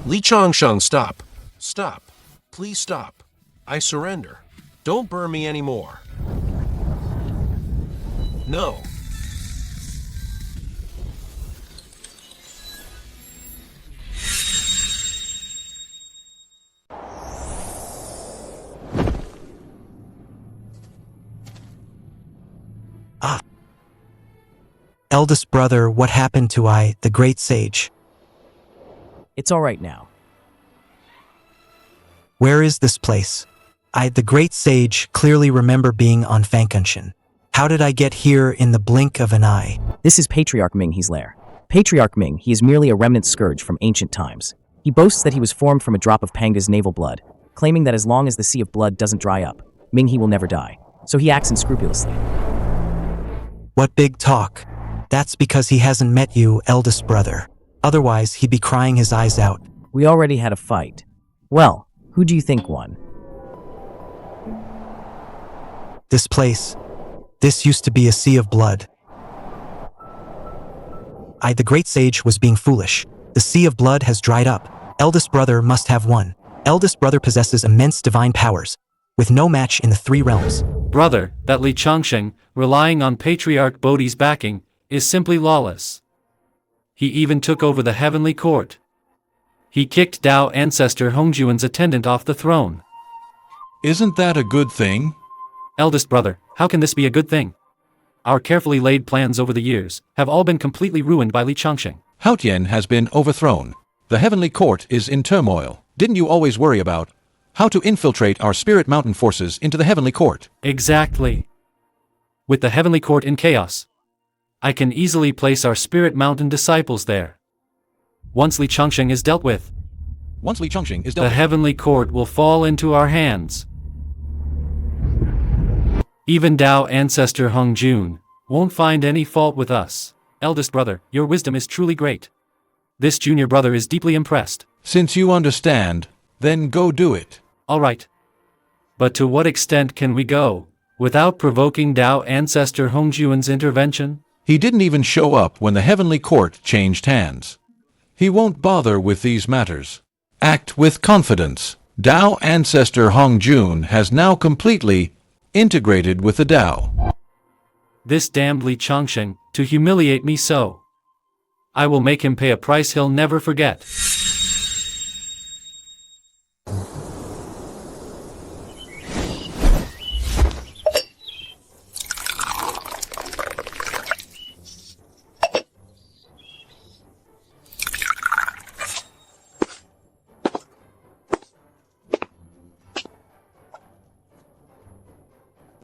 Li Changsheng, stop. Stop. Please stop. I surrender. Don't burn me anymore. No. Eldest brother, what happened to I, the great sage? It's all right now. Where is this place? I, the great sage, clearly remember being on Fankunshan. How did I get here in the blink of an eye? This is Patriarch Ming He's lair. Patriarch Ming, he is merely a remnant scourge from ancient times. He boasts that he was formed from a drop of Panga's naval blood, claiming that as long as the sea of blood doesn't dry up, Ming He will never die. So he acts unscrupulously. What big talk. That's because he hasn't met you, eldest brother. Otherwise, he'd be crying his eyes out. We already had a fight. Well, who do you think won? This place. This used to be a sea of blood. I, the great sage, was being foolish. The sea of blood has dried up. Eldest brother must have won. Eldest brother possesses immense divine powers, with no match in the 3 realms. Brother, that Li Changsheng, relying on Patriarch Bodhi's backing, is simply lawless. He even took over the heavenly court. He kicked Dao ancestor Hongjuan's attendant off the throne. Isn't that a good thing? Eldest brother, how can this be a good thing? Our carefully laid plans over the years have all been completely ruined by Li Changsheng. Haotian has been overthrown. The heavenly court is in turmoil. Didn't you always worry about how to infiltrate our spirit mountain forces into the heavenly court? Exactly. With the heavenly court in chaos, I can easily place our spirit mountain disciples there. Once Li Changsheng is dealt with, the heavenly court will fall into our hands. Even Dao ancestor Hong Jun won't find any fault with us. Eldest brother, your wisdom is truly great. This junior brother is deeply impressed. Since you understand, then go do it. All right. But to what extent can we go, without provoking Dao ancestor Hong Juan's intervention? He didn't even show up when the heavenly court changed hands. He won't bother with these matters. Act with confidence. Dao ancestor Hong Jun has now completely integrated with the Dao. This damned Li Changsheng, to humiliate me so. I will make him pay a price he'll never forget.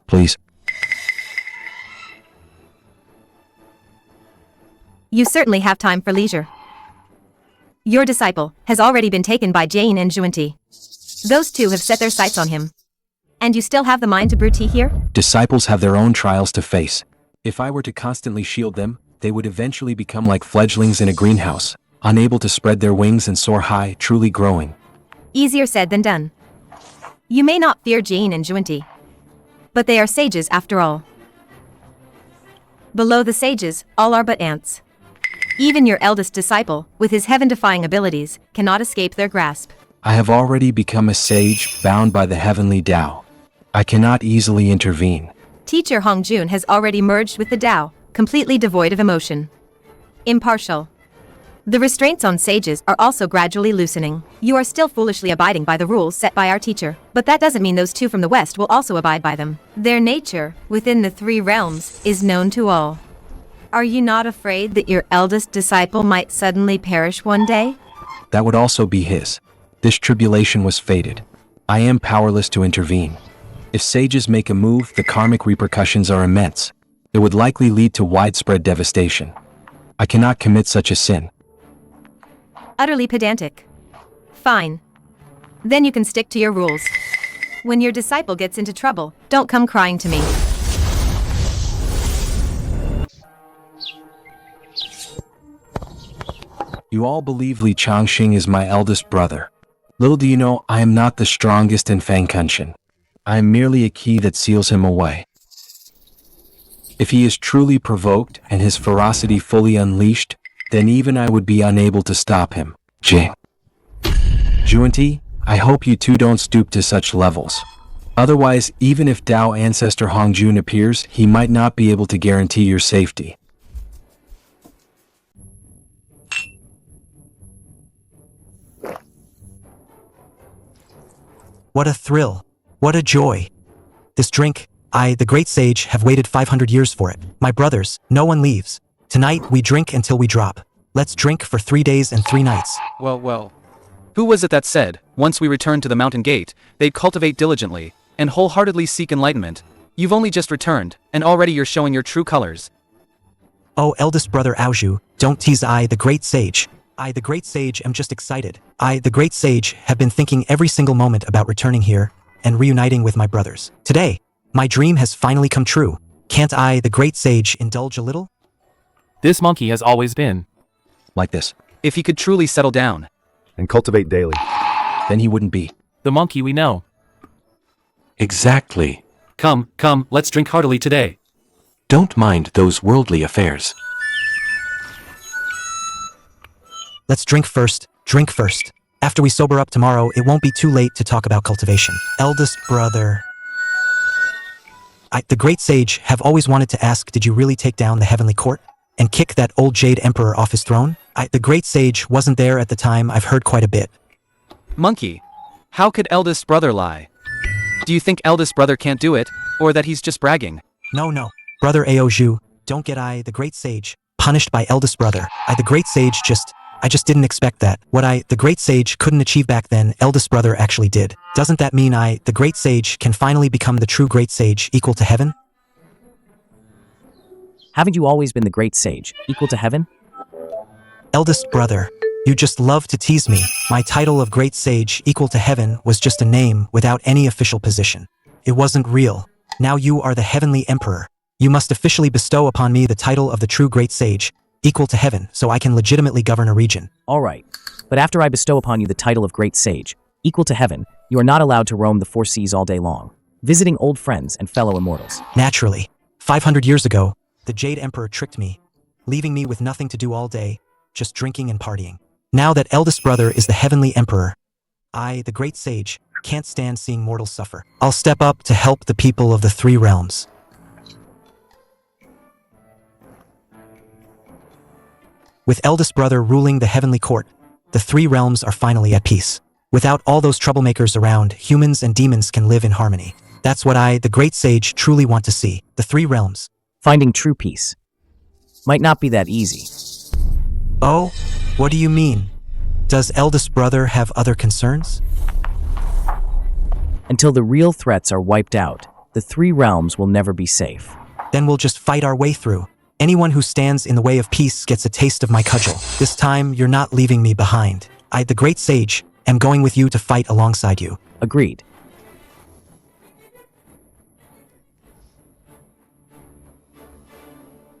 Please. You certainly have time for leisure. Your disciple has already been taken by Jane and Zhuanti. Those two have set their sights on him. And you still have the mind to brew tea here? Disciples have their own trials to face. If I were to constantly shield them, they would eventually become like fledglings in a greenhouse, unable to spread their wings and soar high, truly growing. Easier said than done. You may not fear Jane and Zhuanti, but they are sages after all. Below the sages, all are but ants. Even your eldest disciple, with his heaven-defying abilities, cannot escape their grasp. I have already become a sage, bound by the heavenly Tao. I cannot easily intervene. Teacher Hongjun has already merged with the Tao, completely devoid of emotion. Impartial. The restraints on sages are also gradually loosening. You are still foolishly abiding by the rules set by our teacher, but that doesn't mean those two from the West will also abide by them. Their nature, within the three realms, is known to all. Are you not afraid that your eldest disciple might suddenly perish one day? That would also be his. This tribulation was fated. I am powerless to intervene. If sages make a move, the karmic repercussions are immense. It would likely lead to widespread devastation. I cannot commit such a sin. Utterly pedantic. Fine. Then you can stick to your rules. When your disciple gets into trouble, don't come crying to me. You all believe Li Changxing is my eldest brother. Little do you know, I am not the strongest in Fangkunshan. I am merely a key that seals him away. If he is truly provoked and his ferocity fully unleashed, then even I would be unable to stop him. Jing. Juanti, I hope you two don't stoop to such levels. Otherwise, even if Tao Ancestor Hongjun appears, he might not be able to guarantee your safety. What a thrill. What a joy. This drink, I, the great sage, have waited 500 years for it. My brothers, no one leaves. Tonight, we drink until we drop. Let's drink for 3 days and 3 nights. Well. Who was it that said, once we return to the mountain gate, they'd cultivate diligently, and wholeheartedly seek enlightenment? You've only just returned, and already you're showing your true colors. Oh, eldest brother Aozhu, don't tease I, the great sage. I, the great sage, am just excited. I, the great sage, have been thinking every single moment about returning here and reuniting with my brothers. Today, my dream has finally come true. Can't I, the great sage, indulge a little? This monkey has always been like this. If he could truly settle down and cultivate daily, then he wouldn't be the monkey we know. Exactly. Come, let's drink heartily today. Don't mind those worldly affairs. Let's drink first. After we sober up tomorrow, it won't be too late to talk about cultivation. Eldest brother. I, the great sage, have always wanted to ask, did you really take down the heavenly court and kick that old jade emperor off his throne? I, the great sage, wasn't there at the time. I've heard quite a bit. Monkey, how could eldest brother lie? Do you think eldest brother can't do it, or that he's just bragging? No. Brother Aozhu, don't get I, the great sage, punished by eldest brother. I, the great sage, I just didn't expect that. What I, the great sage, couldn't achieve back then, eldest brother actually did. Doesn't that mean I, the great sage, can finally become the true great sage, equal to heaven? Haven't you always been the great sage, equal to heaven? Eldest brother, you just love to tease me. My title of great sage, equal to heaven, was just a name without any official position. It wasn't real. Now you are the heavenly emperor. You must officially bestow upon me the title of the true great sage, equal to heaven, so I can legitimately govern a region. All right, but after I bestow upon you the title of great sage, equal to heaven, you are not allowed to roam the 4 seas all day long, visiting old friends and fellow immortals. Naturally. 500 years ago, the Jade Emperor tricked me, leaving me with nothing to do all day, just drinking and partying. Now that eldest brother is the heavenly emperor, I, the great sage, can't stand seeing mortals suffer. I'll step up to help the people of the 3 realms. With eldest brother ruling the heavenly court, the 3 realms are finally at peace. Without all those troublemakers around, humans and demons can live in harmony. That's what I, the great sage, truly want to see. The 3 realms. Finding true peace might not be that easy. Oh, what do you mean? Does eldest brother have other concerns? Until the real threats are wiped out, the 3 realms will never be safe. Then we'll just fight our way through. Anyone who stands in the way of peace gets a taste of my cudgel. This time, you're not leaving me behind. I, the great sage, am going with you to fight alongside you. Agreed.